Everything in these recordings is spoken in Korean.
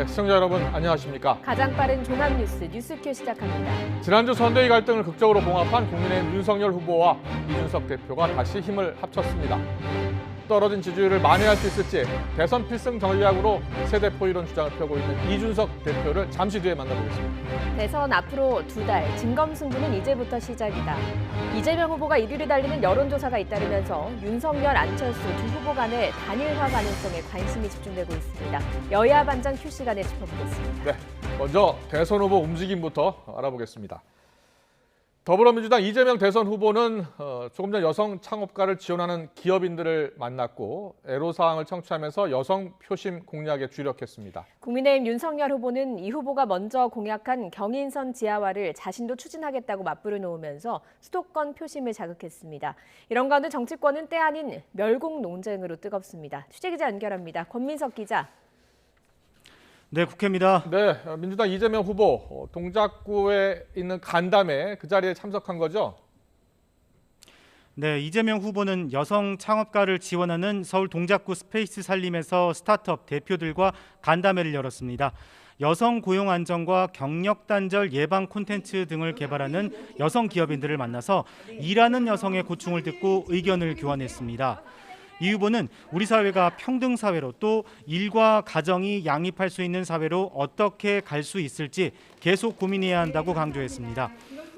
네, 시청자 여러분 안녕하십니까? 가장 빠른 종합 뉴스큐 시작합니다. 지난주 선대위 갈등을 극적으로 봉합한 국민의힘 윤석열 후보와 이준석 대표가 다시 힘을 합쳤습니다. 떨어진 지지율을 만회할 수 있을지 대선 필승 전략으로 세대포 이론 주장을 펴고 있는 이준석 대표를 잠시 뒤에 만나보겠습니다. 대선 앞으로 2달, 진검승부는 이제부터 시작이다. 이재명 후보가 1위를 달리는 여론조사가 잇따르면서 윤석열, 안철수 두 후보 간의 단일화 가능성에 관심이 집중되고 있습니다. 여야 반장 큐 시간에 짚어보겠습니다. 네, 먼저 대선 후보 움직임부터 알아보겠습니다. 더불어민주당 이재명 대선 후보는 조금 전 여성 창업가를 지원하는 기업인들을 만났고 애로사항을 청취하면서 여성 표심 공략에 주력했습니다. 국민의힘 윤석열 후보는 이 후보가 먼저 공약한 경인선 지하화를 자신도 추진하겠다고 맞불을 놓으면서 수도권 표심을 자극했습니다. 이런 가운데 정치권은 때 아닌 멸공 논쟁으로 뜨겁습니다. 취재기자 연결합니다. 권민석 기자. 네, 국회입니다. 네, 민주당 이재명 후보 동작구에 있는 간담회 그 자리에 참석한 거죠? 네, 이재명 후보는 여성 창업가를 지원하는 서울 동작구 스페이스 살림에서 스타트업 대표들과 간담회를 열었습니다. 여성 고용 안정과 경력 단절 예방 콘텐츠 등을 개발하는 여성 기업인들을 만나서 일하는 여성의 고충을 듣고 의견을 교환했습니다. 이 후보는 우리 사회가 평등 사회로 또 일과 가정이 양립할 수 있는 사회로 어떻게 갈 수 있을지 계속 고민해야 한다고 강조했습니다.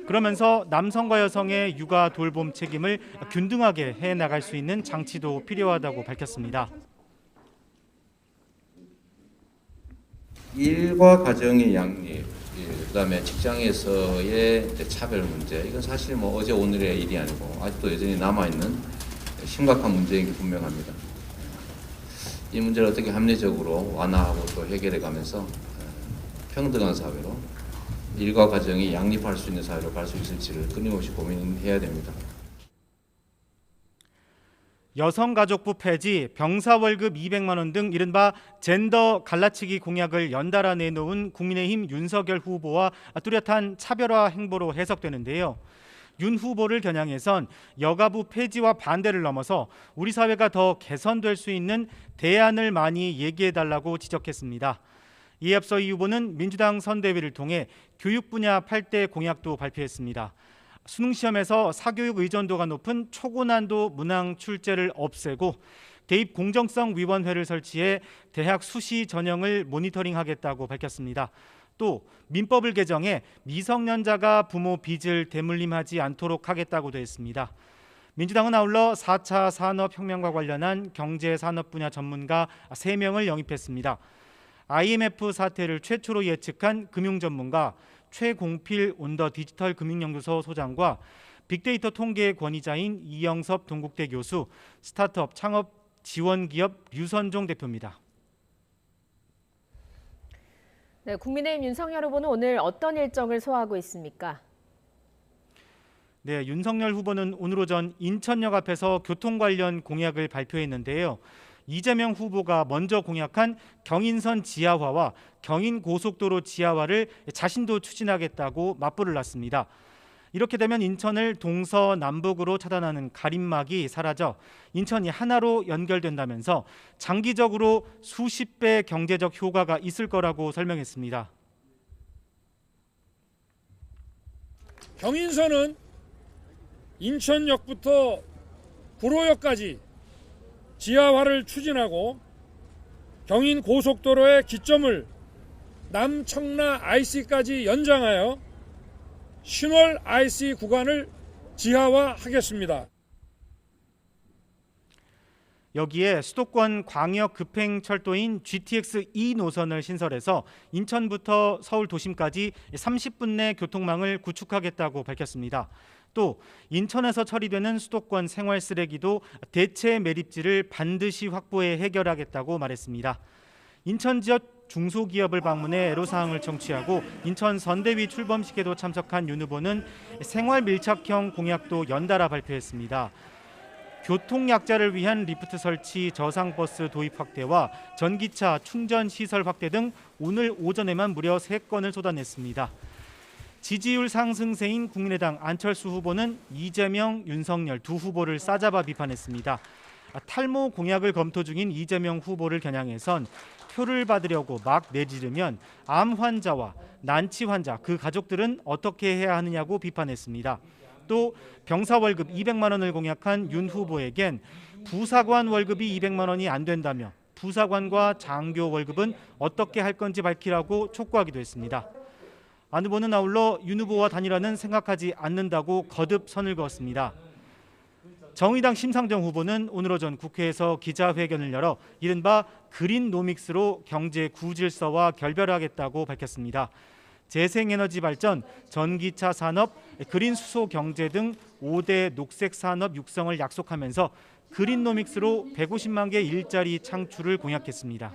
그러면서 남성과 여성의 육아 돌봄 책임을 균등하게 해나갈 수 있는 장치도 필요하다고 밝혔습니다. 일과 가정의 양립, 그다음에 직장에서의 차별 문제, 이건 사실 어제 오늘의 일이 아니고 아직도 여전히 남아있는 심각한 문제인 게 분명합니다. 이 문제를 어떻게 합리적으로 완화하고 또 해결해 가면서 평등한 사회로 일과 가정이 양립할 수 있는 사회로 갈 수 있을지를 끊임없이 고민해야 됩니다. 여성가족부 폐지, 병사 월급 200만 원 등 이른바 젠더 갈라치기 공약을 연달아 내놓은 국민의힘 윤석열 후보와 뚜렷한 차별화 행보로 해석되는데요. 윤 후보를 겨냥해선 여가부 폐지와 반대를 넘어서 우리 사회가 더 개선될 수 있는 대안을 많이 얘기해달라고 지적했습니다. 이에 앞서 이 후보는 민주당 선대위를 통해 교육 분야 8대 공약도 발표했습니다. 수능시험에서 사교육 의존도가 높은 초고난도 문항 출제를 없애고 대입 공정성 위원회를 설치해 대학 수시 전형을 모니터링하겠다고 밝혔습니다. 또 민법을 개정해 미성년자가 부모 빚을 대물림하지 않도록 하겠다고도 했습니다. 민주당은 아울러 4차 산업혁명과 관련한 경제산업 분야 전문가 3명을 영입했습니다. IMF 사태를 최초로 예측한 금융전문가 최공필 온더 디지털 금융연구소 소장과 빅데이터 통계 권위자인 이영섭 동국대 교수, 스타트업 창업 지원기업 류선종 대표입니다. 네, 국민의힘 윤석열 후보는 오늘 어떤 일정을 소화하고 있습니까? 네, 윤석열 후보는 오늘 오전 인천역 앞에서 교통 관련 공약을 발표했는데요. 이재명 후보가 먼저 공약한 경인선 지하화와 경인고속도로 지하화를 자신도 추진하겠다고 맞불을 놨습니다. 이렇게 되면 인천을 동서남북으로 차단하는 가림막이 사라져 인천이 하나로 연결된다면서 장기적으로 수십 배 경제적 효과가 있을 거라고 설명했습니다. 경인선은 인천역부터 구로역까지 지하화를 추진하고 경인고속도로의 기점을 남청라 IC까지 연장하여 신월 IC 구간을 지하화하겠습니다. 여기에 수도권 광역 급행철도인 GTX-E 노선을 신설해서 인천부터 서울 도심까지 30분 내 교통망을 구축하겠다고 밝혔습니다. 또 인천에서 처리되는 수도권 생활 쓰레기도 대체 매립지를 반드시 확보해 해결하겠다고 말했습니다. 인천 지역 중소기업을 방문해 애로사항을 청취하고 인천 선대위 출범식에도 참석한 윤 후보는 생활 밀착형 공약도 연달아 발표했습니다. 교통약자를 위한 리프트 설치, 저상버스 도입 확대와 전기차 충전 시설 확대 등 오늘 오전에만 무려 3건을 쏟아냈습니다. 지지율 상승세인 국민의당 안철수 후보는 이재명, 윤석열 두 후보를 싸잡아 비판했습니다. 탈모 공약을 검토 중인 이재명 후보를 겨냥해선 표를 받으려고 막 내지르면 암 환자와 난치 환자 그 가족들은 어떻게 해야 하느냐고 비판했습니다. 또 병사 월급 200만 원을 공약한 윤 후보에겐 부사관 월급이 200만 원이 안 된다며 부사관과 장교 월급은 어떻게 할 건지 밝히라고 촉구하기도 했습니다. 안 후보는 아울러 윤 후보와 단일화는 생각하지 않는다고 거듭 선을 그었습니다. 정의당 심상정 후보는 오늘 오전 국회에서 기자회견을 열어 이른바 그린노믹스로 경제 구질서와 결별하겠다고 밝혔습니다. 재생에너지 발전, 전기차 산업, 그린 수소 경제 등 5대 녹색 산업 육성을 약속하면서 그린노믹스로 150만 개 일자리 창출을 공약했습니다.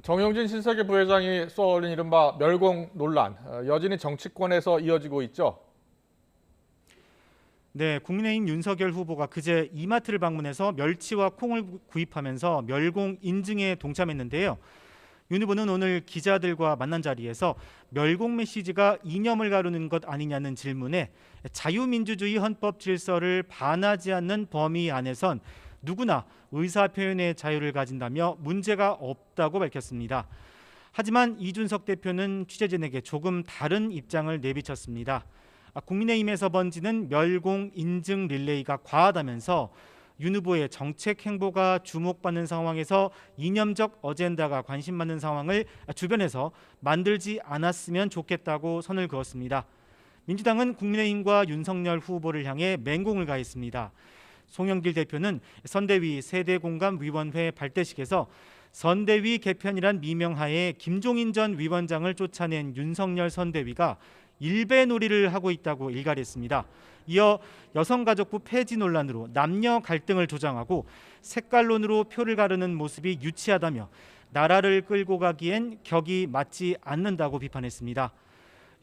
정용진 신세계 부회장이 쏘아올린 이른바 멸공 논란, 여전히 정치권에서 이어지고 있죠. 네, 국민의힘 윤석열 후보가 그제 이마트를 방문해서 멸치와 콩을 구입하면서 멸공 인증에 동참했는데요. 윤 후보는 오늘 기자들과 만난 자리에서 멸공 메시지가 이념을 가르는 것 아니냐는 질문에 자유민주주의 헌법 질서를 반하지 않는 범위 안에선 누구나 의사표현의 자유를 가진다며 문제가 없다고 밝혔습니다. 하지만 이준석 대표는 취재진에게 조금 다른 입장을 내비쳤습니다. 국민의힘에서 번지는 멸공 인증 릴레이가 과하다면서 윤 후보의 정책 행보가 주목받는 상황에서 이념적 어젠다가 관심받는 상황을 주변에서 만들지 않았으면 좋겠다고 선을 그었습니다. 민주당은 국민의힘과 윤석열 후보를 향해 맹공을 가했습니다. 송영길 대표는 선대위 세대공감위원회 발대식에서 선대위 개편이란 미명하에 김종인 전 위원장을 쫓아낸 윤석열 선대위가 일배놀이를 하고 있다고 일갈했습니다. 이어 여성가족부 폐지 논란으로 남녀 갈등을 조장하고 색깔론으로 표를 가르는 모습이 유치하다며 나라를 끌고 가기엔 격이 맞지 않는다고 비판했습니다.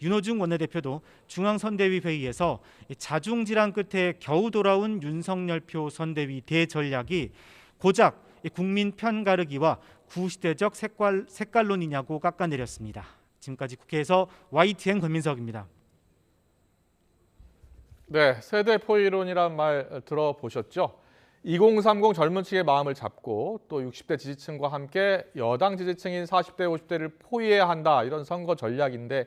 윤호중 원내대표도 중앙선대위 회의에서 자중질환 끝에 겨우 돌아온 윤석열표 선대위 대전략이 고작 국민 편 가르기와 구시대적 색깔론이냐고 깎아내렸습니다. 지금까지 국회에서 YTN 권민석입니다. 네, 세대 포이론이란 말 들어보셨죠? 2030 젊은 층의 마음을 잡고 또 60대 지지층과 함께 여당 지지층인 40대, 50대를 포위해야 한다, 이런 선거 전략인데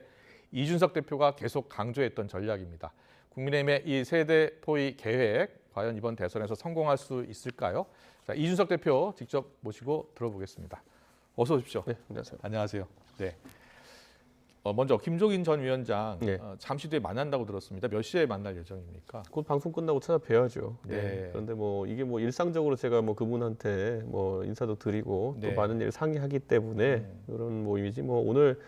이준석 대표가 계속 강조했던 전략입니다. 국민의힘의 이 세대 포위 계획, 과연 이번 대선에서 성공할 수 있을까요? 자, 이준석 대표 직접 모시고 들어보겠습니다. 어서 오십시오. 네, 안녕하세요. 안녕하세요. 네. 먼저 김종인 전 위원장 네. 잠시 뒤에 만난다고 들었습니다. 몇 시에 만날 예정입니까? 곧 방송 끝나고 찾아뵈야죠. 네. 그런데 뭐 이게 뭐 일상적으로 제가 뭐 그분한테 뭐 인사도 드리고 네. 또 많은 일을 상의하기 때문에 그런 모임이지 뭐 오늘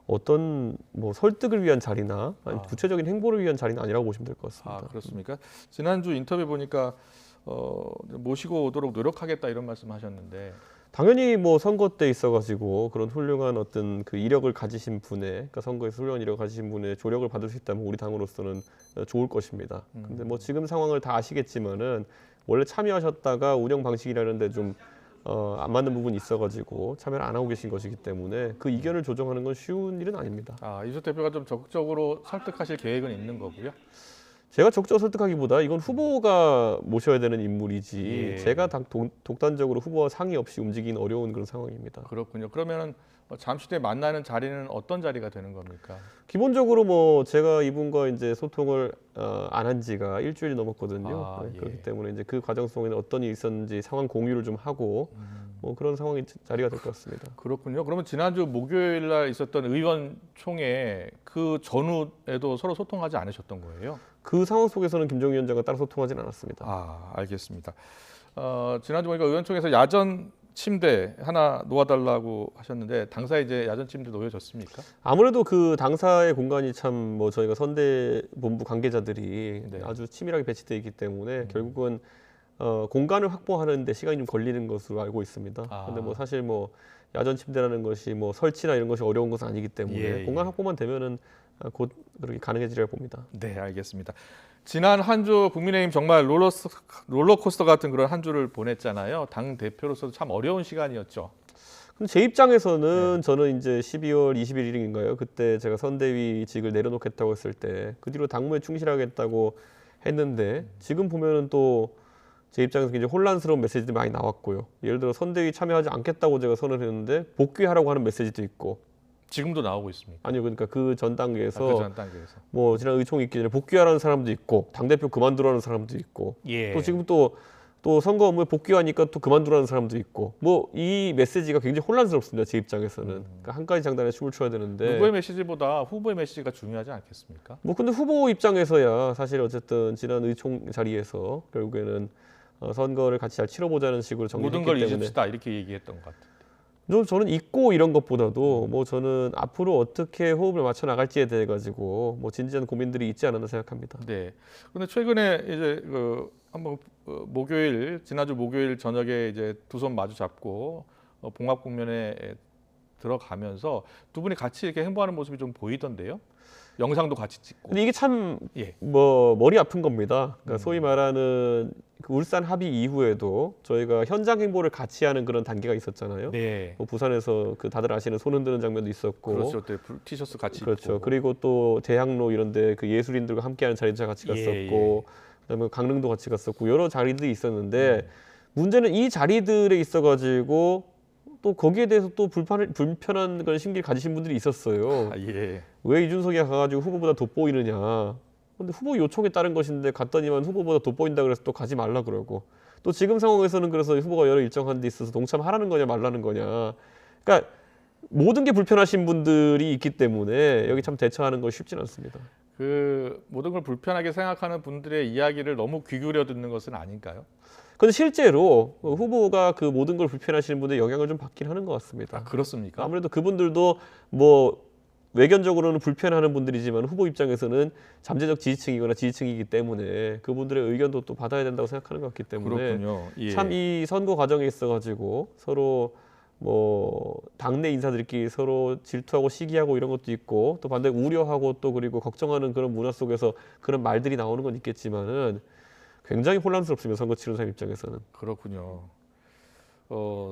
어떤 뭐 설득을 위한 자리나 아니면 구체적인 행보를 위한 자리는 아니라고 보시면 될 것 같습니다. 아, 그렇습니까? 지난주 인터뷰 보니까 모시고 오도록 노력하겠다, 이런 말씀하셨는데. 당연히 뭐 선거 때 있어가지고 그런 훌륭한 어떤 그 이력을 가지신 분의, 그러니까 선거에서 훌륭한 이력을 가지신 분의 조력을 받을 수 있다면 우리 당으로서는 좋을 것입니다. 근데 뭐 지금 상황을 다 아시겠지만은 원래 참여하셨다가 운영 방식이라는데 좀 안 맞는 부분이 있어가지고 참여를 안 하고 계신 것이기 때문에 그 이견을 조정하는 건 쉬운 일은 아닙니다. 이준석 대표가 좀 적극적으로 설득하실 계획은 있는 거고요. 제가 적극적으로 설득하기보다 이건 후보가 모셔야 되는 인물이지 예. 제가 독단적으로 후보와 상의 없이 움직이긴 어려운 그런 상황입니다. 그렇군요. 그러면 잠시 뒤에 만나는 자리는 어떤 자리가 되는 겁니까? 기본적으로 뭐 제가 이분과 이제 소통을 안 한 지가 일주일이 넘었거든요. 예. 그렇기 때문에 이제 그 과정 속에 어떤 일이 있었는지 상황 공유를 좀 하고 뭐 그런 상황이 자리가 될 것 같습니다. 그렇군요. 그러면 지난주 목요일 날 있었던 의원총회 그 전후에도 서로 소통하지 않으셨던 거예요? 그 상황 속에서는 김종인 위원장과 따로 소통하진 않았습니다. 알겠습니다. 지난주 보니까 의원총회에서 야전 침대 하나 놓아달라고 하셨는데 당사에 이제 야전 침대 놓여졌습니까? 아무래도 그 당사의 공간이 참 뭐 저희가 선대 본부 관계자들이 네. 아주 치밀하게 배치되어 있기 때문에 결국은 공간을 확보하는 데 시간이 좀 걸리는 것으로 알고 있습니다. 그런데 뭐 사실 뭐 야전 침대라는 것이 뭐 설치나 이런 것이 어려운 것은 아니기 때문에 공간 확보만 되면은 곧 그렇게 가능해지리라 봅니다. 네, 알겠습니다. 지난 한 주 국민의힘 정말 롤러코스터 같은 그런 한 주를 보냈잖아요. 당 대표로서도 참 어려운 시간이었죠. 근데 제 입장에서는 저는 이제 12월 21일인가요? 그때 제가 선대위직을 내려놓겠다고 했을 때 그 뒤로 당무에 충실하겠다고 했는데 지금 보면은 또 제 입장에서 굉장히 혼란스러운 메시지들이 많이 나왔고요. 예를 들어 선대위 참여하지 않겠다고 제가 선언을 했는데 복귀하라고 하는 메시지도 있고. 지금도 나오고 있습니까? 아니요, 그러니까 그 전 단계에서 그 전 단계에서. 뭐 지난 의총이 있기 전에 복귀하라는 사람도 있고 당대표 그만두라는 사람도 있고 예. 또 지금 또 선거 업무에 복귀하니까 또 그만두라는 사람도 있고 뭐 이 메시지가 굉장히 혼란스럽습니다. 제 입장에서는. 그러니까 한 가지 장단에 춤을 춰야 되는데 누구의 메시지보다 후보의 메시지가 중요하지 않겠습니까? 뭐 근데 후보 입장에서야 사실 어쨌든 지난 의총 자리에서 결국에는 선거를 같이 잘 치러보자는 식으로 모든 정리했기 걸 때문에 잊읍시다 이렇게 얘기했던 것 같아요. 저는 잊고 이런 것보다도 뭐 저는 앞으로 어떻게 호흡을 맞춰 나갈지에 대해 가지고 뭐 진지한 고민들이 있지 않았나 생각합니다. 네. 그런데 최근에 이제 한번 목요일 지난주 목요일 저녁에 이제 두 손 마주 잡고 봉합 국면에 들어가면서 두 분이 같이 이렇게 행보하는 모습이 좀 보이던데요. 영상도 같이 찍고. 근데 이게 참 예. 뭐 머리 아픈 겁니다. 그러니까 소위 말하는 그 울산 합의 이후에도 저희가 현장 행보를 같이 하는 그런 단계가 있었잖아요. 네. 뭐 부산에서 그 다들 아시는 손 흔드는 장면도 있었고, 그렇죠. 그때 티셔츠 같이 그렇죠. 입고. 그리고 또 대학로 이런데 그 예술인들과 함께하는 자리도 같이 갔었고, 예. 그다음에 강릉도 같이 갔었고 여러 자리들이 있었는데 문제는 이 자리들에 있어가지고 또 거기에 대해서 또 불편한 그런 심기를 가지신 분들이 있었어요. 아, 예. 왜 이준석이 가가지고 후보보다 돋보이느냐. 근데 후보 요청에 따른 것인데 갔더니만 후보보다 돋보인다 그래서 또 가지 말라 그러고 또 지금 상황에서는 그래서 후보가 여러 일정한 데 있어서 동참하라는 거냐 말라는 거냐. 그러니까 모든 게 불편하신 분들이 있기 때문에 여기 참 대처하는 거 쉽진 않습니다. 그 모든 걸 불편하게 생각하는 분들의 이야기를 너무 귀 기울여 듣는 것은 아닌가요? 근데 실제로 후보가 그 모든 걸 불편하시는 분들의 영향을 좀 받긴 하는 것 같습니다. 아, 그렇습니까? 아무래도 그분들도 뭐 외견적으로는 불편하는 분들이지만 후보 입장에서는 잠재적 지지층이거나 지지층이기 때문에 그분들의 의견도 또 받아야 된다고 생각하는 것 같기 때문에 그렇군요. 예. 참 이 선거 과정에 있어가지고 서로 뭐 당내 인사들끼리 서로 질투하고 시기하고 이런 것도 있고 또 반대로 우려하고 또 그리고 걱정하는 그런 문화 속에서 그런 말들이 나오는 건 있겠지만은 굉장히 혼란스럽습니다. 선거 치르는 사람 입장에서는. 그렇군요.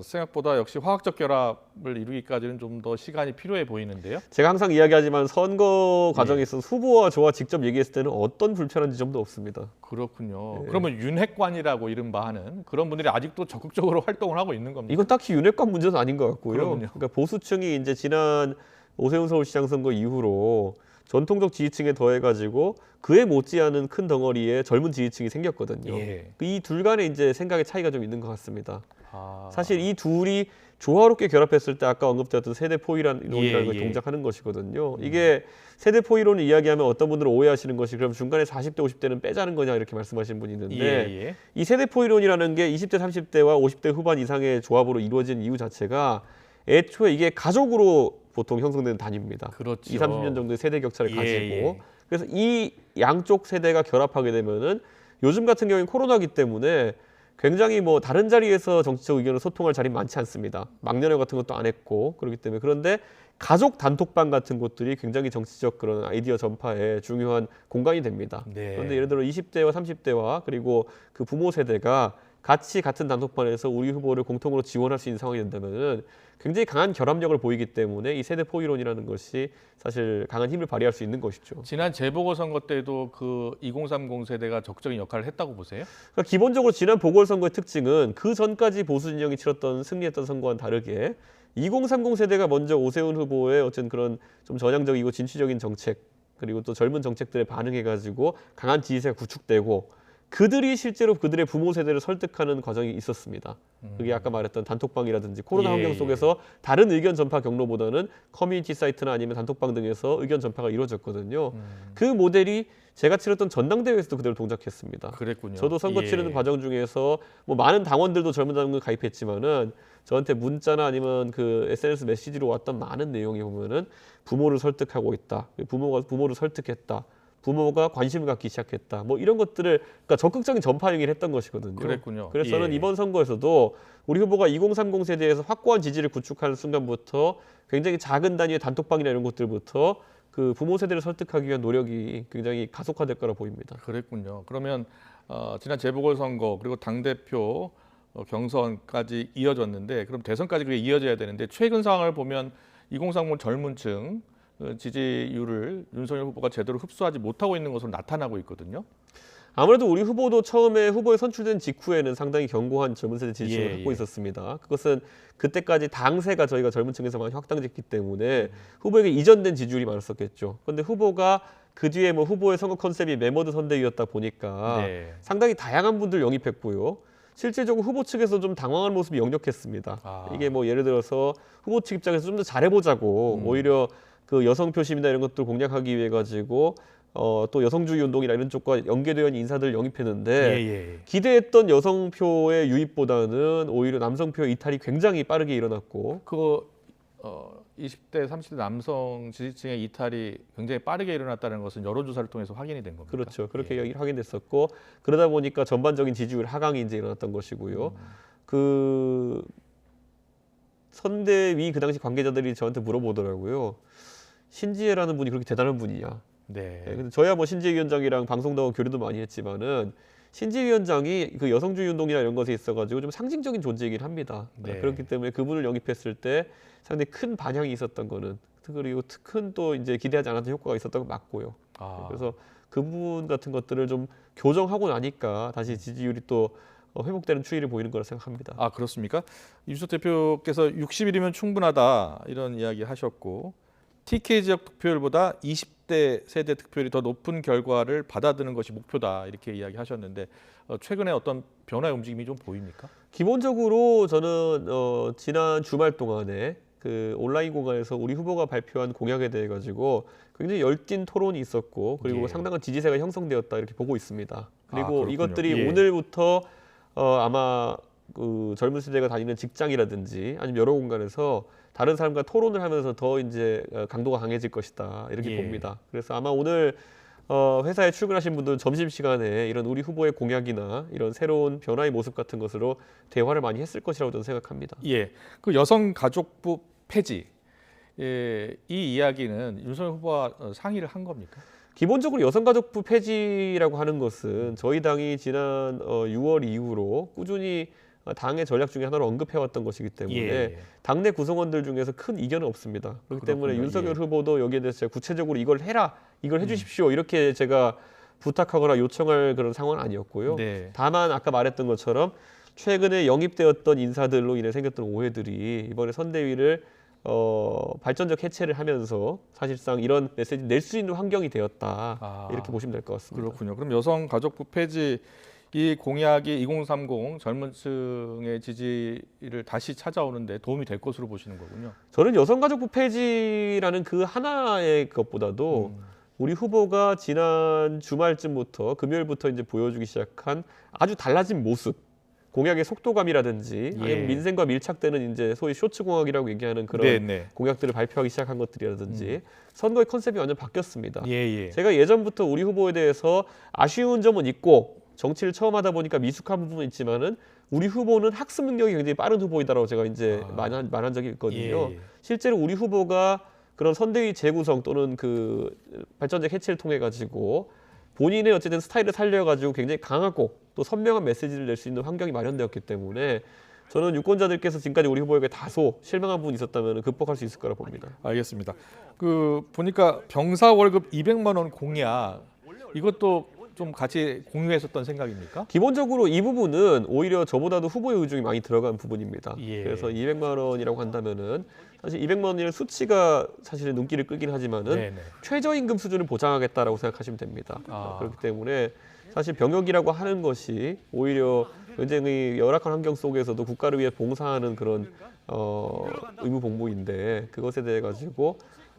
생각보다 역시 화학적 결합을 이루기까지는 좀 더 시간이 필요해 보이는데요. 제가 항상 이야기하지만 선거 과정에 있어서 후보와 저와 직접 얘기했을 때는 어떤 불편한 지점도 없습니다. 그렇군요. 예. 그러면 윤핵관이라고 이른바 하는 그런 분들이 아직도 적극적으로 활동을 하고 있는 겁니다. 이건 딱히 윤핵관 문제는 아닌 것 같고요. 그럼요. 그러니까 보수층이 이제 지난 오세훈 서울시장 선거 이후로 전통적 지지층에 더해가지고 그에 못지않은 큰 덩어리의 젊은 지지층이 생겼거든요. 예. 이 둘 간에 이제 생각의 차이가 좀 있는 것 같습니다. 아, 사실 이 둘이 조화롭게 결합했을 때 아까 언급되었던 세대 포이론이라는 예, 걸 예. 동작하는 것이거든요. 이게 세대 포이론을 이야기하면 어떤 분들은 오해하시는 것이 그럼 중간에 40대, 50대는 빼자는 거냐 이렇게 말씀하시는 분이 있는데 예. 이 세대 포이론이라는 게 20대, 30대와 50대 후반 이상의 조합으로 이루어진 이유 자체가 애초에 이게 가족으로 보통 형성되는 단위입니다. 그렇죠. 20, 30년 정도의 세대 격차를 예, 가지고 예. 그래서 이 양쪽 세대가 결합하게 되면은 요즘 같은 경우에는 코로나기 때문에 굉장히 뭐 다른 자리에서 정치적 의견을 소통할 자리 많지 않습니다. 막년회 같은 것도 안 했고 그렇기 때문에 그런데 가족 단톡방 같은 곳들이 굉장히 정치적 그런 아이디어 전파에 중요한 공간이 됩니다. 네. 그런데 예를 들어 20대와 30대와 그리고 그 부모 세대가 같이 같은 단톡방에서 우리 후보를 공통으로 지원할 수 있는 상황이 된다면은 굉장히 강한 결합력을 보이기 때문에 이 세대 포이론이라는 것이 사실 강한 힘을 발휘할 수 있는 것이죠. 지난 재보궐선거 때도 그 2030 세대가 적극적인 역할을 했다고 보세요? 그러니까 기본적으로 지난 보궐선거의 특징은 그 전까지 보수 진영이 치렀던 승리했던 선거와는 다르게 2030 세대가 먼저 오세훈 후보의 어쨌든 그런 좀 전향적이고 진취적인 정책 그리고 또 젊은 정책들에 반응해가지고 강한 지지세가 구축되고 그들이 실제로 그들의 부모 세대를 설득하는 과정이 있었습니다. 그게 아까 말했던 단톡방이라든지 코로나 예, 환경 속에서 다른 의견 전파 경로보다는 커뮤니티 사이트나 아니면 단톡방 등에서 의견 전파가 이루어졌거든요. 그 모델이 제가 치렀던 전당대회에서도 그대로 동작했습니다. 그랬군요. 저도 선거 예. 치르는 과정 중에서 뭐 많은 당원들도 젊은 당원 가입했지만은 저한테 문자나 아니면 그 SNS 메시지로 왔던 많은 내용이 보면은 부모를 설득하고 있다. 부모가 부모를 설득했다. 부모가 관심을 갖기 시작했다. 뭐 이런 것들을 그러니까 적극적인 전파 행위를 했던 것이거든요. 그랬군요. 그래서 저는 예. 이번 선거에서도 우리 후보가 2030 세대에서 확고한 지지를 구축하는 순간부터 굉장히 작은 단위의 단톡방이나 이런 것들부터 그 부모 세대를 설득하기 위한 노력이 굉장히 가속화될 거라 보입니다. 그랬군요. 그러면 지난 재보궐선거 그리고 당대표 경선까지 이어졌는데 그럼 대선까지 그게 이어져야 되는데 최근 상황을 보면 2030 젊은층 지지율을 윤석열 후보가 제대로 흡수하지 못하고 있는 것으로 나타나고 있거든요. 아무래도 우리 후보도 처음에 후보에 선출된 직후에는 상당히 견고한 젊은 세대 지지층을 예, 갖고 예. 있었습니다. 그것은 그때까지 당세가 저희가 젊은 층에서 많이 확장됐기 때문에 후보에게 이전된 지지율이 많았었겠죠. 그런데 후보가 그 뒤에 뭐 후보의 선거 컨셉이 매머드 선대위였다 보니까 네. 상당히 다양한 분들 영입했고요. 실질적으로 후보 측에서 좀 당황한 모습이 역력했습니다. 아. 이게 뭐 예를 들어서 후보 측 입장에서 좀 더 잘해보자고 오히려 그 여성 표심이나 이런 것들 공략하기 위해 가지고 또 여성주의 운동이나 이런 쪽과 연계되어 있는 인사들을 영입했는데 예. 기대했던 여성표의 유입보다는 오히려 남성표의 이탈이 굉장히 빠르게 일어났고 그 20대, 30대 남성 지지층의 이탈이 굉장히 빠르게 일어났다는 것은 여론조사를 통해서 확인이 된 겁니다. 그렇죠. 그렇게 확인됐었고 그러다 보니까 전반적인 지지율 하강이 이제 일어났던 것이고요. 그 선대위 그 당시 관계자들이 저한테 물어보더라고요. 신지혜라는 분이 그렇게 대단한 분이냐. 네. 네, 근데 저야 뭐 신지혜 위원장이랑 방송도 하고 교류도 많이 했지만은 신지혜 위원장이 그 여성주의 운동이나 이런 것에 있어가지고 좀 상징적인 존재이긴 합니다. 네. 그렇기 때문에 그분을 영입했을 때 상당히 큰 반향이 있었던 거는 그리고 큰 또 이제 기대하지 않았던 효과가 있었던 건 맞고요. 아. 그래서 그 부분 같은 것들을 좀 교정하고 나니까 다시 지지율이 또 회복되는 추이를 보이는 거라 생각합니다. 아, 그렇습니까? 이준석 대표께서 60일이면 충분하다 이런 이야기 하셨고 TK 지역 득표율보다 20대 세대 득표율이 더 높은 결과를 받아드는 것이 목표다 이렇게 이야기하셨는데 최근에 어떤 변화의 움직임이 좀 보입니까? 기본적으로 저는 지난 주말 동안에 그 온라인 공간에서 우리 후보가 발표한 공약에 대해 가지고 굉장히 열띤 토론이 있었고 그리고 예. 상당한 지지세가 형성되었다 이렇게 보고 있습니다. 그리고 그렇군요. 이것들이 예. 오늘부터 아마 그 젊은 세대가 다니는 직장이라든지 아니면 여러 공간에서 다른 사람과 토론을 하면서 더 이제 강도가 강해질 것이다 이렇게 예. 봅니다. 그래서 아마 오늘 회사에 출근하신 분들 점심시간에 이런 우리 후보의 공약이나 이런 새로운 변화의 모습 같은 것으로 대화를 많이 했을 것이라고 저는 생각합니다. 예, 그 여성가족부 폐지 이 이야기는 윤석열 후보와 상의를 한 겁니까? 기본적으로 여성가족부 폐지라고 하는 것은 저희 당이 지난 6월 이후로 꾸준히 당의 전략 중에 하나로 언급해왔던 것이기 때문에 예. 당내 구성원들 중에서 큰 이견은 없습니다. 그렇기 때문에 그렇군요. 윤석열 예. 후보도 여기에 대해서 제가 구체적으로 이걸 해라, 이걸 해주십시오 이렇게 제가 부탁하거나 요청할 그런 상황은 아니었고요. 네. 다만 아까 말했던 것처럼 최근에 영입되었던 인사들로 인해 생겼던 오해들이 이번에 선대위를 발전적 해체를 하면서 사실상 이런 메시지 낼 수 있는 환경이 되었다 이렇게 보시면 될 것 같습니다. 그렇군요. 그럼 여성가족부 폐지 이 공약이 2030 젊은 층의 지지를 다시 찾아오는데 도움이 될 것으로 보시는 거군요. 저는 여성가족부 폐지라는 그 하나의 것보다도 우리 후보가 지난 주말쯤부터 금요일부터 이제 보여주기 시작한 아주 달라진 모습, 공약의 속도감이라든지 예. 아니면 민생과 밀착되는 이제 소위 쇼츠 공약이라고 얘기하는 그런 네네. 공약들을 발표하기 시작한 것들이라든지 선거의 컨셉이 완전 바뀌었습니다. 예. 제가 예전부터 우리 후보에 대해서 아쉬운 점은 있고 정치를 처음 하다 보니까 미숙한 부분은 있지만은 우리 후보는 학습 능력이 굉장히 빠른 후보이다라고 제가 이제 말한 적이 있거든요. 예. 실제로 우리 후보가 그런 선대위 재구성 또는 그 발전적 해체를 통해 가지고 본인의 어쨌든 스타일을 살려가지고 굉장히 강하고 또 선명한 메시지를 낼 수 있는 환경이 마련되었기 때문에 저는 유권자들께서 지금까지 우리 후보에게 다소 실망한 부분이 있었다면 극복할 수 있을 거라 봅니다. 알겠습니다. 그 보니까 병사 월급 200만 원 공약 이것도 좀 같이 공유했었던 생각입니까? 기본적으로 이 부분은 오히려 저보다도 후보의 의중이 많이 들어간 부분입니다. 예. 그래서 200만 원이라고 한다면은 사실 200만 원이라는 수치가 사실은 눈길을 끄긴 하지만은 네네. 최저임금 수준을 보장하겠다라고 생각하시면 됩니다. 아. 그렇기 때문에 사실 병역이라고 하는 것이 오히려 굉장히 열악한 환경 속에서도 국가를 위해 봉사하는 그런 의무 복무인데 그것에 대해 가지고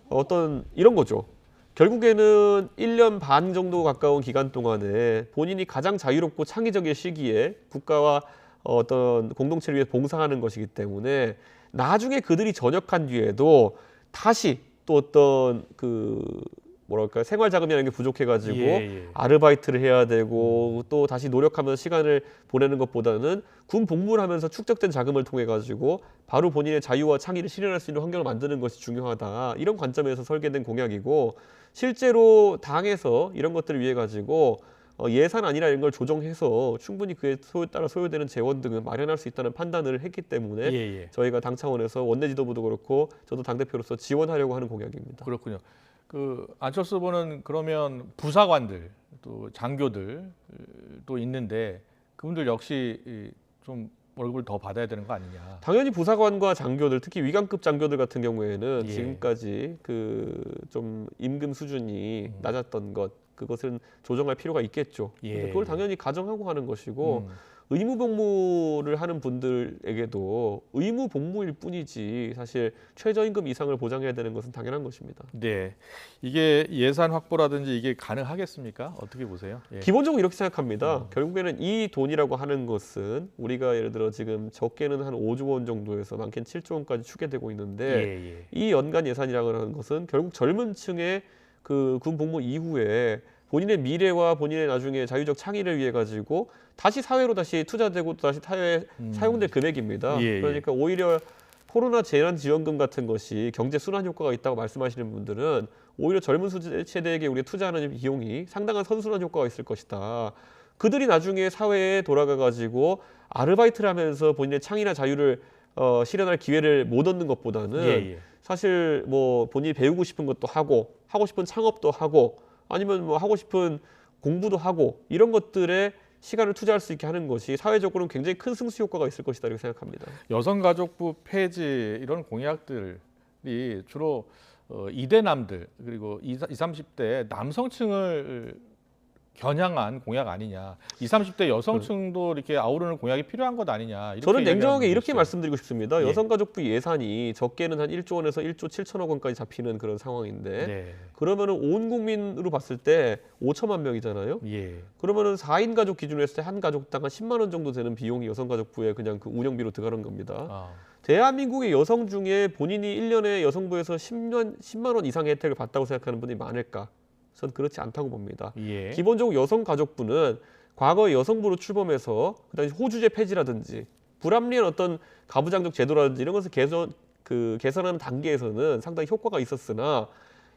어떤 이런 거죠. 결국에는 1년 반 정도 가까운 기간 동안에 본인이 가장 자유롭고 창의적인 시기에 국가와 어떤 공동체를 위해 봉사하는 것이기 때문에 나중에 그들이 전역한 뒤에도 다시 또 어떤 그 뭐랄까 생활 자금이라는 게 부족해가지고 예. 아르바이트를 해야 되고 또 다시 노력하면서 시간을 보내는 것보다는 군 복무를 하면서 축적된 자금을 통해 가지고 바로 본인의 자유와 창의를 실현할 수 있는 환경을 만드는 것이 중요하다 이런 관점에서 설계된 공약이고 실제로 당에서 이런 것들을 위해 가지고 예산 아니라 이런 걸 조정해서 충분히 그에 따라 소요되는 재원 등을 마련할 수 있다는 판단을 했기 때문에 예. 저희가 당 차원에서 원내 지도부도 그렇고 저도 당대표로서 지원하려고 하는 공약입니다. 그렇군요. 그 안철수 후보는 그러면 부사관들 또 장교들도 있는데 그분들 역시 좀 월급을 더 받아야 되는 거 아니냐. 당연히 부사관과 장교들, 특히 위관급 장교들 같은 경우에는 예. 지금까지 그 좀 임금 수준이 낮았던 것, 그것은 조정할 필요가 있겠죠. 예. 근데 그걸 당연히 가정하고 하는 것이고 의무 복무를 하는 분들에게도 의무 복무일 뿐이지 사실 최저임금 이상을 보장해야 되는 것은 당연한 것입니다. 네, 이게 예산 확보라든지 이게 가능하겠습니까? 어떻게 보세요? 예. 기본적으로 이렇게 생각합니다. 결국에는 이 돈이라고 하는 것은 우리가 예를 들어 지금 적게는 한 5조 원 정도에서 많게는 7조 원까지 추계되고 있는데 예, 예. 이 연간 예산이라고 하는 것은 결국 젊은 층의 그 군 복무 이후에 본인의 미래와 본인의 나중에 자유적 창의를 위해 가지고 다시 사회로 다시 투자되고 또 다시 사회에 사용될 금액입니다. 예, 예. 그러니까 오히려 코로나 재난지원금 같은 것이 경제 순환 효과가 있다고 말씀하시는 분들은 오히려 젊은 세대에게 우리가 투자하는 비용이 상당한 선순환 효과가 있을 것이다. 그들이 나중에 사회에 돌아가 가지고 아르바이트를 하면서 본인의 창의나 자유를 실현할 기회를 못 얻는 것보다는 예, 예. 사실 뭐 본인이 배우고 싶은 것도 하고 싶은 창업도 하고 아니면 뭐 하고 싶은 공부도 하고 이런 것들에 시간을 투자할 수 있게 하는 것이 사회적으로는 굉장히 큰 승수 효과가 있을 것이다 이렇게 생각합니다. 여성가족부 폐지 이런 공약들이 주로 2대남들 그리고 20, 30대 남성층을 겨냥한 공약 아니냐. 20, 30대 여성층도 이렇게 아우르는 공약이 필요한 것 아니냐. 이렇게 저는 냉정하게 얘기하는 이렇게 분도 있어요. 말씀드리고 싶습니다. 예. 여성가족부 예산이 적게는 한 1조 원에서 1조 7천억 원까지 잡히는 그런 상황인데 네. 그러면은 온 국민으로 봤을 때 5천만 명이잖아요. 예. 그러면은 4인 가족 기준으로 했을 때 한 가족당 한 10만 원 정도 되는 비용이 여성가족부에 그냥 그 운영비로 들어가는 겁니다. 아. 대한민국의 여성 중에 본인이 1년에 여성부에서 10만 원 이상의 혜택을 받다고 생각하는 분이 많을까? 전 그렇지 않다고 봅니다. 예. 기본적으로 여성가족부는 과거에 여성부로 출범해서 그다음에 호주제 폐지라든지 불합리한 어떤 가부장적 제도라든지 이런 것을 개선하는 단계에서는 상당히 효과가 있었으나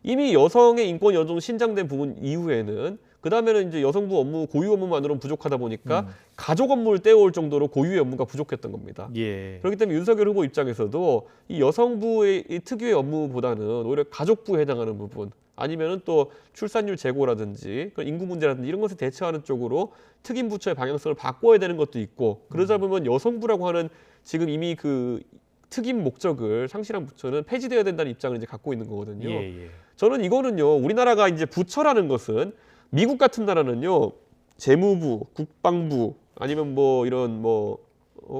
이미 여성의 인권 연종 신장된 부분 이후에는 그 다음에는 이제 여성부 업무 고유 업무만으로는 부족하다 보니까 가족 업무를 떼어올 정도로 고유의 업무가 부족했던 겁니다. 예. 그렇기 때문에 윤석열 후보 입장에서도 이 여성부의 이 특유의 업무보다는 오히려 가족부에 해당하는 부분 아니면은 또 출산율 제고라든지 그런 인구 문제라든지 이런 것을 대처하는 쪽으로 특임 부처의 방향성을 바꿔야 되는 것도 있고 그러다 보면 여성부라고 하는 지금 이미 그 특임 목적을 상실한 부처는 폐지되어야 된다는 입장을 이제 갖고 있는 거거든요. 예. 예. 저는 이거는요, 우리나라가 이제 부처라는 것은 미국 같은 나라는요, 재무부, 국방부 아니면 뭐 이런 뭐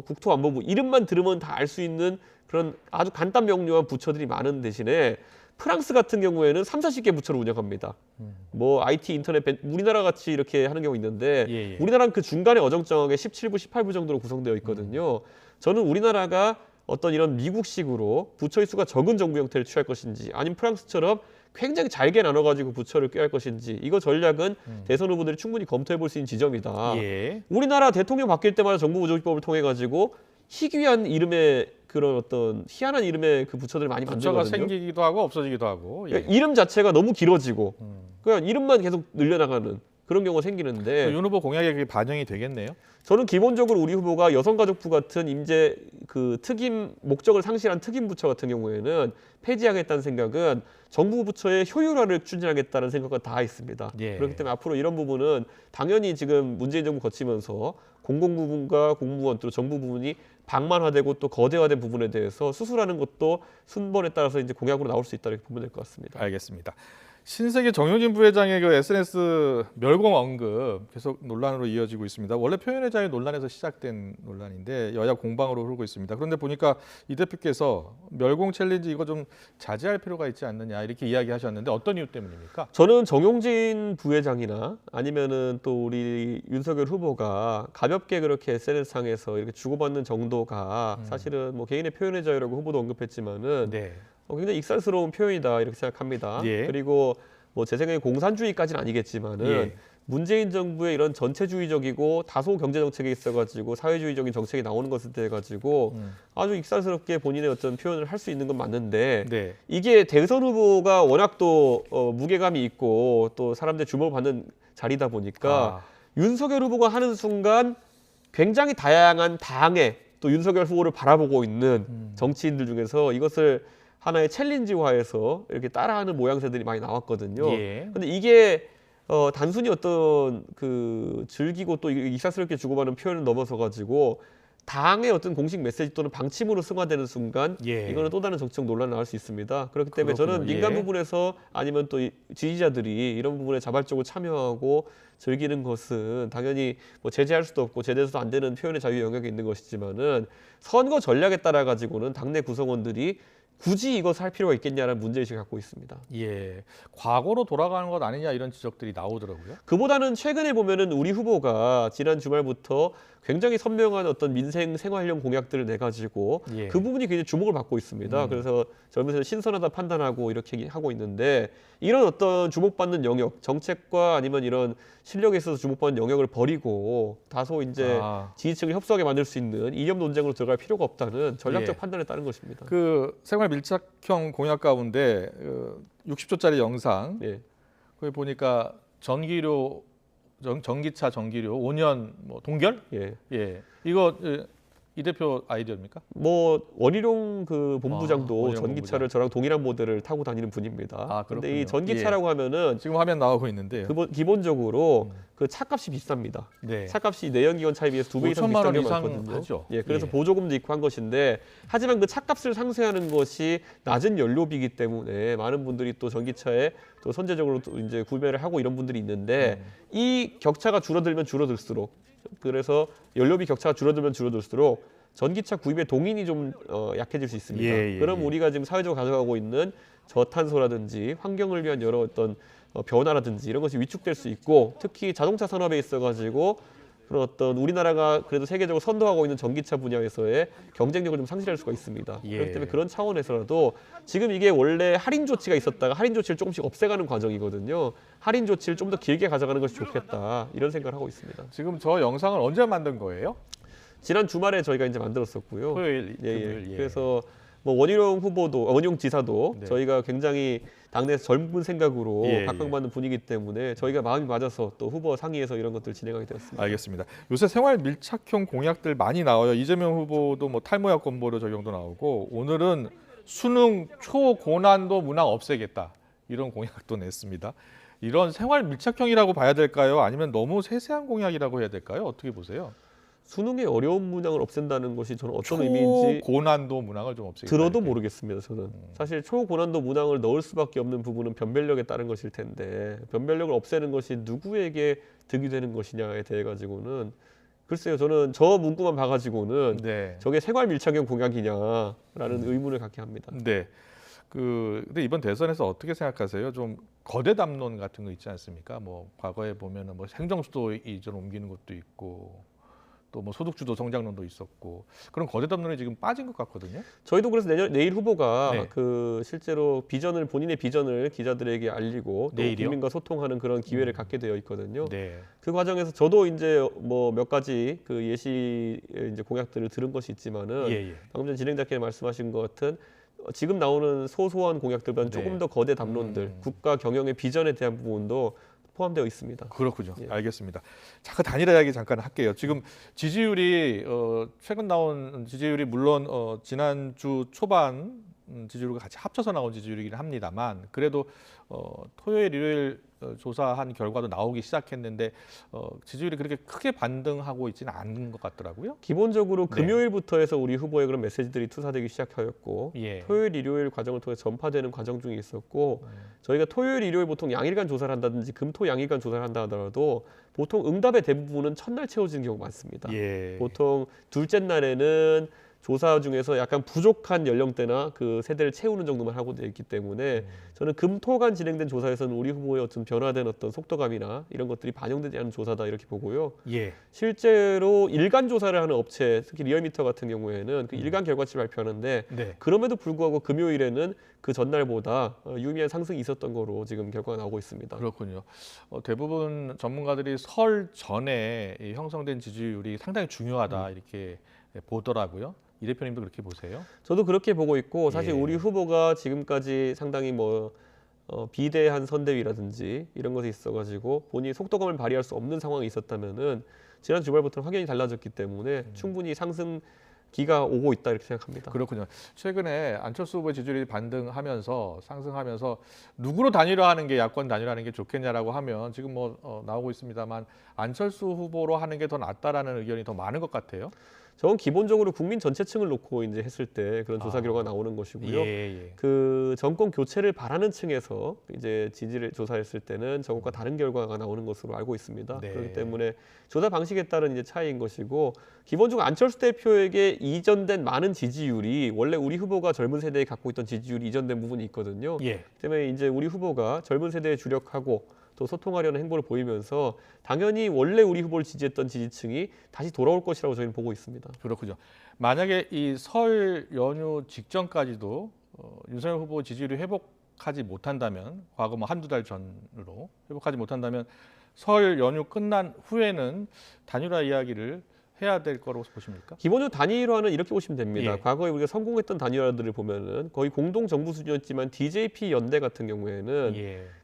국토안보부 이름만 들으면 다 알 수 있는 그런 아주 간단 명료한 부처들이 많은 대신에 프랑스 같은 경우에는 3, 40개 부처를 운영합니다. 뭐 IT, 인터넷, 우리나라 같이 이렇게 하는 경우 있는데 예. 우리나라는 그 중간에 어정쩡하게 17부, 18부 정도로 구성되어 있거든요. 저는 우리나라가 어떤 이런 미국식으로 부처의 수가 적은 정부 형태를 취할 것인지 아니면 프랑스처럼 굉장히 잘게 나눠가지고 부처를 꾀할 것인지 이거 전략은 대선 후보들이 충분히 검토해 볼 수 있는 지점이다. 예. 우리나라 대통령 바뀔 때마다 정부부조직법을 통해 가지고 희귀한 이름의 그런 어떤 희한한 이름의 그 부처들을 많이 부처가 만들거든요. 생기기도 하고 없어지기도 하고. 예. 그러니까 이름 자체가 너무 길어지고 그냥 이름만 계속 늘려나가는 그런 경우가 생기는데 윤 후보 공약에 그게 반영이 되겠네요. 저는 기본적으로 우리 후보가 여성가족부 같은 임제 그 특임 목적을 상실한 특임 부처 같은 경우에는 폐지하겠다는 생각은 정부 부처의 효율화를 추진하겠다는 생각과 다 있습니다. 예. 그렇기 때문에 앞으로 이런 부분은 당연히 지금 문재인 정부 거치면서 공공 부분과 공무원 또 정부 부분이 방만화되고 또 거대화된 부분에 대해서 수술하는 것도 순번에 따라서 이제 공약으로 나올 수 있다 이렇게 보면 될 것 같습니다. 알겠습니다. 신세계 정용진 부회장의 그 SNS 멸공 언급 계속 논란으로 이어지고 있습니다. 원래 표현의 자유 논란에서 시작된 논란인데 여야 공방으로 흐르고 있습니다. 그런데 보니까 이 대표께서 멸공 챌린지 이거 좀 자제할 필요가 있지 않느냐 이렇게 이야기하셨는데 어떤 이유 때문입니까? 저는 정용진 부회장이나 아니면은 또 우리 윤석열 후보가 가볍게 그렇게 SNS상에서 이렇게 주고받는 정도가 사실은 뭐 개인의 표현의 자유라고 후보도 언급했지만은 네. 굉장히 익살스러운 표현이다 이렇게 생각합니다. 예. 그리고 뭐 제 생각에 공산주의까지는 아니겠지만은 예. 문재인 정부의 이런 전체주의적이고 다소 경제 정책에 있어가지고 사회주의적인 정책이 나오는 것에 대해 가지고 아주 익살스럽게 본인의 어떤 표현을 할 수 있는 건 맞는데 네. 이게 대선 후보가 워낙 또 무게감이 있고 또 사람들 주목을 받는 자리다 보니까 윤석열 후보가 하는 순간 굉장히 다양한 당의 또 윤석열 후보를 바라보고 있는 정치인들 중에서 이것을 하나의 챌린지화해서 이렇게 따라하는 모양새들이 많이 나왔거든요. 예. 근데 이게 단순히 어떤 그 즐기고 또 익살스럽게 주고받는 표현을 넘어서 가지고 당의 어떤 공식 메시지 또는 방침으로 승화되는 순간 예. 이거는 또 다른 정치적 논란이 나올 수 있습니다. 그렇기 때문에 저는 그렇군요. 민간 예. 부분에서 아니면 또 지지자들이 이런 부분에 자발적으로 참여하고 즐기는 것은 당연히 뭐 제재할 수도 없고 제대해서도 안 되는 표현의 자유 영역에 있는 것이지만은 선거 전략에 따라 가지고는 당내 구성원들이 굳이 이것을 할 필요가 있겠냐라는 문제의식을 갖고 있습니다. 예, 과거로 돌아가는 것 아니냐 이런 지적들이 나오더라고요. 그보다는 최근에 보면은 우리 후보가 지난 주말부터 굉장히 선명한 어떤 민생 생활형 공약들을 내 가지고 예. 그 부분이 굉장히 주목을 받고 있습니다. 그래서 젊은이들 신선하다 판단하고 이렇게 하고 있는데 이런 어떤 주목받는 영역, 정책과 아니면 이런 실력에 있어서 주목받는 영역을 버리고 다소 이제 지지층을 협소하게 만들 수 있는 이념 논쟁으로 들어갈 필요가 없다는 전략적 예. 판단에 따른 것입니다. 그 생활 밀착형 공약 가운데 60초짜리 영상 예. 거기 보니까 전기차 전기료 5년 뭐 동결? 예. 예, 이거 이 대표 아이디어입니까? 뭐 원희룡 그 본부장도 원희룡 전기차를 저랑 동일한 모델을 타고 다니는 분입니다. 아, 근데 그렇군요. 이 전기차라고 하면은 지금 화면 나오고 있는데요. 기본적으로 그 차값이 비쌉니다. 네. 차값이 내연기관 차에 비해서 2배 이상 5천만 비싼 원 게 이상 많거든요. 하죠. 예, 그래서 예. 보조금도 있고 한 것인데 하지만 그 차값을 상쇄하는 것이 낮은 연료비이기 때문에 많은 분들이 또 전기차에 또 선제적으로 또 이제 구매를 하고 이런 분들이 있는데 이 격차가 줄어들면 줄어들수록 그래서 연료비 격차가 줄어들면 줄어들수록 전기차 구입의 동인이 좀 약해질 수 있습니다. 예, 예, 그럼 예. 우리가 지금 사회적으로 가져가고 있는 저탄소라든지 환경을 위한 여러 어떤 변화라든지 이런 것이 위축될 수 있고 특히 자동차 산업에 있어가지고 그런 어떤 우리나라가 그래도 세계적으로 선도하고 있는 전기차 분야에서의 경쟁력을 좀 상실할 수가 있습니다. 예. 그렇기 때문에 그런 차원에서라도 지금 이게 원래 할인 조치가 있었다가 할인 조치를 조금씩 없애가는 과정이거든요. 할인 조치를 좀 더 길게 가져가는 것이 좋겠다 이런 생각을 하고 있습니다. 지금 저 영상을 언제 만든 거예요? 지난 주말에 저희가 이제 만들었었고요. 토요일, 예, 예. 금요일, 예. 그래서 뭐 원희룡 후보도 원희룡 지사도 네. 저희가 굉장히 당내에서 젊은 생각으로 예, 각광받는 분위기 때문에 저희가 마음이 맞아서 또 후보 상의해서 이런 것들을 진행하게 되었습니다. 알겠습니다. 요새 생활 밀착형 공약들 많이 나와요. 이재명 후보도 뭐 탈모약 건보료 적용도 나오고 오늘은 수능 초고난도 문항 없애겠다 이런 공약도 냈습니다. 이런 생활 밀착형이라고 봐야 될까요? 아니면 너무 세세한 공약이라고 해야 될까요? 어떻게 보세요? 수능의 어려운 문항을 없앤다는 것이 저는 어떤 의미인지 초고난도 문항을 좀 없애겠다. 들어도 이렇게. 모르겠습니다. 저는 사실 초고난도 문항을 넣을 수밖에 없는 부분은 변별력에 따른 것일 텐데 변별력을 없애는 것이 누구에게 득이 되는 것이냐에 대해 가지고는 글쎄요. 저는 저 문구만 봐가지고는 네. 저게 생활 밀착형 공약이냐라는 의문을 갖게 합니다. 네. 근데 이번 대선에서 어떻게 생각하세요? 좀 거대 담론 같은 거 있지 않습니까? 뭐 과거에 보면은 뭐 행정수도 이전 옮기는 것도 있고 또 뭐 소득주도 성장론도 있었고 그런 거대 담론이 지금 빠진 것 같거든요. 저희도 그래서 내일 후보가 네. 그 실제로 본인의 비전을 기자들에게 알리고 또 내일이요? 국민과 소통하는 그런 기회를 갖게 되어 있거든요. 네. 그 과정에서 저도 이제 뭐 몇 가지 그 예시 이제 공약들을 들은 것이 있지만은 예. 방금 전 진행자께서 말씀하신 것 같은 지금 나오는 소소한 공약들보다는 네. 조금 더 거대 담론들, 국가 경영의 비전에 대한 부분도 포함되어 있습니다. 그렇군요. 예. 알겠습니다. 잠깐 단일화 이야기 잠깐 할게요. 지금 지지율이 최근 나온 지지율이 물론 지난주 초반 지지율과 같이 합쳐서 나온 지지율이긴 합니다만 그래도 토요일 일요일 조사한 결과도 나오기 시작했는데 지지율이 그렇게 크게 반등하고 있지는 않은 것 같더라고요. 기본적으로 네. 금요일부터 해서 우리 후보의 그런 메시지들이 투사되기 시작하였고 예. 토요일, 일요일 과정을 통해 전파되는 과정 중에 있었고 저희가 토요일, 일요일 보통 양일간 조사를 한다든지 금토 양일간 조사를 한다 하더라도 보통 응답의 대부분은 첫날 채워지는 경우가 많습니다. 예. 보통 둘째 날에는 조사 중에서 약간 부족한 연령대나 그 세대를 채우는 정도만 하고 되어 있기 때문에 저는 금토간 진행된 조사에서는 우리 후보의 어떤 변화된 어떤 속도감이나 이런 것들이 반영되지 않은 조사다 이렇게 보고요. 예. 실제로 일간 조사를 하는 업체, 특히 리얼미터 같은 경우에는 그 일간 결과치를 발표하는데 네. 그럼에도 불구하고 금요일에는 그 전날보다 유의미한 상승이 있었던 거로 지금 결과가 나오고 있습니다. 그렇군요. 대부분 전문가들이 설 전에 이 형성된 지지율이 상당히 중요하다 이렇게 보더라고요. 이 대표님도 그렇게 보세요? 저도 그렇게 보고 있고 사실 예. 우리 후보가 지금까지 상당히 뭐 비대한 선대위라든지 이런 것에 있어가지고 본인이 속도감을 발휘할 수 없는 상황이 있었다면은 지난 주말부터는 확연히 달라졌기 때문에 충분히 상승 기가 오고 있다 이렇게 생각합니다. 그렇군요. 최근에 안철수 후보의 지지율이 반등하면서 상승하면서 누구로 단일화하는 게 야권 단일화하는 게 좋겠냐라고 하면 지금 나오고 있습니다만 안철수 후보로 하는 게 더 낫다라는 의견이 더 많은 것 같아요. 저건 기본적으로 국민 전체층을 놓고 이제 했을 때 그런 조사 결과가 나오는 것이고요. 그 정권 교체를 바라는 층에서 이제 지지를 조사했을 때는 저것과 다른 결과가 나오는 것으로 알고 있습니다. 네. 그렇기 때문에 조사 방식에 따른 이제 차이인 것이고 기본적으로 안철수 대표에게 이전된 많은 지지율이 원래 우리 후보가 젊은 세대에 갖고 있던 지지율이 이전된 부분이 있거든요. 예. 때문에 이제 우리 후보가 젊은 세대에 주력하고 또 소통하려는 행보를 보이면서 당연히 원래 우리 후보를 지지했던 지지층이 다시 돌아올 것이라고 저희는 보고 있습니다. 그렇군요. 만약에 이 설 연휴 직전까지도 윤석열 후보 지지율이 회복하지 못한다면 과거 한두 달 전으로 회복하지 못한다면 설 연휴 끝난 후에는 단일화 이야기를 해야 될 거라고 보십니까? 기본적으로 단일화는 이렇게 보시면 됩니다. 예. 과거에 우리가 성공했던 단일화들을 보면은 거의 공동 정부 수준이었지만 DJP 연대 같은 경우에는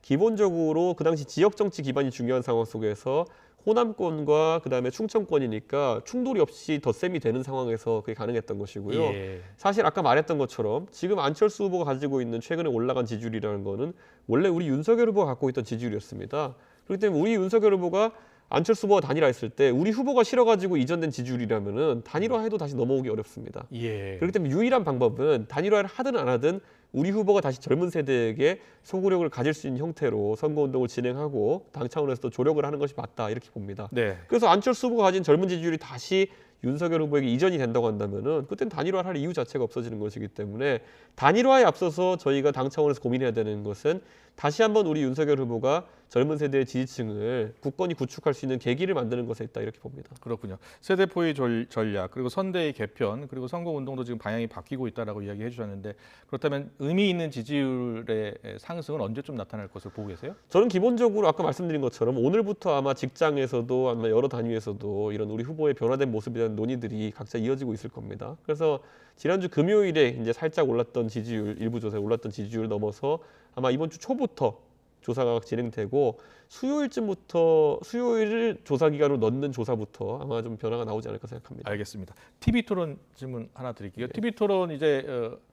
기본적으로 그 당시 지역 정치 기반이 중요한 상황 속에서 호남권과 그다음에 충청권이니까 충돌이 없이 덧셈이 되는 상황에서 그게 가능했던 것이고요. 사실 아까 말했던 것처럼 지금 안철수 후보가 가지고 있는 최근에 올라간 지지율이라는 거는 원래 우리 윤석열 후보가 갖고 있던 지지율이었습니다. 그렇기 때문에 우리 윤석열 후보가 안철수 후보가 단일화했을 때 우리 후보가 실어가지고 이전된 지지율이라면은 단일화해도 다시 넘어오기 어렵습니다. 그렇기 때문에 유일한 방법은 단일화를 하든 안 하든 우리 후보가 다시 젊은 세대에게 소구력을 가질 수 있는 형태로 선거운동을 진행하고 당 차원에서도 조력을 하는 것이 맞다 이렇게 봅니다. 그래서 안철수 후보가 가진 젊은 지지율이 다시 윤석열 후보에게 이전이 된다고 한다면은 그때는 단일화를 할 이유 자체가 없어지는 것이기 때문에 단일화에 앞서서 저희가 당 차원에서 고민해야 되는 것은 다시 한번 우리 윤석열 후보가 젊은 세대의 지지층을 굳건히 구축할 수 있는 계기를 만드는 것에 있다 이렇게 봅니다. 그렇군요. 세대포의 전략 그리고 선대의 개편 그리고 선거운동도 지금 방향이 바뀌고 있다라고 이야기해 주셨는데 그렇다면 의미 있는 지지율의 상승은 언제쯤 나타날 것을 보고 계세요? 저는 기본적으로 아까 말씀드린 것처럼 오늘부터 아마 직장에서도 아마 여러 단위에서도 이런 우리 후보의 변화된 모습에 대한 논의들이 각자 이어지고 있을 겁니다. 그래서 지난주 금요일에 이제 살짝 올랐던 지지율, 일부 조사에 올랐던 지지율을 넘어서 아마 이번 주 초부터 조사가 진행되고 수요일쯤부터 수요일을 조사 기간으로 넣는 조사부터 아마 좀 변화가 나오지 않을까 생각합니다. 알겠습니다. TV 토론 질문 하나 드릴게요. TV 토론 이제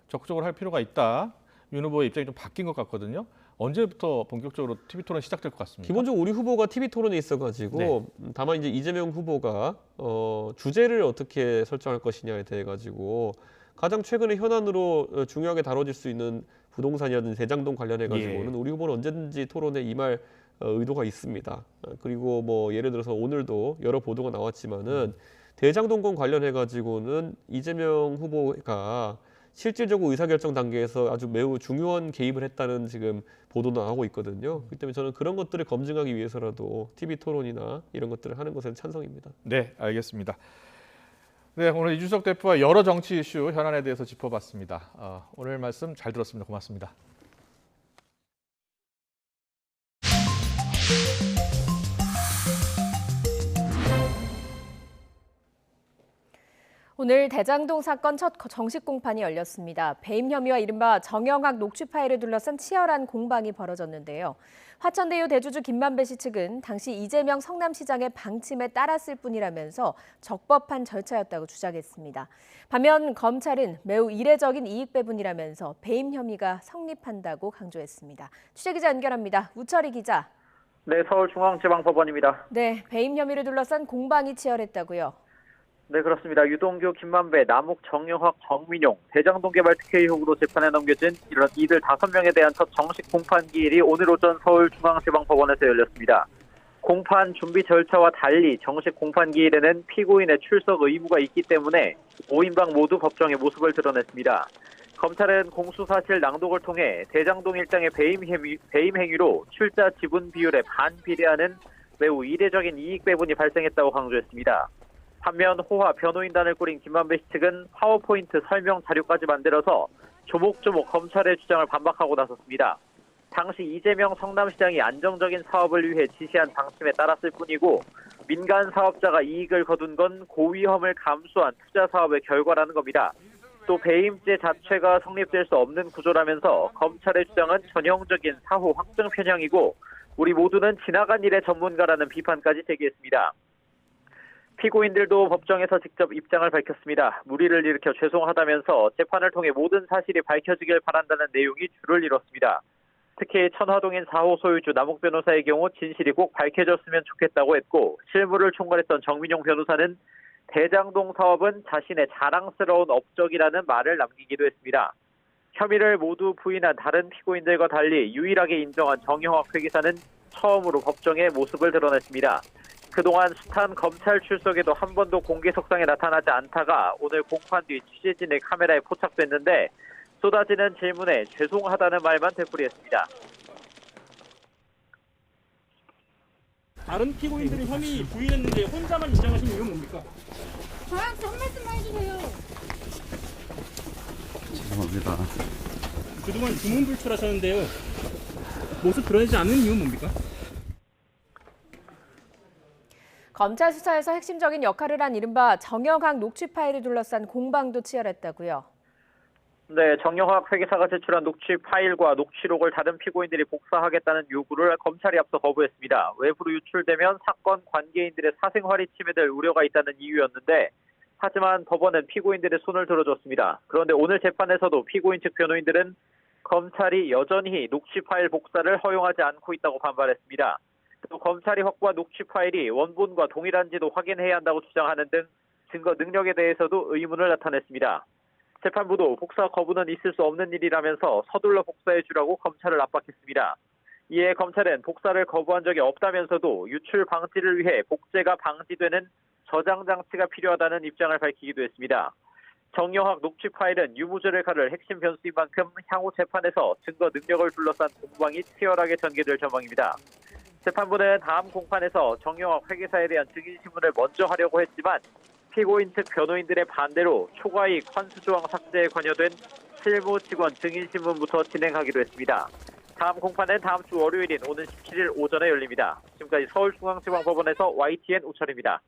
적극적으로 할 필요가 있다. 윤 후보의 입장이 좀 바뀐 것 같거든요. 언제부터 본격적으로 TV 토론 시작될 것 같습니다. 기본적으로 우리 후보가 TV 토론에 있어가지고 다만 이제 이재명 후보가 주제를 어떻게 설정할 것이냐에 대해 가지고 가장 최근에 현안으로 중요하게 다뤄질 수 있는 부동산이라든지 대장동 관련해 가지고는 우리 후보는 언제든지 토론에 임할 의도가 있습니다. 그리고 뭐 예를 들어서 오늘도 여러 보도가 나왔지만은 대장동권 관련해 가지고는 이재명 후보가 실질적으로 의사결정 단계에서 아주 매우 중요한 개입을 했다는 지금 보도도 나오고 있거든요. 그렇기 때문에 저는 그런 것들을 검증하기 위해서라도 TV 토론이나 이런 것들을 하는 것에는 찬성입니다. 네, 알겠습니다. 네, 오늘 이준석 대표와 여러 정치 이슈 현안에 대해서 짚어봤습니다. 오늘 말씀 잘 들었습니다. 고맙습니다. 오늘 대장동 사건 첫 정식 공판이 열렸습니다. 배임 혐의와 이른바 정영학 녹취 파일을 둘러싼 치열한 공방이 벌어졌는데요. 화천대유 대주주 김만배 씨 측은 당시 이재명 성남시장의 방침에 따랐을 뿐이라면서 적법한 절차였다고 주장했습니다. 반면 검찰은 매우 이례적인 이익 배분이라면서 배임 혐의가 성립한다고 강조했습니다. 취재기자 연결합니다. 우철희 기자. 네, 서울중앙지방법원입니다. 네, 배임 혐의를 둘러싼 공방이 치열했다고요. 네, 그렇습니다. 유동규, 김만배, 남욱, 정영학, 정민용, 대장동 개발 특혜 의혹으로 재판에 넘겨진 이들 5명에 대한 첫 정식 공판 기일이 오늘 오전 서울중앙지방법원에서 열렸습니다. 공판 준비 절차와 달리 정식 공판 기일에는 피고인의 출석 의무가 있기 때문에 5인방 모두 법정에 모습을 드러냈습니다. 검찰은 공수사실 낭독을 통해 대장동 일당의 배임 행위로 출자 지분 비율에 반비례하는 매우 이례적인 이익 배분이 발생했다고 강조했습니다. 반면 호화 변호인단을 꾸린 김만배 씨 측은 파워포인트 설명 자료까지 만들어서 조목조목 검찰의 주장을 반박하고 나섰습니다. 당시 이재명 성남시장이 안정적인 사업을 위해 지시한 방침에 따랐을 뿐이고 민간 사업자가 이익을 거둔 건 고위험을 감수한 투자 사업의 결과라는 겁니다. 또 배임죄 자체가 성립될 수 없는 구조라면서 검찰의 주장은 전형적인 사후 확증 편향이고 우리 모두는 지나간 일의 전문가라는 비판까지 제기했습니다. 피고인들도 법정에서 직접 입장을 밝혔습니다. 무리를 일으켜 죄송하다면서 재판을 통해 모든 사실이 밝혀지길 바란다는 내용이 줄을 이뤘습니다. 특히 천화동인 4호 소유주 남욱 변호사의 경우 진실이 꼭 밝혀졌으면 좋겠다고 했고, 실무를 총괄했던 정민용 변호사는 대장동 사업은 자신의 자랑스러운 업적이라는 말을 남기기도 했습니다. 혐의를 모두 부인한 다른 피고인들과 달리 유일하게 인정한 정영학 회계사는 처음으로 법정에 모습을 드러냈습니다. 그동안 숱한 검찰 출석에도 한 번도 공개석상에 나타나지 않다가 오늘 공판 뒤 취재진의 카메라에 포착됐는데 쏟아지는 질문에 죄송하다는 말만 되풀이했습니다. 다른 피고인들은 혐의 부인했는데 혼자만 인정하신 이유는 뭡니까? 저한테 한 말씀만 해주세요. 죄송합니다. 그동안 두문불출하셨는데요. 모습 드러내지 않는 이유는 뭡니까? 검찰 수사에서 핵심적인 역할을 한 이른바 정영학 녹취 파일을 둘러싼 공방도 치열했다고요. 네, 정영학 회계사가 제출한 녹취 파일과 녹취록을 다른 피고인들이 복사하겠다는 요구를 검찰이 앞서 거부했습니다. 외부로 유출되면 사건 관계인들의 사생활이 침해될 우려가 있다는 이유였는데, 하지만 법원은 피고인들의 손을 들어줬습니다. 그런데 오늘 재판에서도 피고인 측 변호인들은 검찰이 여전히 녹취 파일 복사를 허용하지 않고 있다고 반발했습니다. 또 검찰이 확보한 녹취 파일이 원본과 동일한지도 확인해야 한다고 주장하는 등 증거 능력에 대해서도 의문을 나타냈습니다. 재판부도 복사 거부는 있을 수 없는 일이라면서 서둘러 복사해 주라고 검찰을 압박했습니다. 이에 검찰은 복사를 거부한 적이 없다면서도 유출 방지를 위해 복제가 방지되는 저장 장치가 필요하다는 입장을 밝히기도 했습니다. 정영학 녹취 파일은 유무죄를 가를 핵심 변수인 만큼 향후 재판에서 증거 능력을 둘러싼 공방이 치열하게 전개될 전망입니다. 재판부는 다음 공판에서 정영학 회계사에 대한 증인신문을 먼저 하려고 했지만 피고인 측 변호인들의 반대로 초과이익 환수조항 삭제에 관여된 실무 직원 증인신문부터 진행하기로 했습니다. 다음 공판은 다음 주 월요일인 오는 17일 오전에 열립니다. 지금까지 서울중앙지방법원에서 YTN 우철입니다.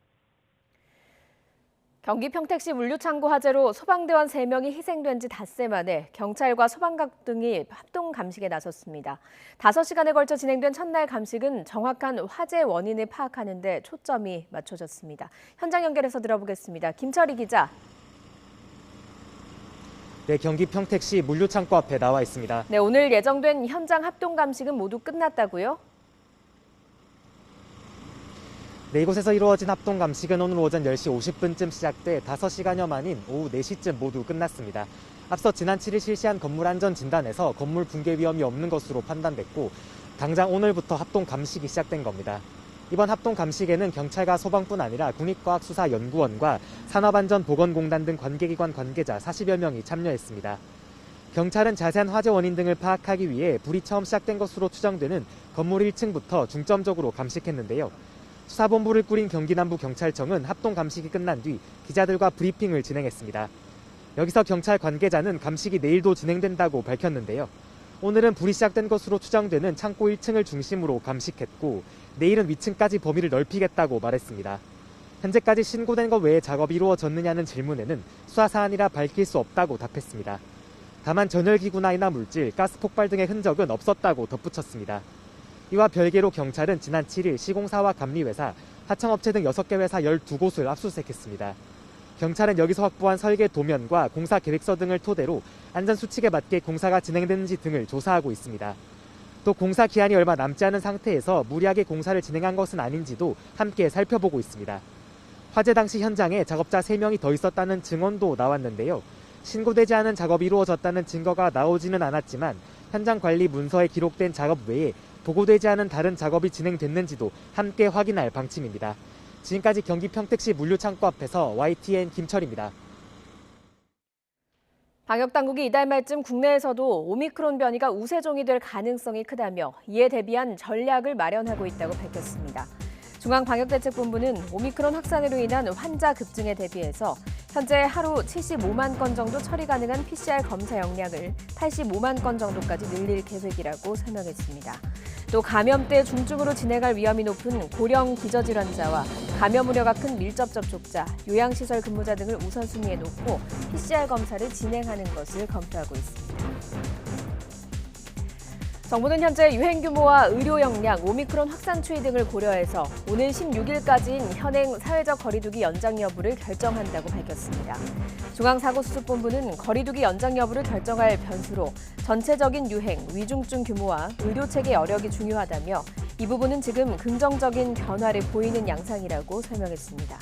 경기 평택시 물류창고 화재로 소방대원 3명이 희생된 지 닷새 만에 경찰과 소방각 등이 합동 감식에 나섰습니다. 5시간에 걸쳐 진행된 첫날 감식은 정확한 화재 원인을 파악하는 데 초점이 맞춰졌습니다. 현장 연결해서 들어보겠습니다. 김철희 기자. 네, 경기 평택시 물류창고 앞에 나와 있습니다. 네, 오늘 예정된 현장 합동 감식은 모두 끝났다고요? 네, 이곳에서 이루어진 합동 감식은 오늘 오전 10시 50분쯤 시작돼 5시간여 만인 오후 4시쯤 모두 끝났습니다. 앞서 지난 7일 실시한 건물 안전 진단에서 건물 붕괴 위험이 없는 것으로 판단됐고 당장 오늘부터 합동 감식이 시작된 겁니다. 이번 합동 감식에는 경찰과 소방뿐 아니라 국립과학수사연구원과 산업안전보건공단 등 관계기관 관계자 40여 명이 참여했습니다. 경찰은 자세한 화재 원인 등을 파악하기 위해 불이 처음 시작된 것으로 추정되는 건물 1층부터 중점적으로 감식했는데요. 수사본부를 꾸린 경기남부경찰청은 합동 감식이 끝난 뒤 기자들과 브리핑을 진행했습니다. 여기서 경찰 관계자는 감식이 내일도 진행된다고 밝혔는데요. 오늘은 불이 시작된 것으로 추정되는 창고 1층을 중심으로 감식했고 내일은 위층까지 범위를 넓히겠다고 말했습니다. 현재까지 신고된 것 외에 작업이 이루어졌느냐는 질문에는 수사 사안이라 밝힐 수 없다고 답했습니다. 다만 전열기구나 물질, 가스 폭발 등의 흔적은 없었다고 덧붙였습니다. 이와 별개로 경찰은 지난 7일 시공사와 감리회사, 하청업체 등 6개 회사 12곳을 압수수색했습니다. 경찰은 여기서 확보한 설계 도면과 공사 계획서 등을 토대로 안전수칙에 맞게 공사가 진행됐는지 등을 조사하고 있습니다. 또 공사 기한이 얼마 남지 않은 상태에서 무리하게 공사를 진행한 것은 아닌지도 함께 살펴보고 있습니다. 화재 당시 현장에 작업자 3명이 더 있었다는 증언도 나왔는데요. 신고되지 않은 작업이 이루어졌다는 증거가 나오지는 않았지만 현장 관리 문서에 기록된 작업 외에 보고되지 않은 다른 작업이 진행됐는지도 함께 확인할 방침입니다. 지금까지 경기 평택시 물류창고 앞에서 YTN 김철입니다. 방역당국이 이달 말쯤 국내에서도 오미크론 변이가 우세종이 될 가능성이 크다며 이에 대비한 전략을 마련하고 있다고 밝혔습니다. 중앙방역대책본부는 오미크론 확산으로 인한 환자 급증에 대비해서 현재 하루 75만 건 정도 처리 가능한 PCR 검사 역량을 85만 건 정도까지 늘릴 계획이라고 설명했습니다. 또 감염때 중증으로 진행할 위험이 높은 고령 기저질환자와 감염 우려가 큰 밀접 접촉자, 요양시설 근무자 등을 우선순위에 놓고 PCR 검사를 진행하는 것을 검토하고 있습니다. 정부는 현재 유행 규모와 의료 역량, 오미크론 확산 추이 등을 고려해서 오는 16일까지인 현행 사회적 거리두기 연장 여부를 결정한다고 밝혔습니다. 중앙사고수습본부는 거리두기 연장 여부를 결정할 변수로 전체적인 유행, 위중증 규모와 의료체계 여력이 중요하다며 이 부분은 지금 긍정적인 변화를 보이는 양상이라고 설명했습니다.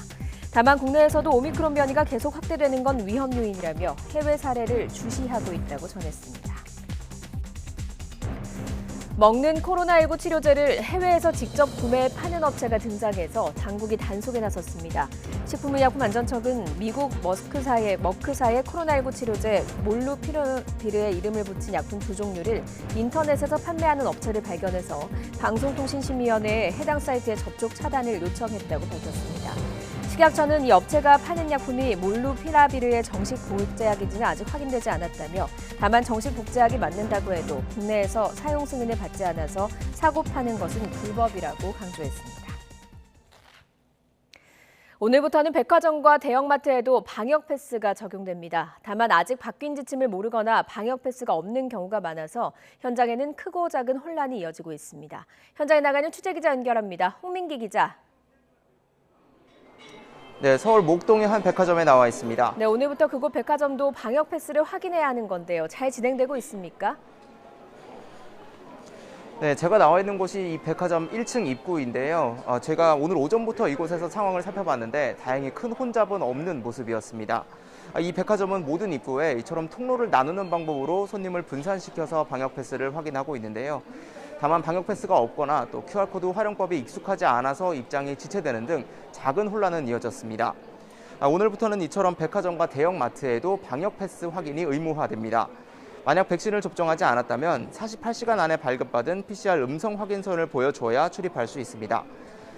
다만 국내에서도 오미크론 변이가 계속 확대되는 건 위험 요인이라며 해외 사례를 주시하고 있다고 전했습니다. 먹는 코로나19 치료제를 해외에서 직접 구매해 파는 업체가 등장해서 당국이 단속에 나섰습니다. 식품의약품안전처는 미국 머크사의 코로나19 치료제 몰누피라비르의 이름을 붙인 약품 두 종류를 인터넷에서 판매하는 업체를 발견해서 방송통신심의위원회에 해당 사이트의 접촉 차단을 요청했다고 밝혔습니다. 식약처는 이 업체가 파는 약품이 몰누피라비르의 정식 복제약인지는 아직 확인되지 않았다며 다만 정식 복제약이 맞는다고 해도 국내에서 사용 승인을 받지 않아서 사고 파는 것은 불법이라고 강조했습니다. 오늘부터는 백화점과 대형마트에도 방역 패스가 적용됩니다. 다만 아직 바뀐 지침을 모르거나 방역 패스가 없는 경우가 많아서 현장에는 크고 작은 혼란이 이어지고 있습니다. 현장에 나가는 취재기자 연결합니다. 홍민기 기자. 네, 서울 목동의 한 백화점에 나와 있습니다. 네, 오늘부터 그곳 백화점도 방역 패스를 확인해야 하는 건데요. 잘 진행되고 있습니까? 네, 제가 나와 있는 곳이 이 백화점 1층 입구인데요. 제가 오늘 오전부터 이곳에서 상황을 살펴봤는데 다행히 큰 혼잡은 없는 모습이었습니다. 이 백화점은 모든 입구에 이처럼 통로를 나누는 방법으로 손님을 분산시켜서 방역 패스를 확인하고 있는데요. 다만 방역 패스가 없거나 또 QR코드 활용법이 익숙하지 않아서 입장이 지체되는 등 작은 혼란은 이어졌습니다. 오늘부터는 이처럼 백화점과 대형마트에도 방역 패스 확인이 의무화됩니다. 만약 백신을 접종하지 않았다면 48시간 안에 발급받은 PCR 음성 확인서를 보여줘야 출입할 수 있습니다.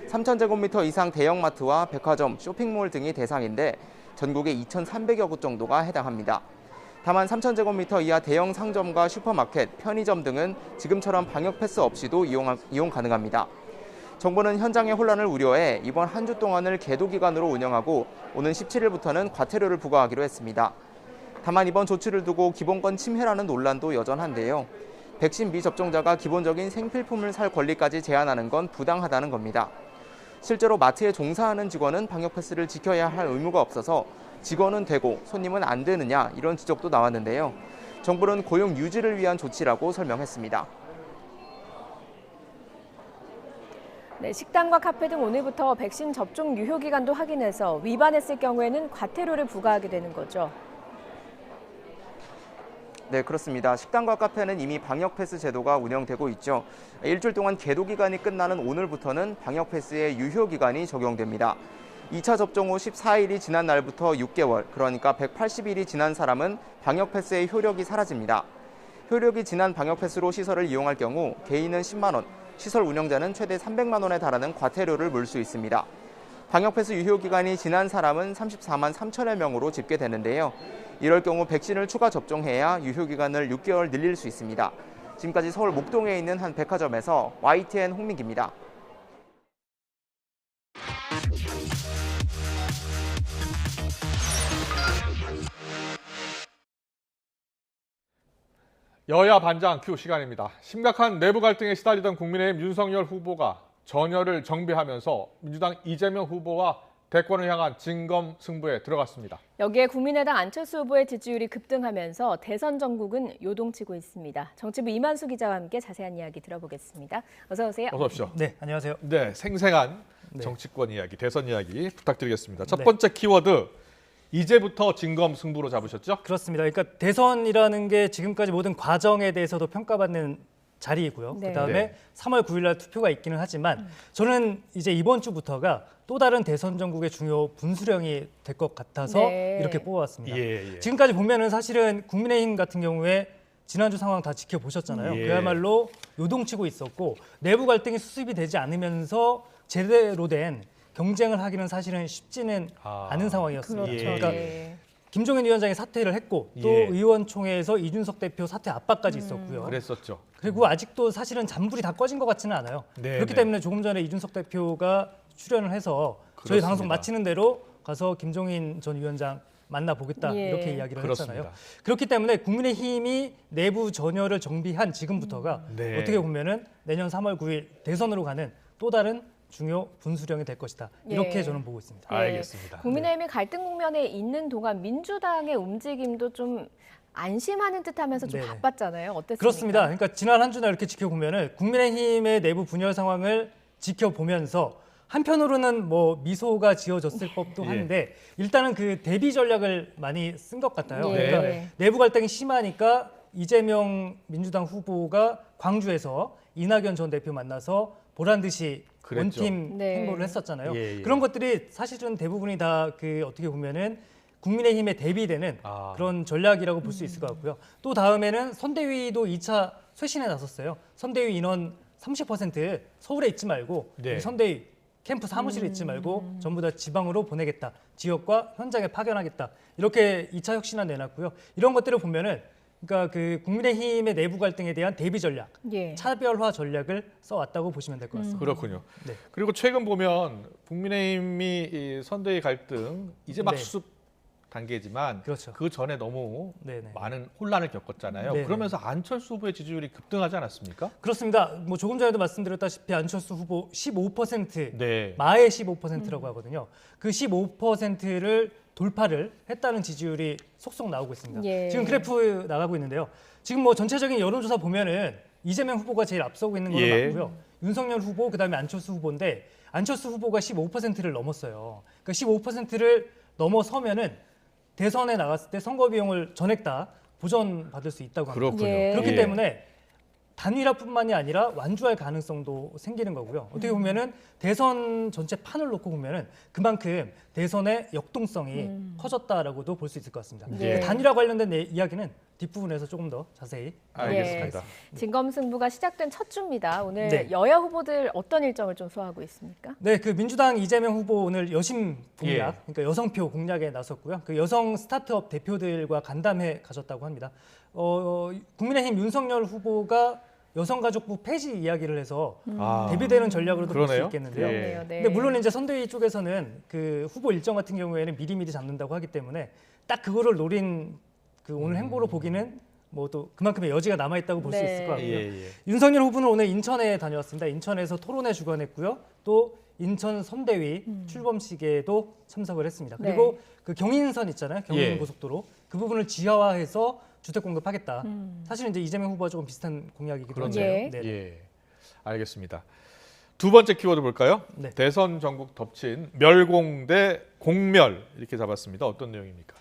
3,000제곱미터 이상 대형마트와 백화점, 쇼핑몰 등이 대상인데 전국에 2,300여 곳 정도가 해당합니다. 다만 3,000제곱미터 이하 대형 상점과 슈퍼마켓, 편의점 등은 지금처럼 방역 패스 없이도 이용 가능합니다. 정부는 현장의 혼란을 우려해 이번 한 주 동안을 계도 기간으로 운영하고 오는 17일부터는 과태료를 부과하기로 했습니다. 다만 이번 조치를 두고 기본권 침해라는 논란도 여전한데요. 백신 미접종자가 기본적인 생필품을 살 권리까지 제한하는 건 부당하다는 겁니다. 실제로 마트에 종사하는 직원은 방역 패스를 지켜야 할 의무가 없어서 직원은 되고 손님은 안 되느냐 이런 지적도 나왔는데요. 정부는 고용 유지를 위한 조치라고 설명했습니다. 네, 식당과 카페 등 오늘부터 백신 접종 유효 기간도 확인해서 위반했을 경우에는 과태료를 부과하게 되는 거죠. 네, 그렇습니다. 식당과 카페는 이미 방역 패스 제도가 운영되고 있죠. 일주일 동안 계도 기간이 끝나는 오늘부터는 방역 패스의 유효 기간이 적용됩니다. 2차 접종 후 14일이 지난 날부터 6개월, 그러니까 180일이 지난 사람은 방역 패스의 효력이 사라집니다. 효력이 지난 방역 패스로 시설을 이용할 경우 개인은 10만 원, 시설 운영자는 최대 300만 원에 달하는 과태료를 물 수 있습니다. 방역 패스 유효 기간이 지난 사람은 34만 3천여 명으로 집계되는데요. 이럴 경우 백신을 추가 접종해야 유효 기간을 6개월 늘릴 수 있습니다. 지금까지 서울 목동에 있는 한 백화점에서 YTN 홍민기입니다. 여야 반장 큐 시간입니다. 심각한 내부 갈등에 시달리던 국민의힘 윤석열 후보가 전열을 정비하면서 민주당 이재명 후보와 대권을 향한 진검 승부에 들어갔습니다. 여기에 국민의당 안철수 후보의 지지율이 급등하면서 대선 전국은 요동치고 있습니다. 정치부 이만수 기자와 함께 자세한 이야기 들어보겠습니다. 어서 오세요. 어서 오십시오. 네, 안녕하세요. 네, 생생한 정치권 이야기, 대선 이야기 부탁드리겠습니다. 첫 번째 키워드, 이제부터 진검 승부로 잡으셨죠? 그렇습니다. 그러니까 대선이라는 게 지금까지 모든 과정에 대해서도 평가받는 자리이고요. 네. 그다음에 3월 9일 날 투표가 있기는 하지만 저는 이제 이번 주부터가 또 다른 대선 전국의 중요 분수령이 될 것 같아서 이렇게 뽑아왔습니다. 지금까지 보면은 사실은 국민의힘 같은 경우에 지난주 상황 다 지켜보셨잖아요. 그야말로 요동치고 있었고 내부 갈등이 수습이 되지 않으면서 제대로 된 경쟁을 하기는 사실은 쉽지는 않은 상황이었습니다. 그렇죠. 그러니까 김종인 위원장이 사퇴를 했고 또 의원총회에서 이준석 대표 사퇴 압박까지 있었고요. 그랬었죠. 그리고 아직도 사실은 잔불이 다 꺼진 것 같지는 않아요. 그렇기 때문에 조금 전에 이준석 대표가 출연을 해서 저희 방송 마치는 대로 가서 김종인 전 위원장 만나보겠다 이렇게 이야기를 그렇습니다. 했잖아요. 그렇기 때문에 국민의힘이 내부 전열을 정비한 지금부터가 어떻게 보면은 내년 3월 9일 대선으로 가는 또 다른 중요 분수령이 될 것이다. 이렇게 저는 보고 있습니다. 알겠습니다. 국민의힘이 갈등 국면에 있는 동안 민주당의 움직임도 좀 안심하는 듯하면서 좀 바빴잖아요. 어땠습니까? 그렇습니다. 그러니까 지난 한 주나 이렇게 지켜보면은 국민의힘의 내부 분열 상황을 지켜보면서 한편으로는 뭐 미소가 지어졌을 법도 한데 일단은 그 대비 전략을 많이 쓴 것 같아요. 그러니까 내부 갈등이 심하니까 이재명 민주당 후보가 광주에서 이낙연 전 대표 만나서 보란 듯이 원팀 행보를 했었잖아요. 그런 것들이 사실은 대부분이 다 그 어떻게 보면은 국민의힘에 대비되는 그런 전략이라고 볼 수 있을 것 같고요. 또 다음에는 선대위도 2차 쇄신에 나섰어요. 선대위 인원 30% 서울에 있지 말고 선대위 캠프 사무실에 있지 말고 전부 다 지방으로 보내겠다. 지역과 현장에 파견하겠다. 이렇게 2차 혁신안 내놨고요. 이런 것들을 보면은 그러니까 그 국민의힘의 내부 갈등에 대한 대비 전략, 차별화 전략을 써왔다고 보시면 될 것 같습니다. 그렇군요. 그리고 최근 보면 국민의힘이 이 선대위 갈등 이제 막 수습 단계지만 그 전에 너무 많은 혼란을 겪었잖아요. 그러면서 안철수 후보의 지지율이 급등하지 않았습니까? 그렇습니다. 뭐 조금 전에도 말씀드렸다시피 안철수 후보 15%, 마의 15%라고 하거든요. 그 15%를 돌파를 했다는 지지율이 속속 나오고 있습니다. 지금 그래프 나가고 있는데요. 지금 뭐 전체적인 여론조사 보면은 이재명 후보가 제일 앞서고 있는 걸로 맞고요. 윤석열 후보, 그다음에 안철수 후보인데 안철수 후보가 15%를 넘었어요. 그러니까 15%를 넘어서면은 대선에 나갔을 때 선거 비용을 전액 다 보전받을 수 있다고 합니다. 그렇기 때문에 단일화뿐만이 아니라 완주할 가능성도 생기는 거고요. 어떻게 보면은 대선 전체 판을 놓고 보면은 그만큼 대선의 역동성이 커졌다라고도 볼 수 있을 것 같습니다. 단일화 관련된 이야기는 뒷부분에서 조금 더 자세히 알겠습니다. 진검승부가 시작된 첫 주입니다. 오늘 여야 후보들 어떤 일정을 좀 소화하고 있습니까? 그 민주당 이재명 후보 오늘 여심 공략, 그러니까 여성표 공략에 나섰고요. 그 여성 스타트업 대표들과 간담회 가졌다고 합니다. 국민의힘 윤석열 후보가 여성가족부 폐지 이야기를 해서 대비되는 전략으로도 볼 수 있겠는데요. 근데 물론 이제 선대위 쪽에서는 그 후보 일정 같은 경우에는 미리미리 잡는다고 하기 때문에 딱 그거를 노린 그 오늘 행보로 보기는 뭐 또 그만큼의 여지가 남아 있다고 볼 수 있을 것 같고요. 윤석열 후보는 오늘 인천에 다녀왔습니다. 인천에서 토론회 주관했고요. 또 인천 선대위 출범식에도 참석을 했습니다. 그리고 그 경인선 있잖아요. 경인 고속도로 그 부분을 지하화해서 주택 공급하겠다. 사실은 이제 이재명 후보와 조금 비슷한 공약이기도 한데요. 알겠습니다. 두 번째 키워드 볼까요? 대선 전국 덮친 멸공 대 공멸 이렇게 잡았습니다. 어떤 내용입니까?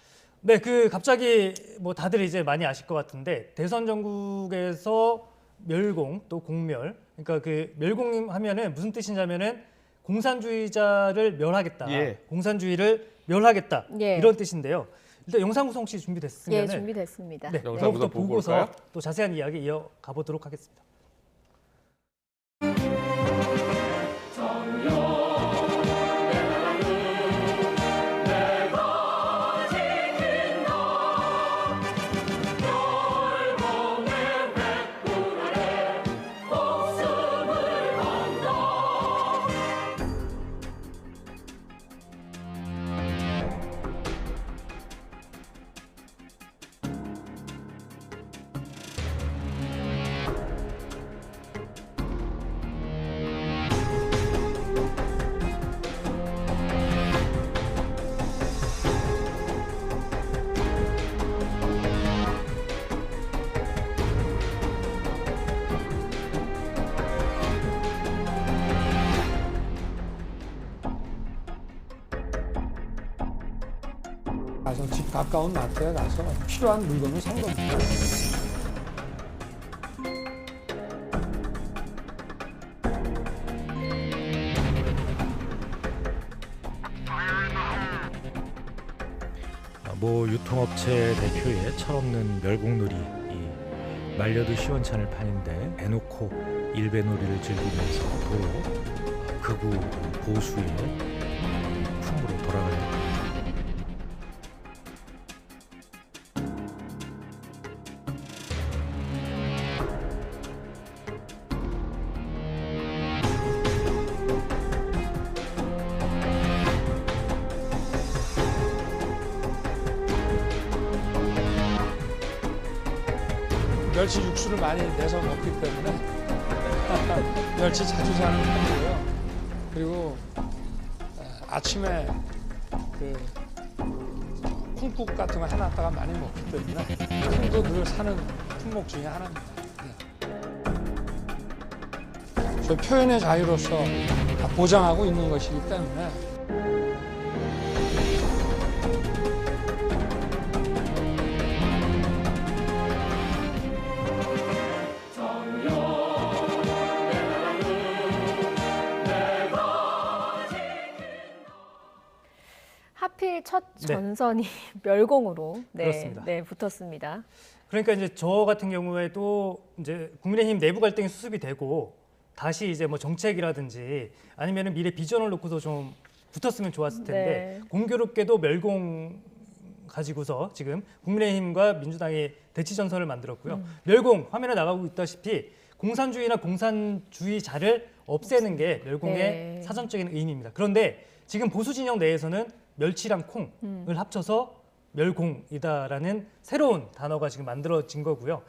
그 갑자기 뭐 다들 이제 많이 아실 것 같은데 대선 전국에서 멸공 또 공멸, 그러니까 그 멸공 하면은 무슨 뜻이냐면은 공산주의자를 멸하겠다, 공산주의를 멸하겠다 이런 뜻인데요. 일단 영상 구성 혹시 준비됐으면 준비됐습니다. 영상 구성 보고서 또 자세한 이야기 이어가 보도록 하겠습니다. 가서 집 가까운 마트에 가서 필요한 물건을 산 겁니다. 모 유통업체 대표의 철없는 멸공놀이, 말려도 시원찮을 판인데 대놓고 일배놀이를 즐기면서 도 극우 보수의 품으로 돌아가야 합니다. 멸치 육수를 많이 내서 먹기 때문에 멸치 자주 사는 편이고요. 그리고 아침에 그 콩국 같은 거 해놨다가 많이 먹기 때문에 콩도 늘 사는 품목 중에 하나입니다. 저 표현의 자유로서 다 보장하고 있는 것이기 때문에 하필 첫 전선이 멸공으로 그렇습니다. 붙었습니다. 그러니까 이제 저 같은 경우에도 이제 국민의힘 내부 갈등이 수습이 되고 다시 이제 뭐 정책이라든지 아니면은 미래 비전을 놓고서 좀 붙었으면 좋았을 텐데 공교롭게도 멸공 가지고서 지금 국민의힘과 민주당이 대치 전선을 만들었고요. 멸공 화면에 나가고 있다시피 공산주의나 공산주의자를 없애는 게 멸공의 사전적인 의미입니다. 그런데 지금 보수 진영 내에서는 멸치랑 콩을 합쳐서 멸공이다라는 새로운 단어가 지금 만들어진 거고요.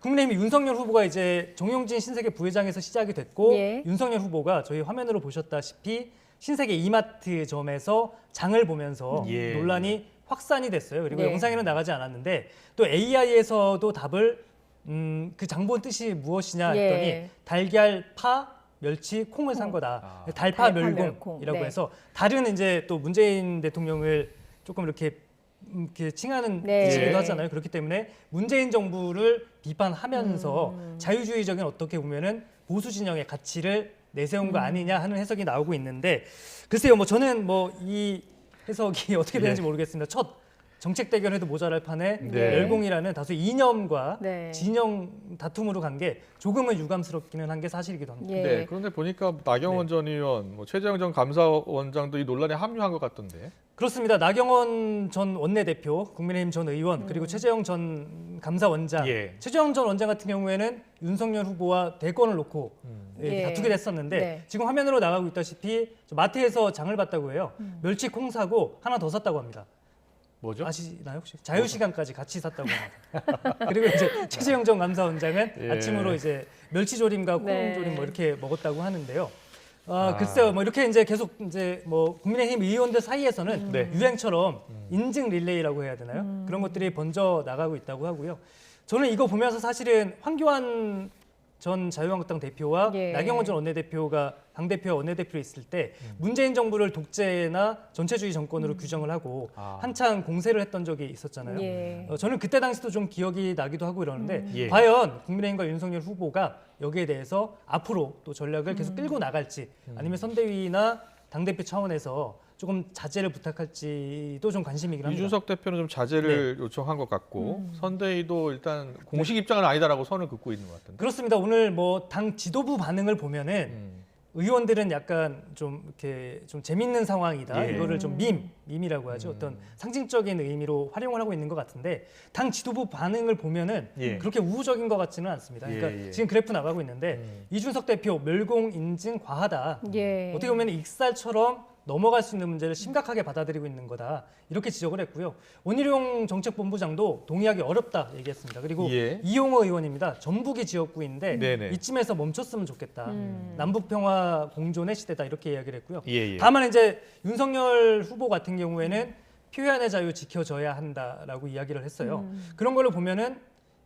국민의힘 윤석열 후보가 이제 정용진 신세계 부회장에서 시작이 됐고 윤석열 후보가 저희 화면으로 보셨다시피 신세계 이마트점에서 장을 보면서 논란이 확산이 됐어요. 그리고 영상에는 나가지 않았는데 또 AI에서도 답을 그 장본 뜻이 무엇이냐 했더니 달걀, 파, 멸치, 콩을 산 거다. 달파 멸공이라고 해서 다른 이제 또 문재인 대통령을 조금 이렇게 칭하는 뜻이기도 하잖아요. 그렇기 때문에 문재인 정부를 비판하면서 자유주의적인 어떻게 보면은 보수 진영의 가치를 내세운 거 아니냐 하는 해석이 나오고 있는데 글쎄요, 뭐 저는 뭐 이 해석이 어떻게 되는지 모르겠습니다. 첫 정책 대결해도 모자랄 판에 멸공이라는 다소 이념과 진영 다툼으로 간 게 조금은 유감스럽기는 한 게 사실이기도 합니다. 네, 그런데 보니까 나경원 전 의원, 뭐 최재형 전 감사원장도 이 논란에 합류한 것 같던데. 그렇습니다. 나경원 전 원내대표, 국민의힘 전 의원, 그리고 최재형 전 감사원장. 최재형 전 원장 같은 경우에는 윤석열 후보와 대권을 놓고 다투게 됐었는데 지금 화면으로 나가고 있다시피 마트에서 장을 봤다고 해요. 멸치 콩 사고 하나 더 샀다고 합니다. 뭐죠? 아시나요 혹시? 자유시간까지 같이 샀다고 합니다. 그리고 이제 최재형 전 감사원장은 아침으로 이제 멸치조림과 콩조림 뭐 이렇게 먹었다고 하는데요. 글쎄요, 뭐 이렇게 이제 계속 이제 뭐 국민의힘 의원들 사이에서는 유행처럼 인증 릴레이라고 해야 되나요? 그런 것들이 번져 나가고 있다고 하고요. 저는 이거 보면서 사실은 황교안 전 자유한국당 대표와 나경원 전 원내대표가 당대표와 원내대표로 있을 때 문재인 정부를 독재나 전체주의 정권으로 규정을 하고 한창 공세를 했던 적이 있었잖아요. 저는 그때 당시도 좀 기억이 나기도 하고 이러는데 과연 국민의힘과 윤석열 후보가 여기에 대해서 앞으로 또 전략을 계속 끌고 나갈지 아니면 선대위나 당대표 차원에서 조금 자제를 부탁할지도 좀 관심이긴 합니다. 이준석 대표는 좀 자제를 요청한 것 같고 선대위도 일단 공식 입장은 아니다라고 선을 긋고 있는 것 같은데. 그렇습니다. 오늘 뭐 당 지도부 반응을 보면은 의원들은 약간 좀 이렇게 좀 재밌는 상황이다. 이거를 좀 밈이라고 하죠. 어떤 상징적인 의미로 활용을 하고 있는 것 같은데 당 지도부 반응을 보면은 그렇게 우호적인 것 같지는 않습니다. 그러니까 지금 그래프 나가고 있는데 이준석 대표 멸공 인증 과하다. 어떻게 보면 익살처럼 넘어갈 수 있는 문제를 심각하게 받아들이고 있는 거다. 이렇게 지적을 했고요. 원희룡 정책본부장도 동의하기 어렵다 얘기했습니다. 그리고 이용호 의원입니다. 전북이 지역구인데 이쯤에서 멈췄으면 좋겠다. 남북평화 공존의 시대다 이렇게 이야기를 했고요. 다만 이제 윤석열 후보 같은 경우에는 표현의 자유 지켜져야 한다라고 이야기를 했어요. 그런 걸로 보면은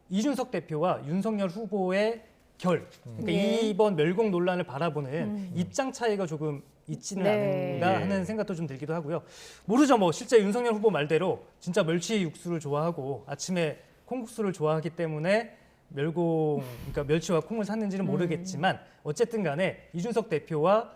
이준석 대표와 윤석열 후보의 그러니까 이번 멸공 논란을 바라보는 입장 차이가 조금 있지는 않은가 하는 생각도 좀 들기도 하고요. 모르죠. 뭐 실제 윤석열 후보 말대로 진짜 멸치 육수를 좋아하고 아침에 콩국수를 좋아하기 때문에 그러니까 멸치와 콩을 샀는지는 모르겠지만 어쨌든 간에 이준석 대표와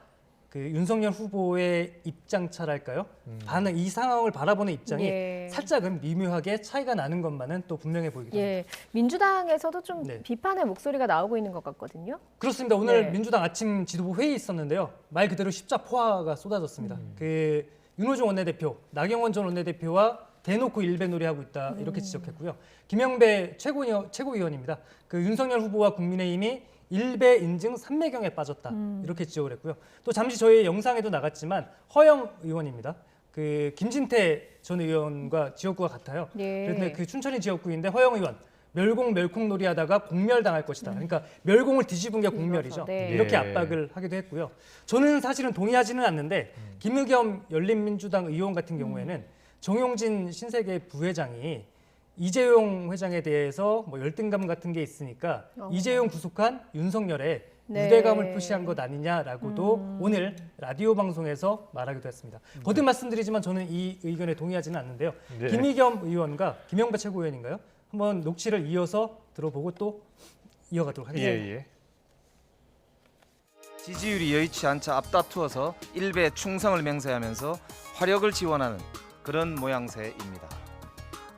그 윤석열 후보의 입장차랄까요? 반응, 이 상황을 바라보는 입장이 살짝은 미묘하게 차이가 나는 것만은 또 분명해 보이기도 합니다. 민주당에서도 좀 비판의 목소리가 나오고 있는 것 같거든요. 그렇습니다. 오늘 민주당 아침 지도부 회의 있었는데요. 말 그대로 십자포화가 쏟아졌습니다. 그 윤호중 원내대표, 나경원 전 원내대표와 대놓고 일배놀이하고 있다 이렇게 지적했고요. 김영배 최고위원입니다. 그 윤석열 후보와 국민의힘이 일배 인증 삼매경에 빠졌다 이렇게 지적을 했고요. 또 잠시 저희 영상에도 나갔지만 허영 의원입니다. 그 김진태 전 의원과 지역구가 같아요. 그런데 그 춘천이 지역구인데 허영 의원 멸공놀이 하다가 공멸당할 것이다. 그러니까 멸공을 뒤집은 게 공멸이죠. 네. 이렇게 압박을 하기도 했고요. 저는 사실은 동의하지는 않는데 김의겸 열린민주당 의원 같은 경우에는 정용진 신세계 부회장이 이재용 회장에 대해서 뭐 열등감 같은 게 있으니까 이재용 구속한 윤석열에 네. 유대감을 표시한 것 아니냐라고도 오늘 라디오 방송에서 말하기도 했습니다. 거듭 말씀드리지만 저는 이 의견에 동의하지는 않는데요. 네. 김의겸 의원과 김영배 최고위원인가요? 한번 녹취를 이어서 들어보고 또 이어가도록 하겠습니다. 예. 지지율이 여의치 않자 앞다투어서 일베 충성을 맹세하면서 화력을 지원하는 그런 모양새입니다.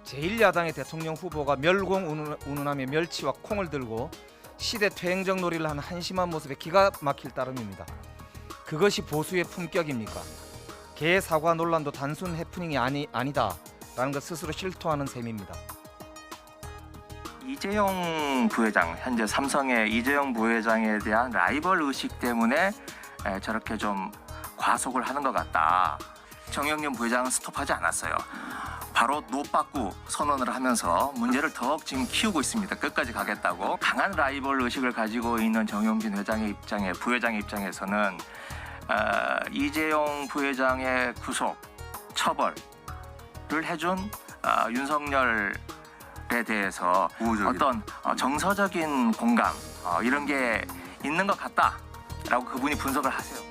제1야당의 대통령 후보가 멸공 운운하며 멸치와 콩을 들고 시대 퇴행적 놀이를 하는 한심한 모습에 기가 막힐 따름입니다. 그것이 보수의 품격입니까? 개 사과 논란도 단순 해프닝이 아니다라는 것 스스로 실토하는 셈입니다. 이재용 부회장, 현재 삼성의 이재용 부회장에 대한 라이벌 의식 때문에 저렇게 좀 과속을 하는 것 같다. 정영진 부회장은 스톱하지 않았어요. 바로 노빠꾸 선언을 하면서 문제를 더욱 지금 키우고 있습니다. 끝까지 가겠다고. 강한 라이벌 의식을 가지고 있는 정용진 부회장의 입장에서는 이재용 부회장의 구속, 처벌을 해준 윤석열에 대해서 어떤 정서적인 공감 이런 게 있는 것 같다라고 그분이 분석을 하세요.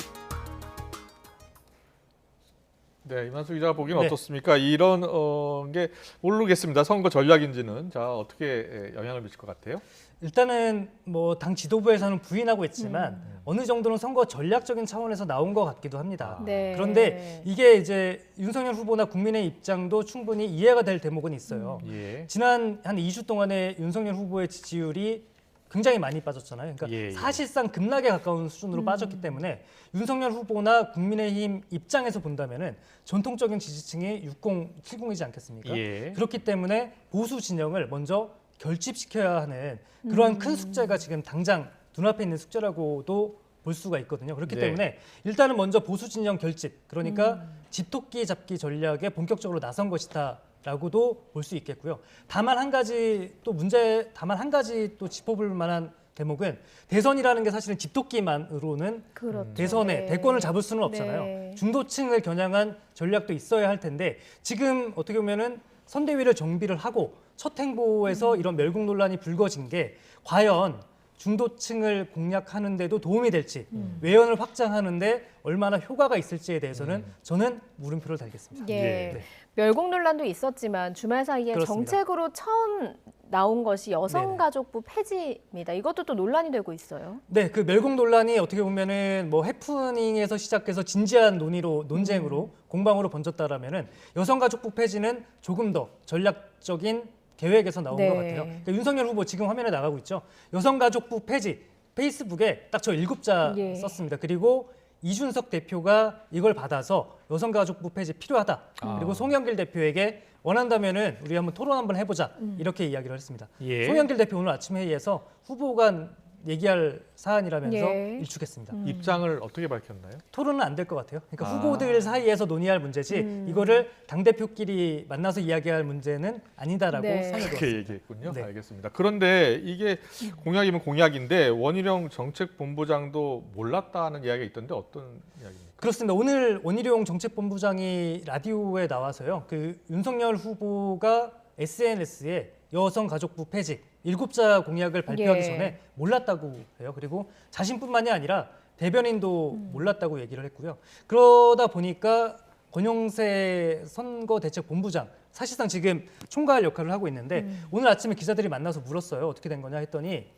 네, 이만수 기자가 보기엔 네. 어떻습니까? 이런 게 모르겠습니다. 선거 전략인지는 자 어떻게 영향을 미칠 것 같아요? 일단은 뭐 당 지도부에서는 부인하고 있지만 어느 정도는 선거 전략적인 차원에서 나온 것 같기도 합니다. 네. 그런데 이게 이제 윤석열 후보나 국민의 입장도 충분히 이해가 될 대목은 있어요. 예. 지난 한 2주 동안에 윤석열 후보의 지지율이 굉장히 많이 빠졌잖아요. 그러니까 예. 사실상 급락에 가까운 수준으로 빠졌기 때문에 윤석열 후보나 국민의힘 입장에서 본다면은 전통적인 지지층이 60, 70이지 않겠습니까? 예. 그렇기 때문에 보수 진영을 먼저 결집시켜야 하는 그러한 큰 숙제가 지금 당장 눈앞에 있는 숙제라고도 볼 수가 있거든요. 그렇기 네. 때문에 일단은 먼저 보수 진영 결집, 그러니까 집토끼 잡기 전략에 본격적으로 나선 것이다라고도 볼 수 있겠고요. 다만 한 가지 또 짚어볼 만한 대목은 대선이라는 게 사실은 집토끼만으로는 그렇죠. 대선에 네. 대권을 잡을 수는 없잖아요. 네. 중도층을 겨냥한 전략도 있어야 할 텐데 지금 어떻게 보면은 선대위를 정비를 하고 첫 행보에서 이런 멸국 논란이 불거진 게 과연 중도층을 공략하는 데도 도움이 될지 외연을 확장하는데 얼마나 효과가 있을지에 대해서는 저는 물음표를 달겠습니다. 예. 네. 멸공 논란도 있었지만 주말 사이에 그렇습니다. 정책으로 처음 나온 것이 여성가족부 폐지입니다. 이것도 또 논란이 되고 있어요. 네, 그 멸공 논란이 어떻게 보면은 뭐 해프닝에서 시작해서 진지한 논쟁으로 공방으로 번졌다라면은 여성가족부 폐지는 조금 더 전략적인 계획에서 나온 네. 것 같아요. 그러니까 윤석열 후보 지금 화면에 나가고 있죠. 여성가족부 폐지 페이스북에 딱 저 7자 예. 썼습니다. 그리고 이준석 대표가 이걸 받아서 여성가족부 폐지 필요하다. 그리고 송영길 대표에게 원한다면은 우리 한번 토론 한번 해보자. 이렇게 이야기를 했습니다. 예. 송영길 대표 오늘 아침 회의에서 후보 간 얘기할 사안이라면서 예. 일축했습니다. 입장을 어떻게 밝혔나요? 토론은 안 될 것 같아요. 그러니까 후보들 사이에서 논의할 문제지 이거를 당대표끼리 만나서 이야기할 문제는 아니다라고 네. 선을 그렇게 그었습니다. 얘기했군요. 네. 알겠습니다. 그런데 이게 공약이면 공약인데 원희룡 정책본부장도 몰랐다는 이야기가 있던데 어떤 이야기입니까? 그렇습니다. 오늘 원희룡 정책본부장이 라디오에 나와서요. 그 윤석열 후보가 SNS에 여성가족부 폐지 7자 공약을 발표하기 예. 전에 몰랐다고 해요. 그리고 자신뿐만이 아니라 대변인도 몰랐다고 얘기를 했고요. 그러다 보니까 권영세 선거대책본부장 사실상 지금 총괄 역할을 하고 있는데 오늘 아침에 기자들이 만나서 물었어요. 어떻게 된 거냐 했더니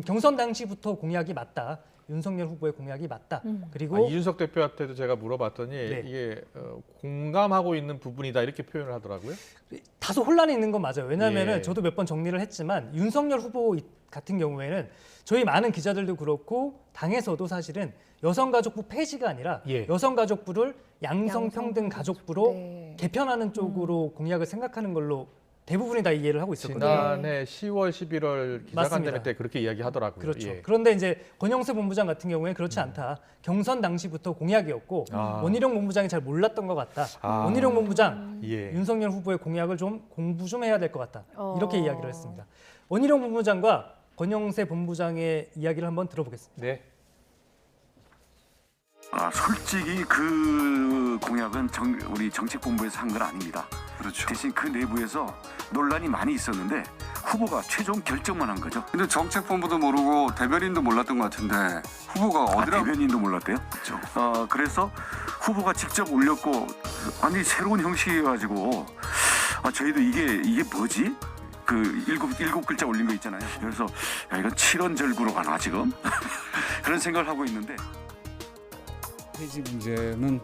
경선 당시부터 공약이 맞다. 윤석열 후보의 공약이 맞다. 그리고 이준석 대표한테도 제가 물어봤더니 네. 이게 공감하고 있는 부분이다 이렇게 표현을 하더라고요. 다소 혼란이 있는 건 맞아요. 왜냐하면 예. 저도 몇 번 정리를 했지만 윤석열 후보 같은 경우에는 저희 많은 기자들도 그렇고 당에서도 사실은 여성가족부 폐지가 아니라 예. 여성가족부를 양성평등 가족부로 네. 개편하는 쪽으로 공약을 생각하는 걸로 대부분이 다 이해를 하고 있었거든요. 지난해 10월, 11월 기자간담회 때 그렇게 이야기하더라고요. 그렇죠. 예. 그런데 이제 권영세 본부장 같은 경우에 그렇지 않다. 경선 당시부터 공약이었고 원희룡 본부장이 잘 몰랐던 것 같다. 원희룡 본부장 윤석열 후보의 공약을 좀 공부 좀 해야 될 것 같다. 이렇게 이야기를 했습니다. 원희룡 본부장과 권영세 본부장의 이야기를 한번 들어보겠습니다. 네. 솔직히 그 공약은 우리 정책본부에서 한 건 아닙니다. 그렇죠. 대신 그 내부에서 논란이 많이 있었는데 후보가 최종 결정만 한 거죠. 근데 정책본부도 모르고 대변인도 몰랐던 것 같은데 후보가 어디라 대변인도 몰랐대요? 그렇죠. 그래서 후보가 직접 올렸고 아니 새로운 형식이어가지고 저희도 이게 뭐지? 그 일곱 글자 올린 거 있잖아요. 그래서 야, 이건 칠원절구로 가나 지금? 그런 생각을 하고 있는데 폐지 문제는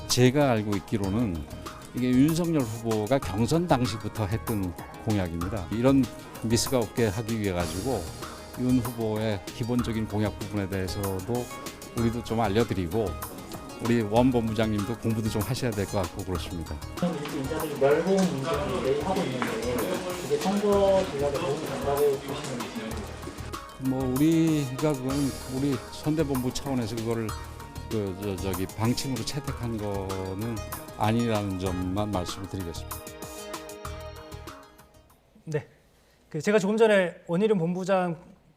제가 알고 있기로는 이게 윤석열 후보가 경선 당시부터 했던 공약입니다. 이런 미스가 없게 하기 위해 가지고 윤 후보의 기본적인 공약 부분에 대해서도 우리도 좀 알려드리고 우리 원 본부장님도 공부도 좀 하셔야 될 것 같고 그렇습니다. 인사들이 멸공 문제를 매일 하고 있는데 그게 선거 전략에 도움이 된다고 보시는 우리가 그건 우리 선대본부 차원에서 그거를 저기 방침으로 채택한 거는 아니라는 점만 말씀을 드리겠습니다. 네, 제가 조금 전에 원희룡 본부장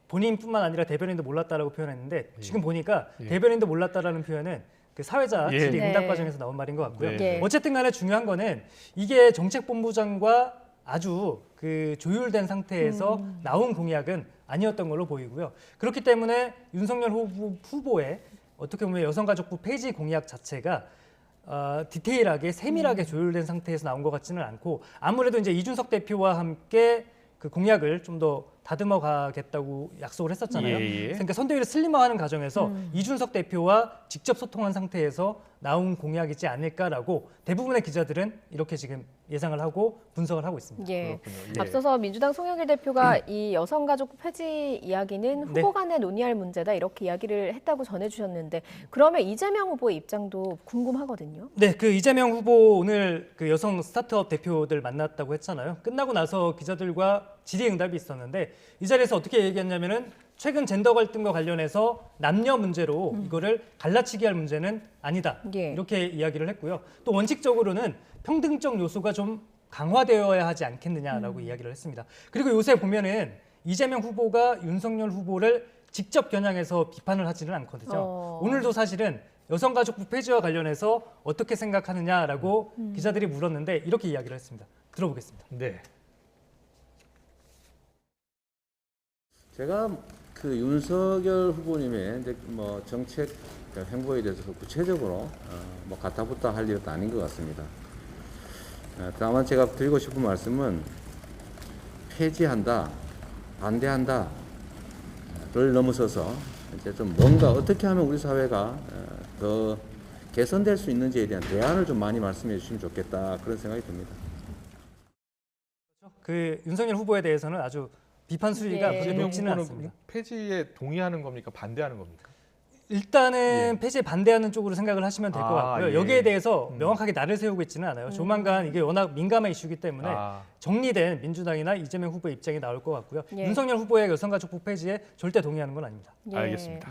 본인뿐만 아니라 대변인도 몰랐다라고 표현했는데 지금 보니까 대변인도 몰랐다라는 표현은 그 사회자 질의 응답 과정에서 나온 말인 것 같고요. 어쨌든 간에 중요한 거는 이게 정책본부장과 아주 그 조율된 상태에서 나온 공약은 아니었던 걸로 보이고요. 그렇기 때문에 윤석열 후보의 어떻게 보면 여성가족부 폐지 공약 자체가 디테일하게 세밀하게 조율된 상태에서 나온 것 같지는 않고 아무래도 이제 이준석 대표와 함께 그 공약을 좀 더 다듬어 가겠다고 약속을 했었잖아요. 그러니까 선대위를 슬림화하는 과정에서 이준석 대표와 직접 소통한 상태에서 나온 공약이지 않을까라고 대부분의 기자들은 이렇게 지금 예상을 하고 분석을 하고 있습니다. 앞서서 민주당 송영길 대표가 이 여성가족부 폐지 이야기는 후보 간에 논의할 문제다 이렇게 이야기를 했다고 전해주셨는데 그러면 이재명 후보의 입장도 궁금하거든요. 네, 그 이재명 후보 오늘 그 여성 스타트업 대표들 만났다고 했잖아요. 끝나고 나서 기자들과 질의응답이 있었는데 이 자리에서 어떻게 얘기했냐면은 최근 젠더 갈등과 관련해서 남녀 문제로 이거를 갈라치기 할 문제는 아니다. 이렇게 이야기를 했고요. 또 원칙적으로는 평등적 요소가 좀 강화되어야 하지 않겠느냐라고 이야기를 했습니다. 그리고 요새 보면은 이재명 후보가 윤석열 후보를 직접 겨냥해서 비판을 하지는 않거든요. 오늘도 사실은 여성가족부 폐지와 관련해서 어떻게 생각하느냐라고 기자들이 물었는데 이렇게 이야기를 했습니다. 들어보겠습니다. 네. 제가 그 윤석열 후보님의 이제 정책 행보에 대해서 구체적으로 가타부타 할 일은 아닌 것 같습니다. 다만 제가 드리고 싶은 말씀은 폐지한다, 반대한다를 넘어서서 이제 좀 뭔가 어떻게 하면 우리 사회가 더 개선될 수 있는지에 대한 대안을 좀 많이 말씀해 주시면 좋겠다 그런 생각이 듭니다. 그 윤석열 후보에 대해서는 아주 비판 수위가 그렇게 높지는 않습니다. 폐지에 동의하는 겁니까? 반대하는 겁니까? 일단은 폐지에 반대하는 쪽으로 생각을 하시면 될 것 같고요. 여기에 대해서 명확하게 날을 세우고 있지는 않아요. 조만간 이게 워낙 민감한 이슈이기 때문에 정리된 민주당이나 이재명 후보의 입장이 나올 것 같고요. 윤석열 후보의 여성가족부 폐지에 절대 동의하는 건 아닙니다. 알겠습니다.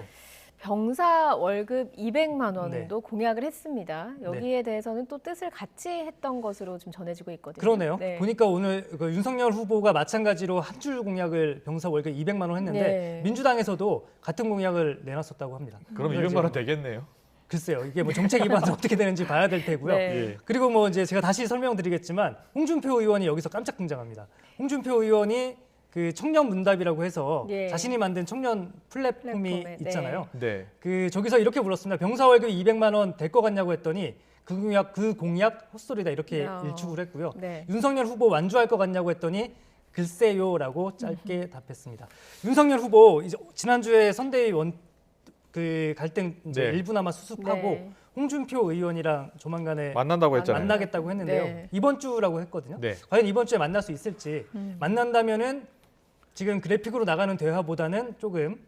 병사 월급 200만 원도 공약을 했습니다. 여기에 대해서는 또 뜻을 같이 했던 것으로 좀 전해지고 있거든요. 그러네요. 보니까 오늘 그 윤석열 후보가 마찬가지로 한 줄 공약을 병사 월급 200만 원 했는데 민주당에서도 같은 공약을 내놨었다고 합니다. 그럼 200만 원 되겠네요. 글쎄요. 이게 정책 입안은 어떻게 되는지 봐야 될 테고요. 그리고 이제 제가 다시 설명드리겠지만 홍준표 의원이 여기서 깜짝 등장합니다. 홍준표 의원이 그 청년 문답이라고 해서 자신이 만든 청년 플랫폼이 있잖아요. 그 저기서 이렇게 물었습니다. 병사 월급 200만 원 될 것 같냐고 했더니 그 공약 헛소리다 이렇게 일축을 했고요. 윤석열 후보 완주할 것 같냐고 했더니 글쎄요라고 짧게 답했습니다. 윤석열 후보 이제 지난주에 선대위 그 갈등 이제 일부나마 수습하고 홍준표 의원이랑 조만간에 만난다고 했잖아요. 만나겠다고 했는데요. 이번 주라고 했거든요. 과연 이번 주에 만날 수 있을지 만난다면은 지금 그래픽으로 나가는 대화보다는 조금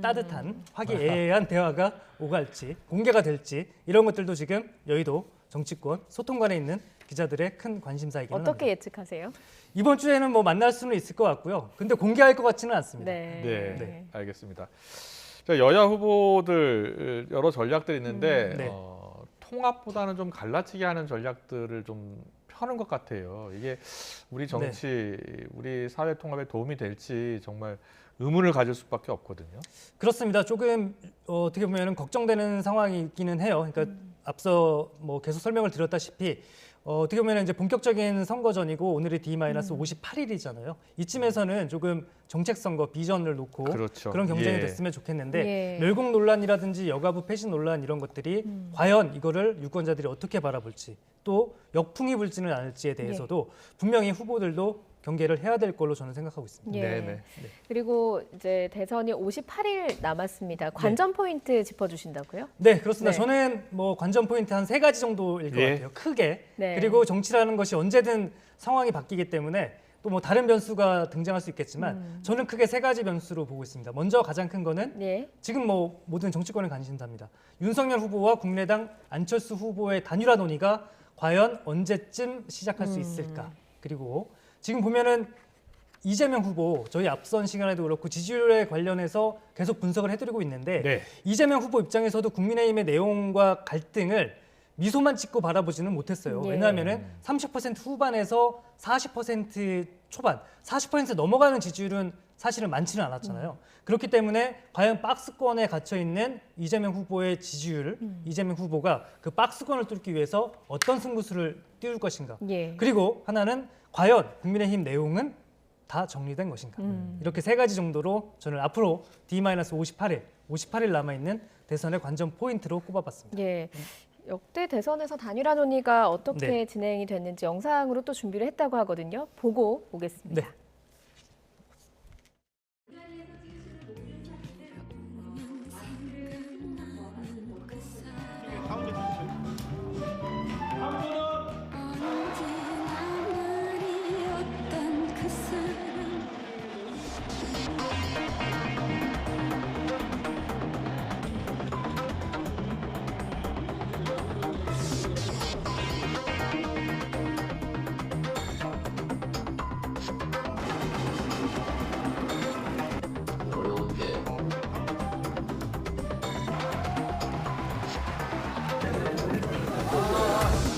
따뜻한 화기애애한 대화가 오갈지 공개가 될지 이런 것들도 지금 여의도 정치권 소통관에 있는 기자들의 큰 관심사이기는 어떻게 합니다. 예측하세요? 이번 주에는 뭐 만날 수는 있을 것 같고요. 근데 공개할 것 같지는 않습니다. 네, 알겠습니다. 자, 여야 후보들 여러 전략들이 있는데 네. 통합보다는 좀 갈라치기 하는 전략들을 좀 펴는 것 같아요. 이게 우리 정치, 우리 사회 통합에 도움이 될지 정말 의문을 가질 수밖에 없거든요. 그렇습니다. 조금 어떻게 보면 걱정되는 상황이 있기는 해요. 그러니까 앞서 뭐 계속 설명을 드렸다시피 어떻게 보면 이제 본격적인 선거전이고 오늘이 D-58일이잖아요. 이쯤에서는 조금 정책 선거 비전을 놓고 그렇죠. 그런 경쟁이 예. 됐으면 좋겠는데 예. 멸공 논란이라든지 여가부 폐신 논란 이런 것들이 과연 이거를 유권자들이 어떻게 바라볼지 또 역풍이 불지는 않을지에 대해서도 분명히 후보들도 경계를 해야 될 걸로 저는 생각하고 있습니다. 예. 그리고 이제 대선이 58일 남았습니다. 관전 포인트 짚어주신다고요? 네, 그렇습니다. 네. 저는 뭐 관전 포인트 한 3가지 정도일 것 예. 같아요. 크게. 네. 그리고 정치라는 것이 언제든 상황이 바뀌기 때문에 또 뭐 다른 변수가 등장할 수 있겠지만 저는 크게 3가지 변수로 보고 있습니다. 먼저 가장 큰 거는 지금 뭐 모든 정치권의 관심사입니다. 윤석열 후보와 국민의당 안철수 후보의 단일화 논의가 과연 언제쯤 시작할 수 있을까? 그리고 지금 보면은 이재명 후보 저희 앞선 시간에도 그렇고 지지율에 관련해서 계속 분석을 해드리고 있는데 이재명 후보 입장에서도 국민의힘의 내용과 갈등을 미소만 찍고 바라보지는 못했어요. 예. 왜냐하면은 30% 후반에서 40% 초반, 40% 넘어가는 지지율은 사실은 많지는 않았잖아요. 그렇기 때문에 과연 박스권에 갇혀 있는 이재명 후보의 지지율을 이재명 후보가 그 박스권을 뚫기 위해서 어떤 승부수를 띄울 것인가. 예. 그리고 하나는 과연 국민의힘 내용은 다 정리된 것인가. 이렇게 3가지 정도로 저는 앞으로 D-58일 남아있는 대선의 관전 포인트로 꼽아봤습니다. 예. 역대 대선에서 단일화 논의가 어떻게 네. 진행이 됐는지 영상으로 또 준비를 했다고 하거든요. 보고 오겠습니다. 네.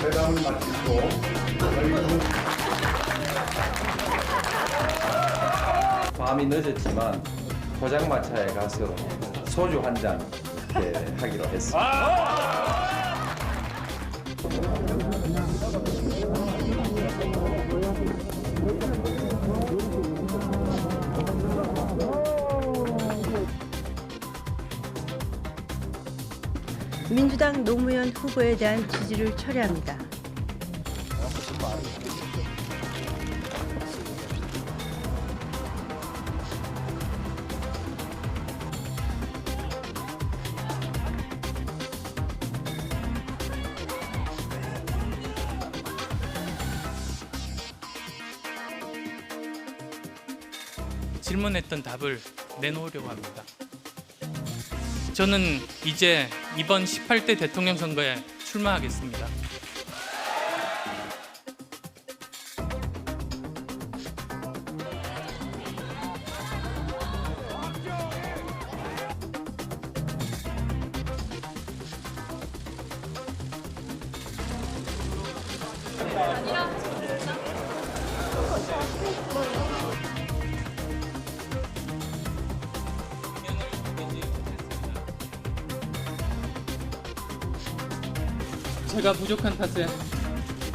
회담을 마치고 밤이 늦었지만 포장마차에 가서 소주 한 잔 하기로 했습니다. 민주당 노무현 후보에 대한 지지를 철회합니다. 질문했던 답을 내놓으려고 합니다. 저는 이제 이번 18대 대통령 선거에 출마하겠습니다. 제가 부족한 탓에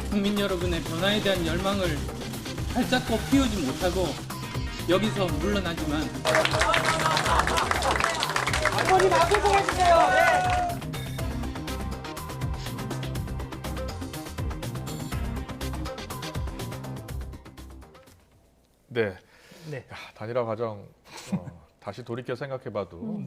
국민 여러분의 변화에 대한 열망을 활짝 피우지 못하고 여기서 물러나지만 머리 마구 보여주세요. 네. 네. 야, 단일화 과정 다시 돌이켜 생각해봐도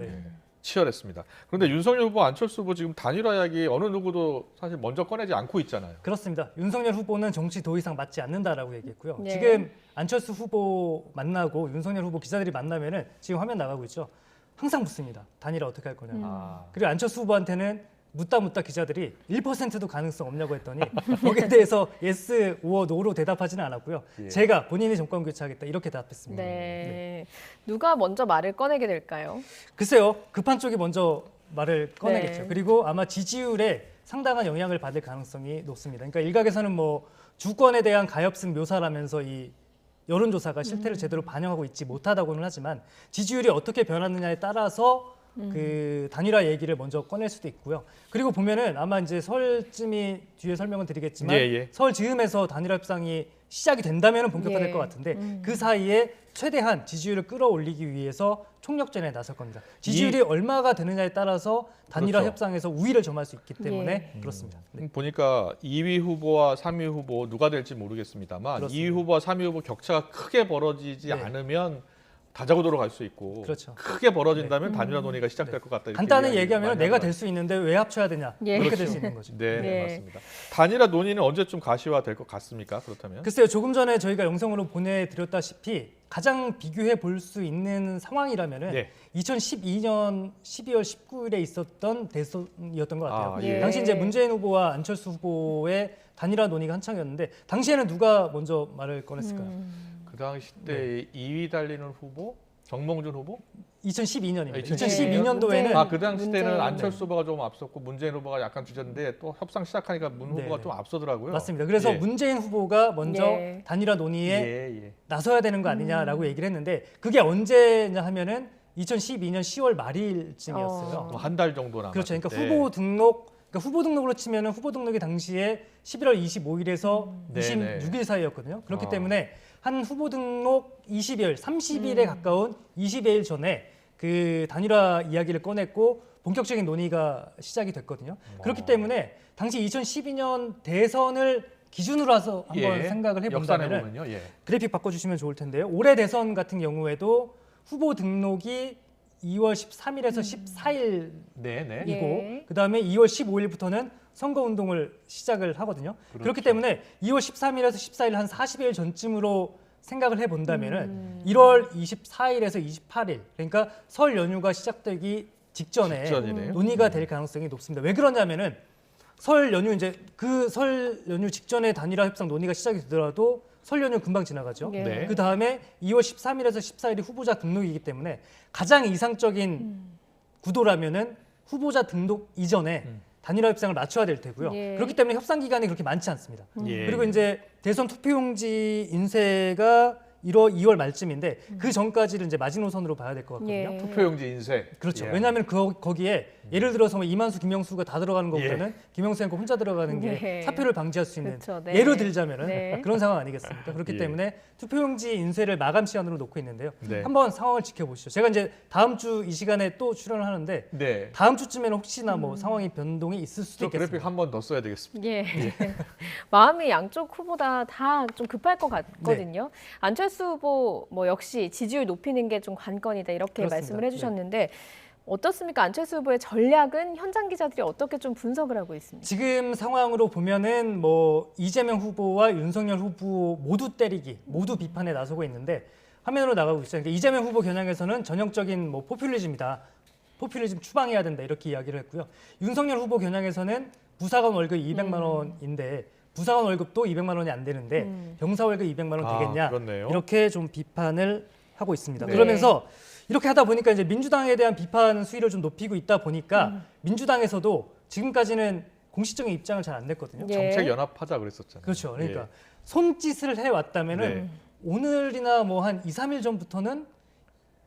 치열했습니다. 그런데 윤석열 후보, 안철수 후보 지금 단일화 이야기 어느 누구도 사실 먼저 꺼내지 않고 있잖아요. 그렇습니다. 윤석열 후보는 정치 더 이상 맞지 않는다라고 얘기했고요. 네. 지금 안철수 후보 만나고 윤석열 후보 기자들이 만나면은 지금 화면 나가고 있죠. 항상 묻습니다. 단일화 어떻게 할 거냐. 그리고 안철수 후보한테는 묻다 기자들이 1%도 가능성 없냐고 했더니 거기에 대해서 yes, or no로 대답하지는 않았고요. 예. 제가 본인이 정권 교체하겠다 이렇게 대답했습니다. 네. 누가 먼저 말을 꺼내게 될까요? 글쎄요. 급한 쪽이 먼저 말을 꺼내겠죠. 네. 그리고 아마 지지율에 상당한 영향을 받을 가능성이 높습니다. 그러니까 일각에서는 뭐 주권에 대한 가엾은 묘사라면서 이 여론조사가 실태를 제대로 반영하고 있지 못하다고는 하지만 지지율이 어떻게 변하느냐에 따라서 그 단일화 얘기를 먼저 꺼낼 수도 있고요. 그리고 보면은 아마 이제 설쯤이 뒤에 설명을 드리겠지만 설 즈음에서 단일화 협상이 시작이 된다면 본격화될 것 같은데 그 사이에 최대한 지지율을 끌어올리기 위해서 총력전에 나설 겁니다. 지지율이 얼마가 되느냐에 따라서 단일화 그렇죠. 협상에서 우위를 점할 수 있기 때문에 그렇습니다. 네. 보니까 2위 후보와 3위 후보 누가 될지 모르겠습니다만 그렇습니다. 2위 후보와 3위 후보 격차가 크게 벌어지지 않으면 다자구도로 갈 수 있고 그렇죠. 크게 벌어진다면 단일화 논의가 시작될 것 같다. 이렇게 간단히 이야기를 얘기하면 많이 내가 하더라고요. 될 수 있는데 왜 합쳐야 되냐 이렇게 그렇죠. 될 수 있는 거죠. 네, 맞습니다. 단일화 논의는 언제쯤 가시화될 것 같습니까? 그렇다면? 글쎄요. 조금 전에 저희가 영상으로 보내드렸다시피 가장 비교해 볼 수 있는 상황이라면은 2012년 12월 19일에 있었던 대선이었던 것 같아요. 당시 이제 문재인 후보와 안철수 후보의 단일화 논의가 한창이었는데 당시에는 누가 먼저 말을 꺼냈을까요? 그 당시 때 2위 달리는 후보? 정몽준 후보? 2012년입니다. 2012년도에는 그 당시 때는 문재인. 안철수 후보가 좀 앞섰고 문재인 후보가 약간 뒤졌는데 또 협상 시작하니까 문 후보가 네. 좀 앞서더라고요. 맞습니다. 그래서 문재인 후보가 먼저 단일화 논의에 나서야 되는 거 아니냐라고 얘기를 했는데 그게 언제냐 하면은 2012년 10월 말일쯤이었어요. 한 달 정도 남았을 그렇죠. 그러니까 때. 후보 등록으로 치면은 후보 등록이 당시에 11월 25일에서 네네. 26일 사이였거든요. 그렇기 때문에 한 후보 등록 20일, 30일에 가까운 20일 전에 그 단일화 이야기를 꺼냈고 본격적인 논의가 시작이 됐거든요. 그렇기 때문에 당시 2012년 대선을 기준으로 해서 한번 생각을 해본다면 그래픽 바꿔주시면 좋을 텐데요. 올해 대선 같은 경우에도 후보 등록이 2월 13일에서 14일이고 그다음에 2월 15일부터는 선거운동을 시작을 하거든요. 그렇기 때문에 2월 13일에서 14일 한 40일 전쯤으로 생각을 해본다면 1월 24일에서 28일 그러니까 설 연휴가 시작되기 직전에 논의가 될 가능성이 높습니다. 왜 그러냐면은 설 연휴 이제 그 설 연휴 직전에 단일화 협상 논의가 시작이 되더라도 설 연휴 금방 지나가죠. 그 다음에 2월 13일에서 14일이 후보자 등록이기 때문에 가장 이상적인 구도라면은 후보자 등록 이전에 단일화 협상을 맞춰야 될 테고요. 그렇기 때문에 협상 기간이 그렇게 많지 않습니다. 그리고 이제 대선 투표용지 인쇄가 2월 말쯤인데 그 전까지를 이제 마지노선으로 봐야 될 것 같거든요. 투표용지 인쇄. 그렇죠. 왜냐하면 거기에 예를 들어서 뭐 이만수, 김영수가 다 들어가는 것보다는 김영수 앵커 혼자 들어가는 게 사표를 방지할 수 있는 예로 들자면은 그런 상황 아니겠습니까? 그렇기 때문에 투표용지 인쇄를 마감 시간으로 놓고 있는데요. 한번 상황을 지켜보시죠. 제가 이제 다음 주 이 시간에 또 출연을 하는데 다음 주쯤에는 혹시나 뭐 상황이 변동이 있을 수도 있겠습니다. 그래픽 한 번 더 써야 되겠습니다. 마음이 양쪽 후보다 다 좀 급할 것 같거든요. 안철수 후보 뭐 역시 지지율 높이는 게 좀 관건이다 이렇게 그렇습니다. 말씀을 해주셨는데 어떻습니까? 안철수 후보의 전략은 현장 기자들이 어떻게 좀 분석을 하고 있습니까? 지금 상황으로 보면은 뭐 이재명 후보와 윤석열 후보 모두 때리기, 모두 비판에 나서고 있는데 화면으로 나가고 있어요. 그러니까 이재명 후보 겨냥에서는 전형적인 뭐 포퓰리즘이다, 포퓰리즘 추방해야 된다 이렇게 이야기를 했고요. 윤석열 후보 겨냥에서는 부사관 월급 200만 원인데 부사관 월급도 200만 원이 안 되는데 병사 월급 200만 원 되겠냐 이렇게 좀 비판을 하고 있습니다. 그러면서 이렇게 하다 보니까 이제 민주당에 대한 비판 수위를 좀 높이고 있다 보니까 민주당에서도 지금까지는 공식적인 입장을 잘 안 냈거든요. 정책 연합하자 그랬었잖아요. 그렇죠. 그러니까 손짓을 해왔다면은 오늘이나 뭐 한 2, 3일 전부터는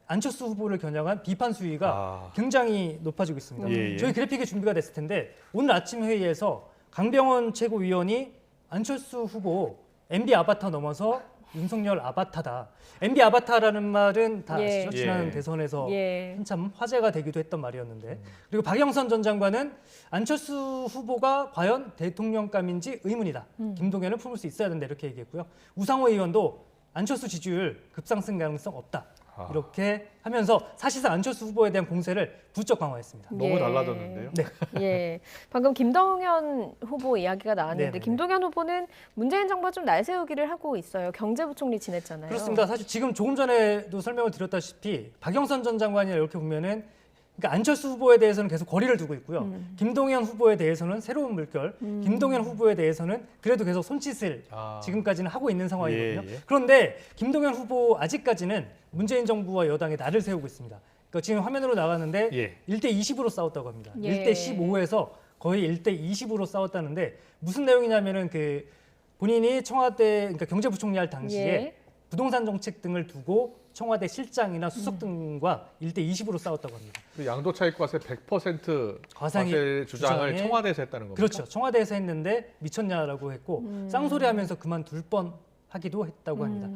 안철수 후보를 겨냥한 비판 수위가 굉장히 높아지고 있습니다. 저희 그래픽이 준비가 됐을 텐데 오늘 아침 회의에서 강병원 최고위원이 안철수 후보 MB 아바타 넘어서 윤석열 아바타다. MB 아바타라는 말은 다 아시죠? 지난 대선에서 한참 화제가 되기도 했던 말이었는데 그리고 박영선 전 장관은 안철수 후보가 과연 대통령감인지 의문이다. 김동연을 품을 수 있어야 된다 이렇게 얘기했고요. 우상호 의원도 안철수 지지율 급상승 가능성 없다. 이렇게 하면서 사실상 안철수 후보에 대한 공세를 부쩍 강화했습니다. 너무 달라졌는데요. 네. 방금 김동연 후보 이야기가 나왔는데 김동연 후보는 문재인 정부와 좀 날세우기를 하고 있어요. 경제부총리 지냈잖아요. 그렇습니다. 사실 지금 조금 전에도 설명을 드렸다시피 박영선 전 장관이 이렇게 보면은 그러니까 안철수 후보에 대해서는 계속 거리를 두고 있고요. 김동연 후보에 대해서는 새로운 물결, 김동연 후보에 대해서는 그래도 계속 손짓을 지금까지는 하고 있는 상황이거든요. 예, 예. 그런데 김동연 후보 아직까지는 문재인 정부와 여당에 날을 세우고 있습니다. 그러니까 지금 화면으로 나가는데 예. 1대 20으로 싸웠다고 합니다. 예. 1대 15에서 거의 1대 20으로 싸웠다는데 무슨 내용이냐면은 그 본인이 청와대 그러니까 경제부총리 할 당시에 예. 부동산 정책 등을 두고 청와대 실장이나 수석 등과 1대 20으로 싸웠다고 합니다. 그 양도차익과세 100% 과세 주장을 주장에 청와대에서 했다는 겁니다. 그렇죠. 청와대에서 했는데 미쳤냐라고 했고 쌍소리하면서 그만둘 뻔 하기도 했다고 합니다.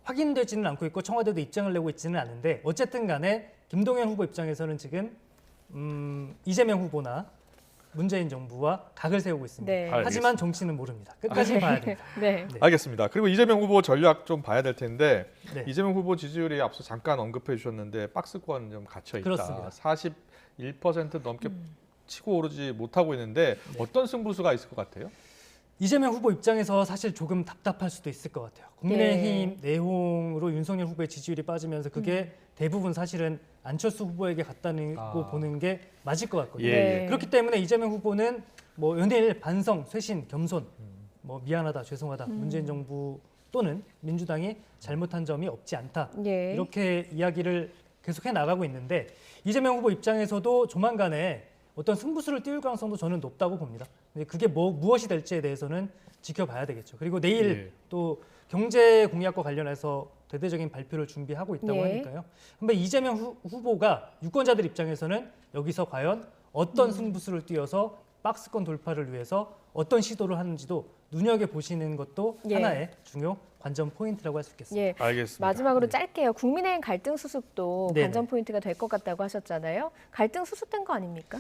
확인되지는 않고 있고 청와대도 입장을 내고 있지는 않은데 어쨌든 간에 김동연 후보 입장에서는 지금 이재명 후보나 문재인 정부와 각을 세우고 있습니다. 네. 하지만 정치는 모릅니다. 끝까지 봐야 됩니다. 네. 알겠습니다. 그리고 이재명 후보 전략 좀 봐야 될 텐데 네. 이재명 후보 지지율이 앞서 잠깐 언급해 주셨는데 박스권 좀 갇혀 있다. 그렇습니다. 41% 넘게 치고 오르지 못하고 있는데 어떤 승부수가 있을 것 같아요? 이재명 후보 입장에서 사실 조금 답답할 수도 있을 것 같아요. 국민의힘 내홍으로 윤석열 후보의 지지율이 빠지면서 그게 대부분 사실은 안철수 후보에게 갔다는 거 보는 게 맞을 것 같거든요. 예, 예. 그렇기 때문에 이재명 후보는 뭐 연일 반성, 쇄신, 겸손, 뭐 미안하다, 죄송하다, 문재인 정부 또는 민주당이 잘못한 점이 없지 않다. 예. 이렇게 이야기를 계속해 나가고 있는데 이재명 후보 입장에서도 조만간에 어떤 승부수를 띄울 가능성도 저는 높다고 봅니다. 근데 그게 무엇이 될지에 대해서는 지켜봐야 되겠죠. 그리고 내일 예. 또 경제 공약과 관련해서 대대적인 발표를 준비하고 있다고 예. 하니까요. 한번 이재명 후보가 유권자들 입장에서는 여기서 과연 어떤 승부수를 띄어서 박스권 돌파를 위해서 어떤 시도를 하는지도 눈여겨보시는 것도 예. 하나의 중요 관전 포인트라고 할 수 있겠습니다. 예. 알겠습니다. 마지막으로 짧게요. 국민의힘 갈등 수습도 네네. 관전 포인트가 될 것 같다고 하셨잖아요. 갈등 수습된 거 아닙니까?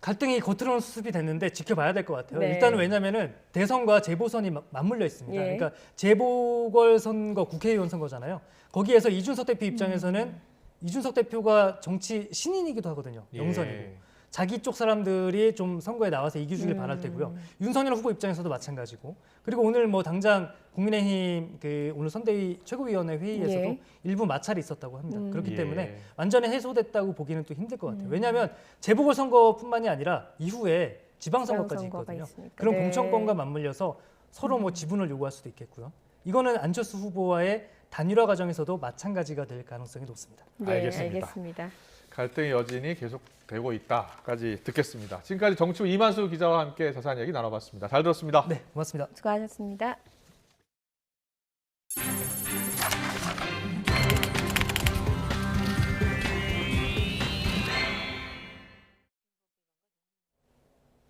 갈등이 겉으로는 수습이 됐는데 지켜봐야 될 것 같아요. 네. 일단은 왜냐하면은 대선과 재보선이 맞물려 있습니다. 예. 그러니까 재보궐 선거, 국회의원 선거잖아요. 거기에서 이준석 대표 입장에서는 이준석 대표가 정치 신인이기도 하거든요. 영선이고. 예. 자기 쪽 사람들이 좀 선거에 나와서 이겨주길 바랄 테고요. 윤석열 후보 입장에서도 마찬가지고. 그리고 오늘 뭐 당장 국민의힘 그 오늘 선대위 최고위원회 회의에서도 예. 일부 마찰이 있었다고 합니다. 그렇기 예. 때문에 완전히 해소됐다고 보기는 또 힘들 것 같아요. 왜냐하면 재보궐 선거뿐만이 아니라 이후에 지방선거까지 지방선거가 있거든요. 있으니까. 그런 네. 공천권과 맞물려서 서로 뭐 지분을 요구할 수도 있겠고요. 이거는 안철수 후보와의 단일화 과정에서도 마찬가지가 될 가능성이 높습니다. 네, 알겠습니다. 알겠습니다. 갈등의 여진이 계속되고 있다까지 듣겠습니다. 지금까지 정치부 이만수 기자와 함께 자세한 얘기 나눠봤습니다. 잘 들었습니다. 네, 고맙습니다. 수고하셨습니다.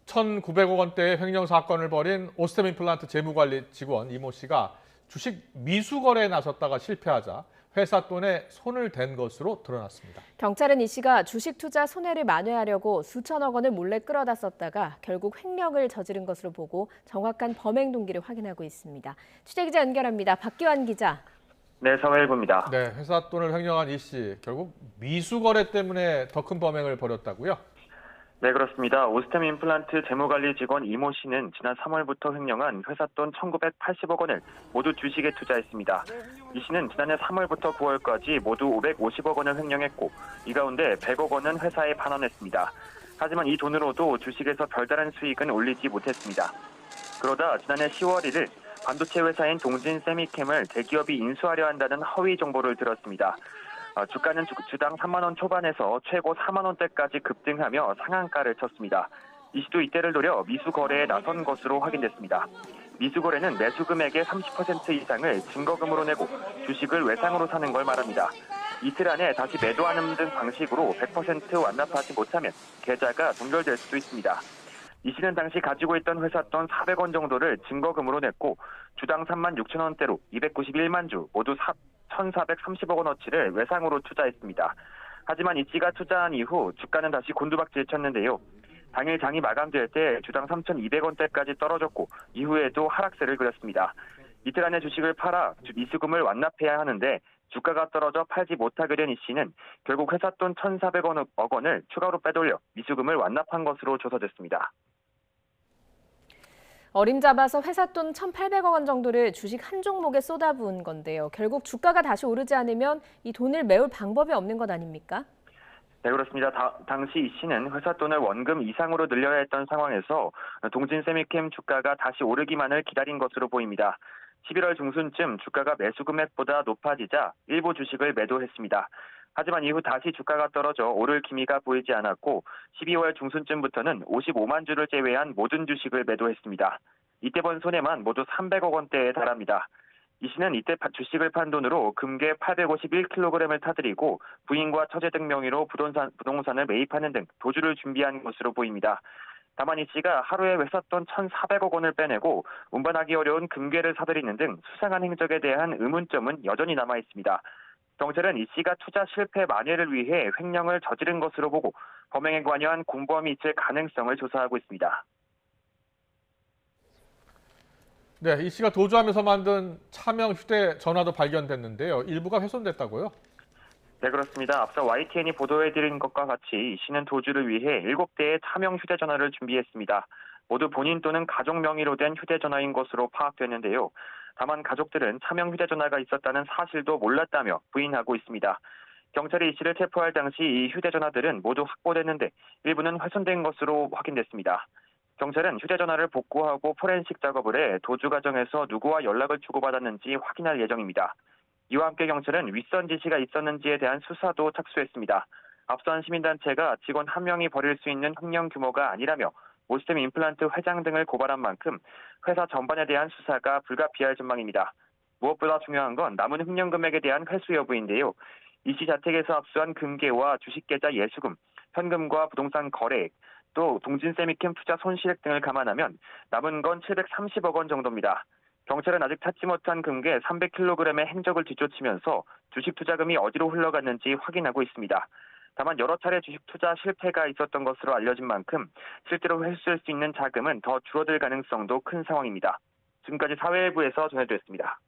(1,900억) 원대의 횡령 사건을 벌인 오스템 임플란트 재무관리 직원 이모 씨가 주식 미수 거래에 나섰다가 실패하자 회사 돈에 손을 댄 것으로 드러났습니다. 경찰은 이 씨가 주식 투자 손해를 만회하려고 수천억 원을 몰래 끌어다 썼다가 결국 횡령을 저지른 것으로 보고 정확한 범행 동기를 확인하고 있습니다. 취재기자 연결합니다. 박기환 기자. 네, 서해일보입니다. 네, 회사 돈을 횡령한 이 씨 결국 미수 거래 때문에 더 큰 범행을 벌였다고요? 네, 그렇습니다. 오스템 임플란트 재무관리 직원 이모 씨는 지난 3월부터 횡령한 회사 돈 1,980억 원을 모두 주식에 투자했습니다. 이 씨는 지난해 3월부터 9월까지 모두 550억 원을 횡령했고 이 가운데 100억 원은 회사에 반환했습니다. 하지만 이 돈으로도 주식에서 별다른 수익은 올리지 못했습니다. 그러다 지난해 10월 1일 반도체 회사인 동진 세미캠을 대기업이 인수하려 한다는 허위 정보를 들었습니다. 주가는 주당 3만 원 초반에서 최고 4만 원대까지 급등하며 상한가를 쳤습니다. 이 씨도 이때를 노려 미수 거래에 나선 것으로 확인됐습니다. 미수 거래는 매수 금액의 30% 이상을 증거금으로 내고 주식을 외상으로 사는 걸 말합니다. 이틀 안에 다시 매도하는 등 방식으로 100% 완납하지 못하면 계좌가 동결될 수도 있습니다. 이 씨는 당시 가지고 있던 회사 돈 400원 정도를 증거금으로 냈고 주당 3만 6천 원대로 291만 주 모두 1,430억 원어치를 외상으로 투자했습니다. 하지만 이 씨가 투자한 이후 주가는 다시 곤두박질 쳤는데요. 당일 장이 마감될 때 주당 3,200원대까지 떨어졌고 이후에도 하락세를 그렸습니다. 이틀 안에 주식을 팔아 미수금을 완납해야 하는데 주가가 떨어져 팔지 못하게 된 이 씨는 결국 회사 돈 1,400억 원을 추가로 빼돌려 미수금을 완납한 것으로 조사됐습니다. 어림잡아서 회사 돈 1,800억 원 정도를 주식 한 종목에 쏟아부은 건데요. 결국 주가가 다시 오르지 않으면 이 돈을 메울 방법이 없는 것 아닙니까? 네, 그렇습니다. 당시 이 씨는 회사 돈을 원금 이상으로 늘려야 했던 상황에서 동진 세미캠 주가가 다시 오르기만을 기다린 것으로 보입니다. 11월 중순쯤 주가가 매수 금액보다 높아지자 일부 주식을 매도했습니다. 하지만 이후 다시 주가가 떨어져 오를 기미가 보이지 않았고 12월 중순쯤부터는 55만 주를 제외한 모든 주식을 매도했습니다. 이때 번 손해만 모두 300억 원대에 달합니다. 이 씨는 이때 주식을 판 돈으로 금괴 851kg을 타들이고 부인과 처제 등 명의로 부동산을 매입하는 등 도주를 준비한 것으로 보입니다. 다만 이 씨가 하루에 회사 돈 1,400억 원을 빼내고 운반하기 어려운 금괴를 사들이는 등 수상한 행적에 대한 의문점은 여전히 남아 있습니다. 경찰은 이 씨가 투자 실패 만회를 위해 횡령을 저지른 것으로 보고 범행에 관여한 공범이 있을 가능성을 조사하고 있습니다. 네, 이 씨가 도주하면서 만든 차명 휴대전화도 발견됐는데요. 일부가 훼손됐다고요? 네, 그렇습니다. 앞서 YTN이 보도해드린 것과 같이 이 씨는 도주를 위해 7대의 차명 휴대전화를 준비했습니다. 모두 본인 또는 가족 명의로 된 휴대전화인 것으로 파악됐는데요. 다만 가족들은 차명 휴대전화가 있었다는 사실도 몰랐다며 부인하고 있습니다. 경찰이 이 씨를 체포할 당시 이 휴대전화들은 모두 확보됐는데 일부는 훼손된 것으로 확인됐습니다. 경찰은 휴대전화를 복구하고 포렌식 작업을 해 도주 과정에서 누구와 연락을 주고받았는지 확인할 예정입니다. 이와 함께 경찰은 윗선 지시가 있었는지에 대한 수사도 착수했습니다. 앞선 시민단체가 직원 한 명이 벌일 수 있는 횡령 규모가 아니라며 오스템 임플란트 회장 등을 고발한 만큼 회사 전반에 대한 수사가 불가피할 전망입니다. 무엇보다 중요한 건 남은 횡령 금액에 대한 회수 여부인데요. 이 씨 자택에서 압수한 금괴와 주식계좌 예수금, 현금과 부동산 거래액, 또 동진 세미캠 투자 손실액 등을 감안하면 남은 건 730억 원 정도입니다. 경찰은 아직 찾지 못한 금괴 300kg의 행적을 뒤쫓으면서 주식 투자금이 어디로 흘러갔는지 확인하고 있습니다. 다만 여러 차례 주식 투자 실패가 있었던 것으로 알려진 만큼 실제로 회수할 수 있는 자금은 더 줄어들 가능성도 큰 상황입니다. 지금까지 사회부에서 전해드렸습니다.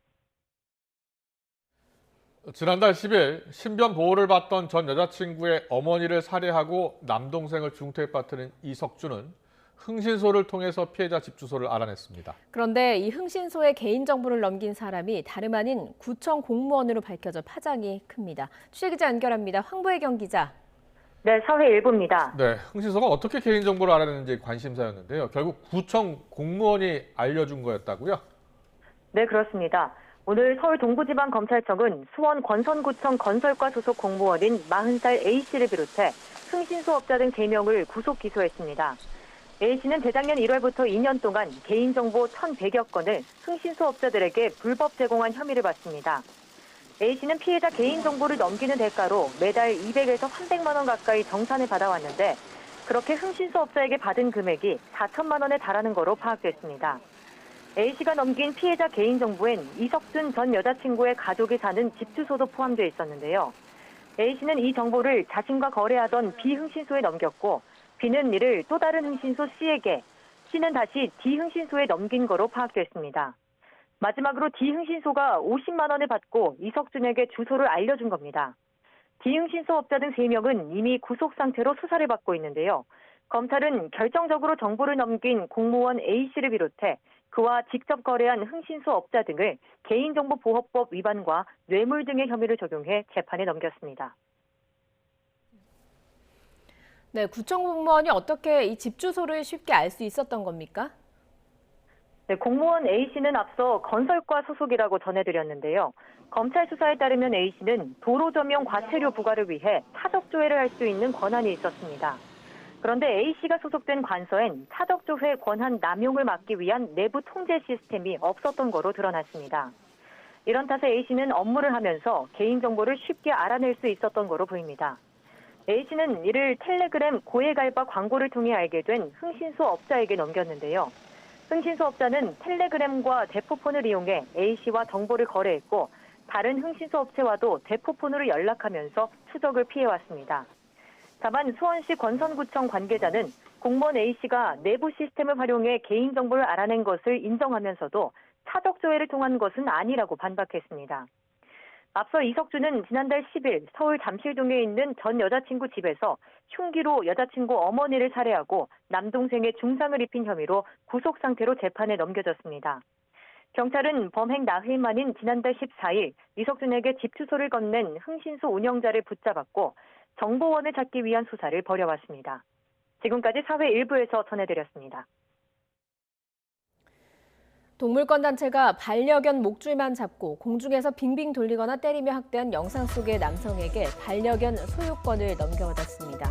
지난달 10일 신변 보호를 받던 전 여자친구의 어머니를 살해하고 남동생을 중태에 빠뜨린 이석준은 흥신소를 통해서 피해자 집 주소를 알아냈습니다. 그런데 이 흥신소에 개인정보를 넘긴 사람이 다름 아닌 구청 공무원으로 밝혀져 파장이 큽니다. 취재기자 연결합니다. 황보혜경 기자. 네, 사회일보입니다. 네, 흥신소가 어떻게 개인정보를 알아냈는지 관심사였는데요. 결국 구청 공무원이 알려준 거였다고요? 네, 그렇습니다. 오늘 서울 동부지방검찰청은 수원 권선구청 건설과 소속 공무원인 40살 A씨를 비롯해 흥신소업자 등 3명을 구속 기소했습니다. A씨는 재작년 1월부터 2년 동안 개인정보 1,100여 건을 흥신소업자들에게 불법 제공한 혐의를 받습니다. A씨는 피해자 개인정보를 넘기는 대가로 매달 200에서 300만 원 가까이 정산을 받아왔는데 그렇게 흥신소업자에게 받은 금액이 4천만 원에 달하는 거로 파악됐습니다. A씨가 넘긴 피해자 개인정보엔 이석준 전 여자친구의 가족이 사는 집 주소도 포함되어 있었는데요. A씨는 이 정보를 자신과 거래하던 B 흥신소에 넘겼고 B는 이를 또 다른 흥신소 C에게, C는 다시 D 흥신소에 넘긴 거로 파악됐습니다. 마지막으로 D 흥신소가 50만 원을 받고 이석준에게 주소를 알려준 겁니다. D 흥신소업자 등 3명은 이미 구속 상태로 수사를 받고 있는데요. 검찰은 결정적으로 정보를 넘긴 공무원 A씨를 비롯해 그와 직접 거래한 흥신소업자 등을 개인정보보호법 위반과 뇌물 등의 혐의를 적용해 재판에 넘겼습니다. 네, 구청 공무원이 어떻게 이 집 주소를 쉽게 알 수 있었던 겁니까? 네, 공무원 A씨는 앞서 건설과 소속이라고 전해드렸는데요. 검찰 수사에 따르면 A씨는 도로 점용 과태료 부과를 위해 타적조회를 할 수 있는 권한이 있었습니다. 그런데 A씨가 소속된 관서엔 타적조회 권한 남용을 막기 위한 내부 통제 시스템이 없었던 거로 드러났습니다. 이런 탓에 A씨는 업무를 하면서 개인정보를 쉽게 알아낼 수 있었던 거로 보입니다. A씨는 이를 텔레그램 고액알바 광고를 통해 알게 된 흥신소업자에게 넘겼는데요. 흥신소업자는 텔레그램과 대포폰을 이용해 A씨와 정보를 거래했고 다른 흥신소업체와도 대포폰으로 연락하면서 추적을 피해왔습니다. 다만 수원시 권선구청 관계자는 공무원 A씨가 내부 시스템을 활용해 개인정보를 알아낸 것을 인정하면서도 타적조회를 통한 것은 아니라고 반박했습니다. 앞서 이석준은 지난달 10일 서울 잠실동에 있는 전 여자친구 집에서 흉기로 여자친구 어머니를 살해하고 남동생의 중상을 입힌 혐의로 구속 상태로 재판에 넘겨졌습니다. 경찰은 범행 나흘 만인 지난달 14일 이석준에게 집 주소를 건넨 흥신소 운영자를 붙잡았고 정보원을 찾기 위한 수사를 벌여왔습니다. 지금까지 사회 일부에서 전해드렸습니다. 동물권 단체가 반려견 목줄만 잡고 공중에서 빙빙 돌리거나 때리며 학대한 영상 속의 남성에게 반려견 소유권을 넘겨받았습니다.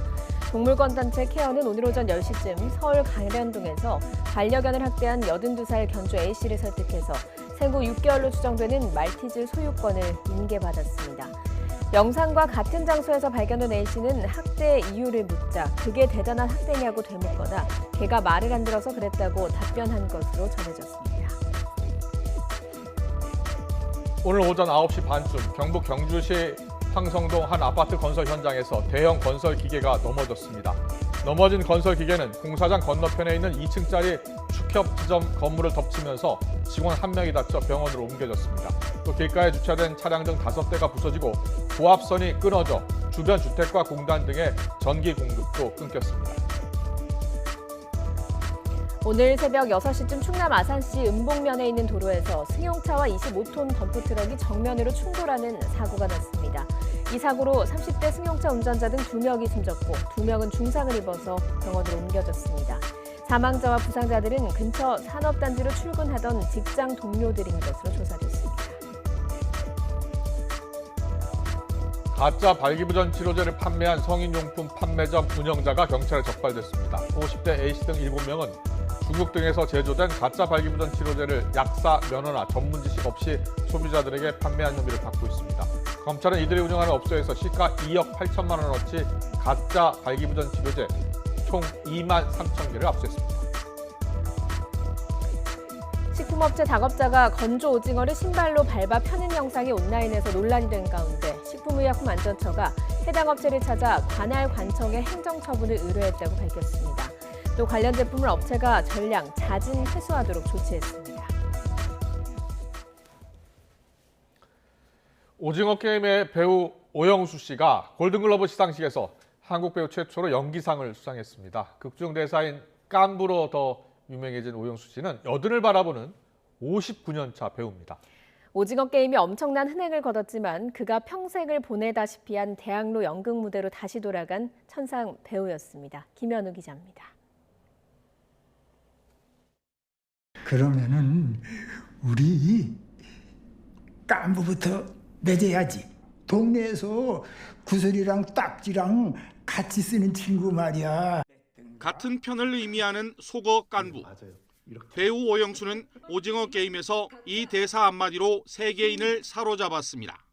동물권 단체 케어는 오늘 오전 10시쯤 서울 가련동에서 반려견을 학대한 82살 견주 A씨를 설득해서 생후 6개월로 추정되는 말티즈 소유권을 인계받았습니다. 영상과 같은 장소에서 발견된 A씨는 학대 이유를 묻자 그게 대단한 학대냐고 되묻거나 걔가 말을 안 들어서 그랬다고 답변한 것으로 전해졌습니다. 오늘 오전 9시 반쯤 경북 경주시 황성동 한 아파트 건설 현장에서 대형 건설 기계가 넘어졌습니다. 넘어진 건설 기계는 공사장 건너편에 있는 2층짜리 축협 지점 건물을 덮치면서 직원 1명이 다쳐 병원으로 옮겨졌습니다. 또 길가에 주차된 차량 등 5대가 부서지고 고압선이 끊어져 주변 주택과 공단 등의 전기 공급도 끊겼습니다. 오늘 새벽 6시쯤 충남 아산시 은봉면에 있는 도로에서 승용차와 25톤 덤프트럭이 정면으로 충돌하는 사고가 났습니다. 이 사고로 30대 승용차 운전자 등 2명이 숨졌고 2명은 중상을 입어서 병원으로 옮겨졌습니다. 사망자와 부상자들은 근처 산업단지로 출근하던 직장 동료들인 것으로 조사됐습니다. 가짜 발기부전 치료제를 판매한 성인용품 판매점 운영자가 경찰에 적발됐습니다. 50대 A씨 등 7명은 중국 등에서 제조된 가짜 발기부전 치료제를 약사 면허나 전문 지식 없이 소비자들에게 판매한 혐의를 받고 있습니다. 검찰은 이들이 운영하는 업소에서 시가 2억 8천만 원어치 가짜 발기부전 치료제 총 2만 3천 개를 압수했습니다. 식품업체 작업자가 건조 오징어를 신발로 밟아 펴는 영상이 온라인에서 논란이 된 가운데 식품의약품안전처가 해당 업체를 찾아 관할 관청에 행정처분을 의뢰했다고 밝혔습니다. 또 관련 제품을 업체가 전량 자진 회수하도록 조치했습니다. 오징어 게임의 배우 오영수 씨가 골든글러브 시상식에서 한국 배우 최초로 연기상을 수상했습니다. 극중 대사인 깐부로 더 유명해진 오영수 씨는 여든을 바라보는 59년 차 배우입니다. 오징어 게임이 엄청난 흥행을 거뒀지만 그가 평생을 보내다시피 한 대학로 연극 무대로 다시 돌아간 천상 배우였습니다. 김현우 기자입니다. 그러면은 우리 깐부부터 맺어야지. 동네에서 구슬이랑 딱지랑 같이 쓰는 친구 말이야. 같은 편을 의미하는 속어 깐부. 배우 오영수는 오징어 게임에서 이 대사 한마디로 세계인을 사로잡았습니다.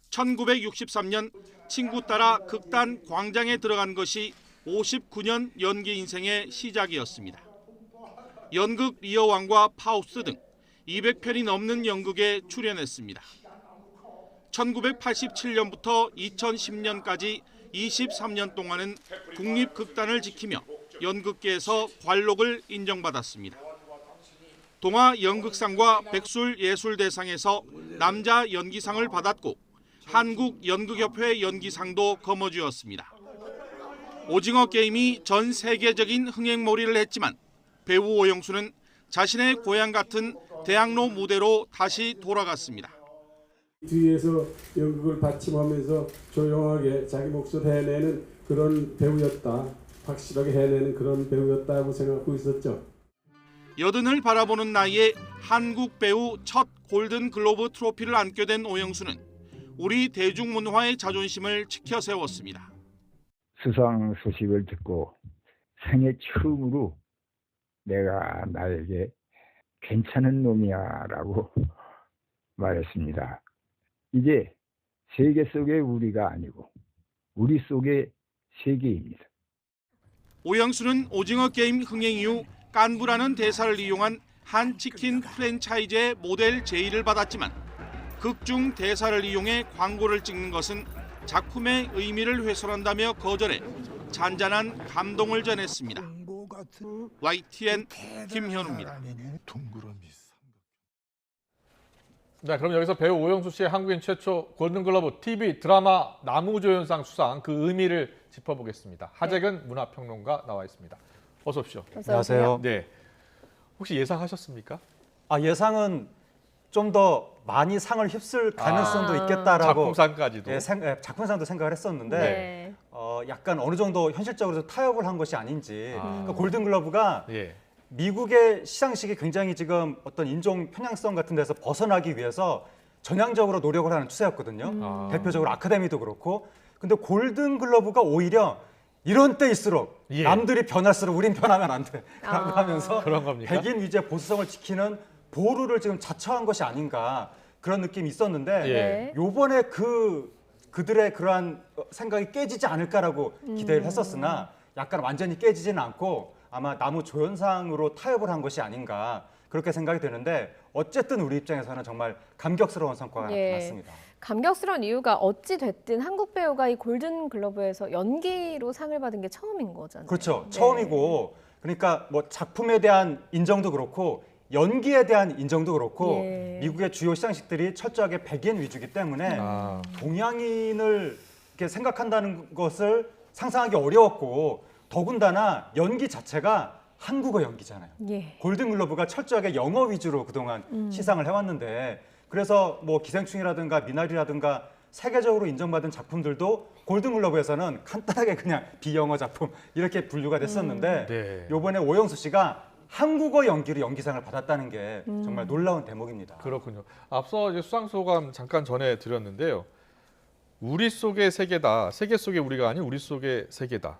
1963년 친구 따라 극단 광장에 들어간 것이 59년 연기 인생의 시작이었습니다. 연극 리어왕과 파우스트 등 200편이 넘는 연극에 출연했습니다. 1987년부터 2010년까지 23년 동안은 국립극단을 지키며 연극계에서 관록을 인정받았습니다. 동아연극상과 백술예술대상에서 남자 연기상을 받았고 한국연극협회 연기상도 거머쥐었습니다. 오징어 게임이 전 세계적인 흥행몰이를 했지만 배우 오영수는 자신의 고향 같은 대학로 무대로 다시 돌아갔습니다. 뒤에서 연극을 받침하면서 조용하게 자기 몫을 해내는 그런 배우였다. 확실하게 해내는 그런 배우였다고 생각하고 있었죠. 여든을 바라보는 나이에 한국 배우 첫 골든 글로브 트로피를 안게 된 오영수는 우리 대중문화의 자존심을 지켜 세웠습니다. 수상 소식을 듣고 생애 처음으로 내가 나에게 괜찮은 놈이야라고 말했습니다. 이제 세계 속의 우리가 아니고 우리 속의 세계입니다. 오영수는 오징어 게임 흥행 이후 깐부라는 대사를 이용한 한 치킨 프랜차이즈의 모델 제의를 받았지만 극중 대사를 이용해 광고를 찍는 것은 작품의 의미를 훼손한다며 거절해 잔잔한 감동을 전했습니다. YTN 김현우입니다. 네, 그럼 여기서 배우 오영수 씨의 한국인 최초 골든글러브 TV 드라마 나무조연상 수상 그 의미를 짚어보겠습니다. 하재근 문화평론가 나와 있습니다. 어서 오십시오. 안녕하세요. 네, 혹시 예상하셨습니까? 예상은 좀 더 많이 상을 휩쓸 가능성도 있겠다라고 작품상까지도 작품상도 생각을 했었는데 네. 약간 어느 정도 현실적으로 타협을 한 것이 아닌지 그러니까 골든글러브가 예. 미국의 시상식이 굉장히 지금 어떤 인종 편향성 같은 데서 벗어나기 위해서 전향적으로 노력을 하는 추세였거든요. 대표적으로 아카데미도 그렇고. 근데 골든글러브가 오히려 이런 때일수록 예. 남들이 변할수록 우린 변하면 안 돼. 라고 하면서 그런 겁니까? 백인 위주의 보수성을 지키는 보루를 지금 자처한 것이 아닌가 그런 느낌이 있었는데 예. 요번에 그들의 그러한 생각이 깨지지 않을까라고 기대를 했었으나 약간 완전히 깨지지는 않고 아마 나무 조연상으로 타협을 한 것이 아닌가 그렇게 생각이 드는데 어쨌든 우리 입장에서는 정말 감격스러운 성과가 나타났습니다. 감격스러운 이유가 어찌 됐든 한국 배우가 이 골든글러브에서 연기로 상을 받은 게 처음인 거잖아요. 그렇죠. 네. 처음이고 그러니까 뭐 작품에 대한 인정도 그렇고 연기에 대한 인정도 그렇고 예. 미국의 주요 시상식들이 철저하게 백인 위주이기 때문에 동양인을 이렇게 생각한다는 것을 상상하기 어려웠고 더군다나 연기 자체가 한국어 연기잖아요. 예. 골든글러브가 철저하게 영어 위주로 그동안 시상을 해왔는데 그래서 뭐 기생충이라든가 미나리라든가 세계적으로 인정받은 작품들도 골든글러브에서는 간단하게 그냥 비영어 작품 이렇게 분류가 됐었는데 네. 이번에 오영수 씨가 한국어 연기로 연기상을 받았다는 게 정말 놀라운 대목입니다. 그렇군요. 앞서 이제 수상 소감 잠깐 전해드렸는데요. 우리 속의 세계다. 세계 속의 우리가 아닌 우리 속의 세계다.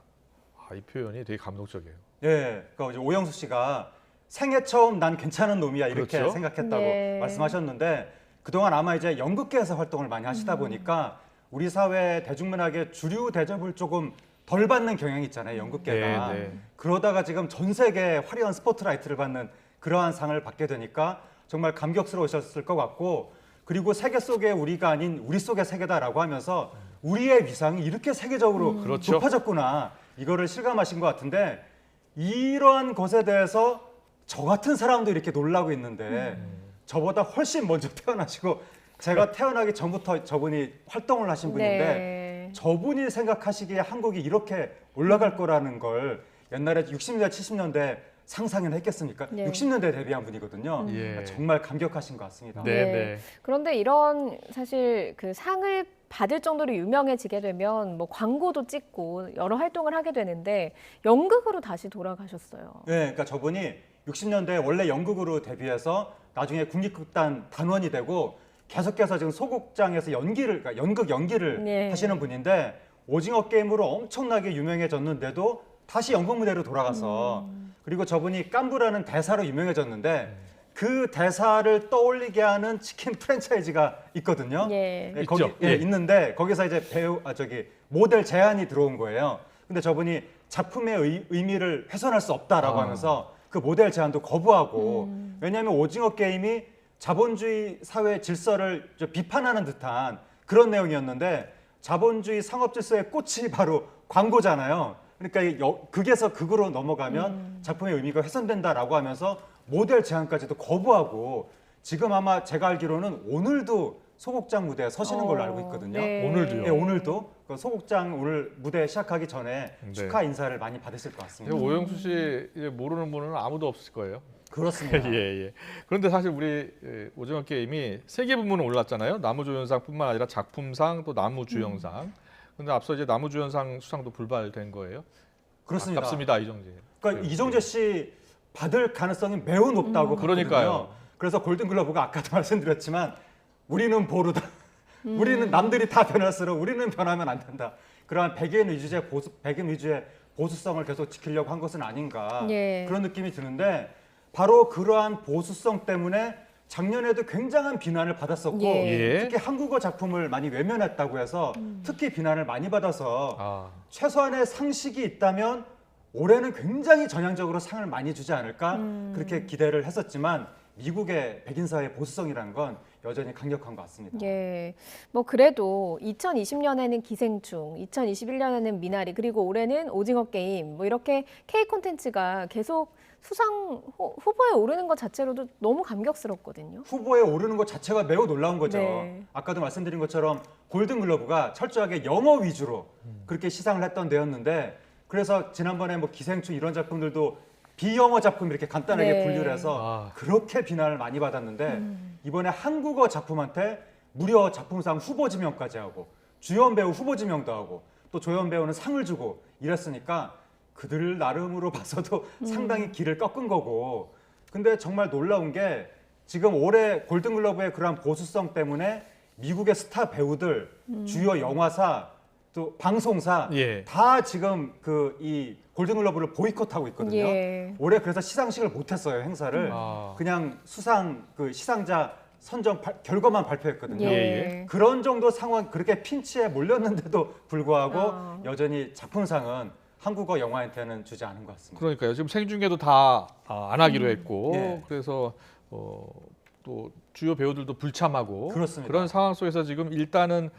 이 표현이 되게 감동적이에요. 예, 그러니까 이제 오영수 씨가 생애 처음 난 괜찮은 놈이야 이렇게 그렇죠? 생각했다고 네. 말씀하셨는데 그동안 아마 이제 연극계에서 활동을 많이 하시다 보니까 우리 사회 대중문학의 주류 대접을 조금 덜 받는 경향이 있잖아요, 연극계가. 네, 네. 그러다가 지금 전 세계에 화려한 스포트라이트를 받는 그러한 상을 받게 되니까 정말 감격스러우셨을 것 같고 그리고 세계 속의 우리가 아닌 우리 속의 세계다라고 하면서 우리의 위상이 이렇게 세계적으로 그렇죠. 높아졌구나 이거를 실감하신 것 같은데 이러한 것에 대해서 저 같은 사람도 이렇게 놀라고 있는데 저보다 훨씬 먼저 태어나시고 제가 태어나기 전부터 저분이 활동을 하신 분인데 네. 저분이 생각하시기에 한국이 이렇게 올라갈 거라는 걸 옛날에 60년대, 70년대 상상이나 했겠습니까? 네. 60년대에 데뷔한 분이거든요. 예. 정말 감격하신 것 같습니다. 네, 네. 그런데 이런 사실 그 상을 받을 정도로 유명해지게 되면 뭐 광고도 찍고 여러 활동을 하게 되는데 연극으로 다시 돌아가셨어요. 네, 그러니까 저분이 60년대에 원래 연극으로 데뷔해서 나중에 국립극단 단원이 되고 계속해서 지금 소극장에서 그러니까 연극 연기를 네. 하시는 분인데 오징어 게임으로 엄청나게 유명해졌는데도 다시 연극 무대로 돌아가서 그리고 저분이 깐부라는 대사로 유명해졌는데 그 대사를 떠올리게 하는 치킨 프랜차이즈가 있거든요. 예. 네, 거기 있죠. 예. 있는데 거기서 이제 모델 제안이 들어온 거예요. 근데 저분이 작품의 의미를 훼손할 수 없다라고 하면서 그 모델 제안도 거부하고 왜냐하면 오징어 게임이 자본주의 사회 질서를 비판하는 듯한 그런 내용이었는데 자본주의 상업 질서의 꽃이 바로 광고잖아요. 그러니까 극에서 극으로 넘어가면 작품의 의미가 훼손된다라고 하면서 모델 제안까지도 거부하고 지금 아마 제가 알기로는 오늘도 소극장 무대에 서시는 걸로 알고 있거든요. 네. 오늘도요? 네, 오늘도 그 소극장 오늘 무대 시작하기 전에 네. 축하 인사를 많이 받으실 것 같습니다. 오영수 씨 이제 모르는 분은 아무도 없을 거예요. 그렇습니다. 예, 예. 그런데 사실 우리 오징어 게임이 세 개 부문을 올랐잖아요. 나무조연상뿐만 아니라 작품상 또 나무주연상. 근데 앞서 이제 나무주연상 수상도 불발된 거예요. 그렇습니다. 아깝습니다, 이정재. 그러니까 이정재 씨 받을 가능성이 매우 높다고 그러니까요. 봤거든요. 그래서 골든글러브가 아까도 말씀드렸지만 우리는 보루다. 우리는 남들이 다 변할수록 우리는 변하면 안 된다. 그러한 백인 위주의 보수성을 계속 지키려고 한 것은 아닌가 예. 그런 느낌이 드는데 바로 그러한 보수성 때문에 작년에도 굉장한 비난을 받았었고 예. 특히 한국어 작품을 많이 외면했다고 해서 특히 비난을 많이 받아서 최소한의 상식이 있다면 올해는 굉장히 전향적으로 상을 많이 주지 않을까 그렇게 기대를 했었지만 미국의 백인 사회의 보수성이라는 건 여전히 강력한 것 같습니다. 예, 뭐 그래도 2020년에는 기생충, 2021년에는 미나리, 그리고 올해는 오징어 게임, 뭐 이렇게 K 콘텐츠가 계속 수상 후보에 오르는 것 자체로도 너무 감격스럽거든요. 후보에 오르는 것 자체가 매우 놀라운 거죠. 네. 아까도 말씀드린 것처럼 골든글러브가 철저하게 영어 위주로 그렇게 시상을 했던 데였는데 그래서 지난번에 뭐 기생충 이런 작품들도 비영어 작품 이렇게 간단하게 네. 분류를 해서 그렇게 비난을 많이 받았는데 이번에 한국어 작품한테 무려 작품상 후보 지명까지 하고 주연 배우 후보 지명도 하고 또 조연 배우는 상을 주고 이랬으니까 그들 나름으로 봐서도 상당히 길을 꺾은 거고. 근데 정말 놀라운 게 지금 올해 골든글러브의 그러한 보수성 때문에 미국의 스타 배우들, 주요 영화사, 또 방송사 다 지금 이 골든글러브를 보이콧하고 있거든요. 예. 올해 그래서 시상식을 못했어요, 행사를. 그냥 시상자 선정 결과만 발표했거든요. 예. 그런 정도 상황, 그렇게 핀치에 몰렸는데도 불구하고 여전히 작품상은 한국어 영화한테는 주지 않은 것 같습니다. 그러니까요. 지금 생중계도 다 안 하기로 했고 네. 그래서 또 주요 배우들도 불참하고 그렇습니다. 그런 상황 속에서 지금 일단은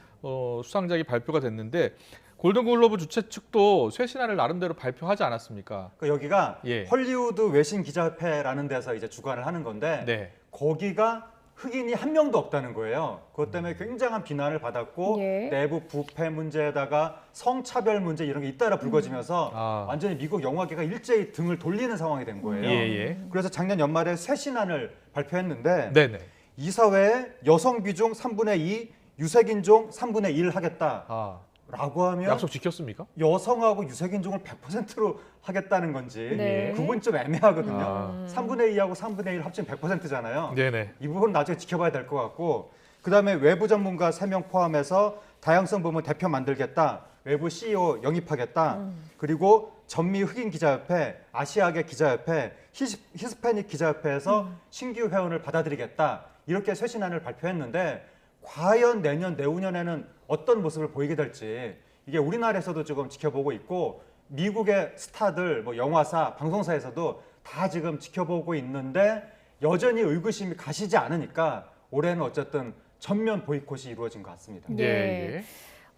수상작이 발표가 됐는데 골든글로브 주최 측도 쇄신안을 나름대로 발표하지 않았습니까? 그러니까 여기가 헐리우드 외신 기자협회라는 데서 이제 주관을 하는 건데 거기가 흑인이 한 명도 없다는 거예요. 그것 때문에 굉장한 비난을 받았고 내부 부패 문제에다가 성차별 문제 이런 게 잇따라 불거지면서 완전히 미국 영화계가 일제히 등을 돌리는 상황이 된 거예요. 그래서 작년 연말에 쇄신안을 발표했는데 이사회에 여성 비중 3분의 2, 유색인종 3분의 1 하겠다. 라고 하면 약속 지켰습니까? 여성하고 유색인종을 100%로 하겠다는 건지 그건 좀 애매하거든요. 3분의 2하고 3분의 1 합치면 100%잖아요. 이 부분 나중에 지켜봐야 될 것 같고 그다음에 외부 전문가 3명 포함해서 다양성 부문 대표 만들겠다. 외부 CEO 영입하겠다. 그리고 전미 흑인 기자협회, 아시아계 기자협회, 히스패닉 기자협회에서 신규 회원을 받아들이겠다. 이렇게 쇄신안을 발표했는데 과연 내년, 내후년에는 어떤 모습을 보이게 될지 이게 우리나라에서도 조금 지켜보고 있고 미국의 스타들, 뭐 영화사, 방송사에서도 다 지금 지켜보고 있는데 여전히 의구심이 가시지 않으니까 올해는 어쨌든 전면 보이콧이 이루어진 것 같습니다.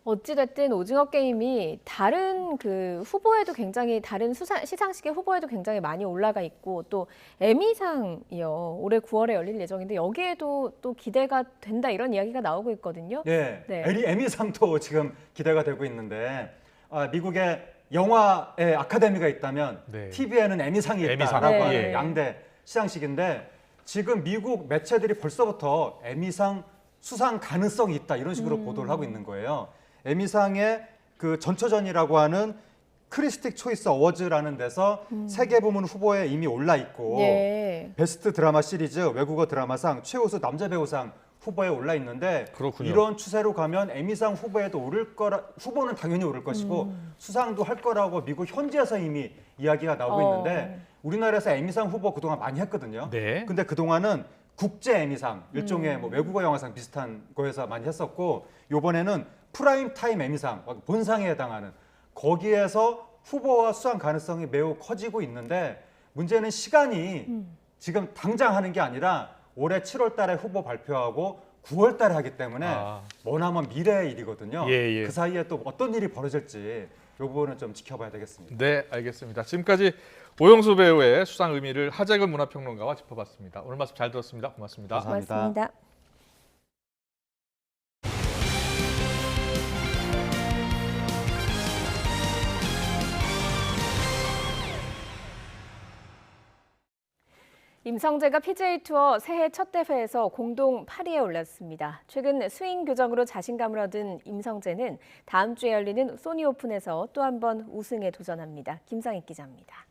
어찌됐든 오징어 게임이 다른 후보에도 굉장히 다른 시상식의 후보에도 굉장히 많이 올라가 있고 또 에미상이요 올해 9월에 열릴 예정인데 여기에도 또 기대가 된다 이런 이야기가 나오고 있거든요. 에미상도 지금 기대가 되고 있는데 미국의 영화의 아카데미가 있다면 TV에는 에미상이 있다라고 하는 양대 시상식인데 지금 미국 매체들이 벌써부터 에미상 수상 가능성이 있다 이런 식으로 보도를 하고 있는 거예요. 에미상의 그 전초전이라고 하는 크리스틱 초이스 어워즈라는 데서 3개 부문 후보에 이미 올라 있고 베스트 드라마 시리즈, 외국어 드라마상, 최우수 남자 배우상 후보에 올라 있는데 이런 추세로 가면 에미상 후보에도 오를 거라 후보는 당연히 오를 것이고 수상도 할 거라고 미국 현지에서 이미 이야기가 나오고 있는데 우리나라에서 에미상 후보 그동안 많이 했거든요. 근데 그동안은 국제 에미상, 일종의 뭐 외국어 영화상 비슷한 거에서 많이 했었고 이번에는 프라임 타임 에미상, 본상에 해당하는 거기에서 후보와 수상 가능성이 매우 커지고 있는데 문제는 시간이 지금 당장 하는 게 아니라 올해 7월 달에 후보 발표하고 9월 달에 하기 때문에 머나먼 미래의 일이거든요. 그 사이에 또 어떤 일이 벌어질지 이 부분은 좀 지켜봐야 되겠습니다. 네, 알겠습니다. 지금까지 오영수 배우의 수상 의미를 하재근 문화평론가와 짚어봤습니다. 오늘 말씀 잘 들었습니다. 고맙습니다. 고맙습니다. 임성재가 PGA 투어 새해 첫 대회에서 공동 8위에 올랐습니다. 최근 스윙 교정으로 자신감을 얻은 임성재는 다음 주에 열리는 소니 오픈에서 또 한 번 우승에 도전합니다. 김상익 기자입니다.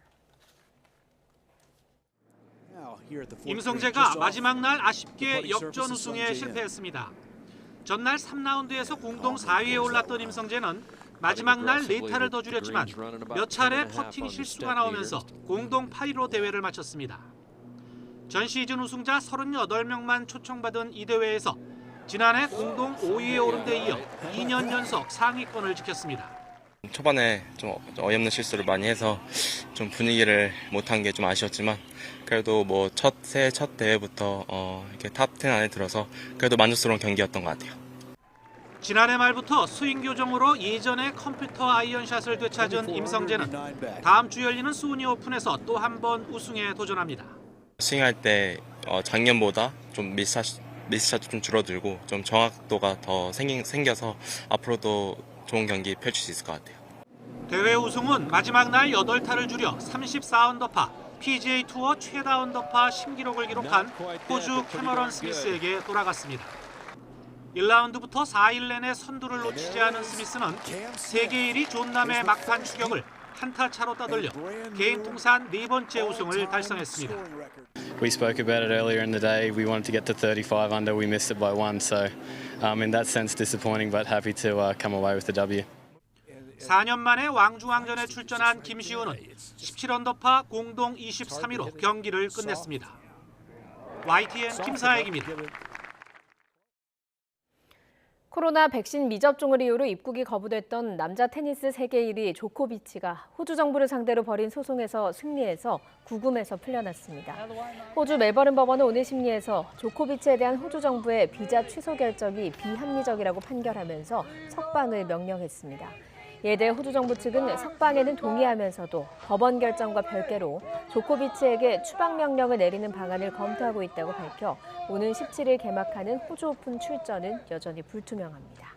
임성재가 마지막 날 아쉽게 역전 우승에 실패했습니다. 전날 3라운드에서 공동 4위에 올랐던 임성재는 마지막 날 4타를 더 줄였지만 몇 차례 퍼팅 실수가 나오면서 공동 8위로 대회를 마쳤습니다. 전 시즌 우승자 38명만 초청받은 이 대회에서 지난해 공동 5위에 오른 데 이어 2년 연속 상위권을 지켰습니다. 초반에 좀 어이없는 실수를 많이 해서 좀 분위기를 못한 게 좀 아쉬웠지만 그래도 뭐 새해 첫 대회부터 이렇게 탑10 안에 들어서 그래도 만족스러운 경기였던 것 같아요. 지난해 말부터 스윙 교정으로 예전의 컴퓨터 아이언샷을 되찾은 임성재는 다음 주 열리는 소니 오픈에서 또 한 번 우승에 도전합니다. 스윙할 때 작년보다 좀 미스샷도 좀 줄어들고 좀 정확도가 더 생겨서 앞으로도 좋은 경기 펼칠 수 있을 것 같아요. 대회 우승은 마지막 날 8타를 줄여 34언더파 PGA 투어 최다 언더파 신기록을 기록한 호주 캐머런 스미스에게 돌아갔습니다. 1라운드부터 4일 내내 선두를 놓치지 않은 스미스는 세계 1위 존 람의 막판 추격을 한타 차로 따돌려 개인 통산 4번째 우승을 달성했습니다. We spoke about it earlier in the day. We wanted to get to 35 under. We missed it by one. So in that sense disappointing, but happy to come away with the W. 4년 만에 왕중왕전에 출전한 김시우는 17언더파 공동 23위로 경기를 끝냈습니다. YTN 김사익입니다. 코로나 백신 미접종을 이유로 입국이 거부됐던 남자 테니스 세계 1위 조코비치가 호주 정부를 상대로 벌인 소송에서 승리해서 구금에서 풀려났습니다. 호주 멜버른 법원은 오늘 심리에서 조코비치에 대한 호주 정부의 비자 취소 결정이 비합리적이라고 판결하면서 석방을 명령했습니다. 이에 대해 호주 정부 측은 석방에는 동의하면서도 법원 결정과 별개로 조코비치에게 추방 명령을 내리는 방안을 검토하고 있다고 밝혀 오는 17일 개막하는 호주 오픈 출전은 여전히 불투명합니다.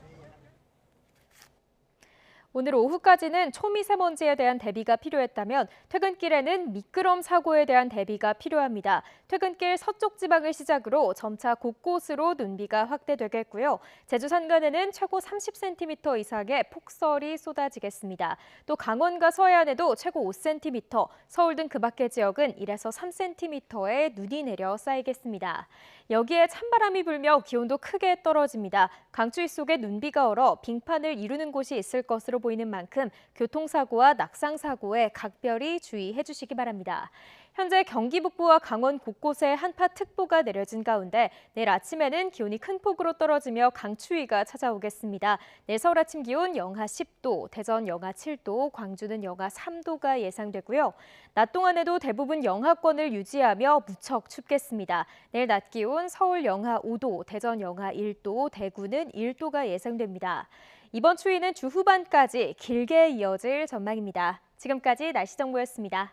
오늘 오후까지는 초미세먼지에 대한 대비가 필요했다면 퇴근길에는 미끄럼 사고에 대한 대비가 필요합니다. 퇴근길 서쪽 지방을 시작으로 점차 곳곳으로 눈비가 확대되겠고요. 제주 산간에는 최고 30cm 이상의 폭설이 쏟아지겠습니다. 또 강원과 서해안에도 최고 5cm, 서울 등 그 밖의 지역은 1에서 3cm의 눈이 내려 쌓이겠습니다. 여기에 찬바람이 불며 기온도 크게 떨어집니다. 강추위 속에 눈비가 얼어 빙판을 이루는 곳이 있을 것으로 보이는 만큼 교통사고와 낙상사고에 각별히 주의해 주시기 바랍니다. 현재 경기 북부와 강원 곳곳에 한파특보가 내려진 가운데 내일 아침에는 기온이 큰 폭으로 떨어지며 강추위가 찾아오겠습니다. 내일 서울 아침 기온 영하 10도, 대전 영하 7도, 광주는 영하 3도가 예상되고요. 낮 동안에도 대부분 영하권을 유지하며 무척 춥겠습니다. 내일 낮 기온 서울 영하 5도, 대전 영하 1도, 대구는 1도가 예상됩니다. 이번 추위는 주 후반까지 길게 이어질 전망입니다. 지금까지 날씨 정보였습니다.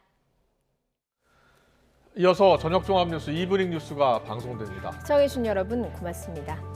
이어서 저녁 종합 뉴스 이브닝 뉴스가 방송됩니다. 시청해주신 여러분 고맙습니다.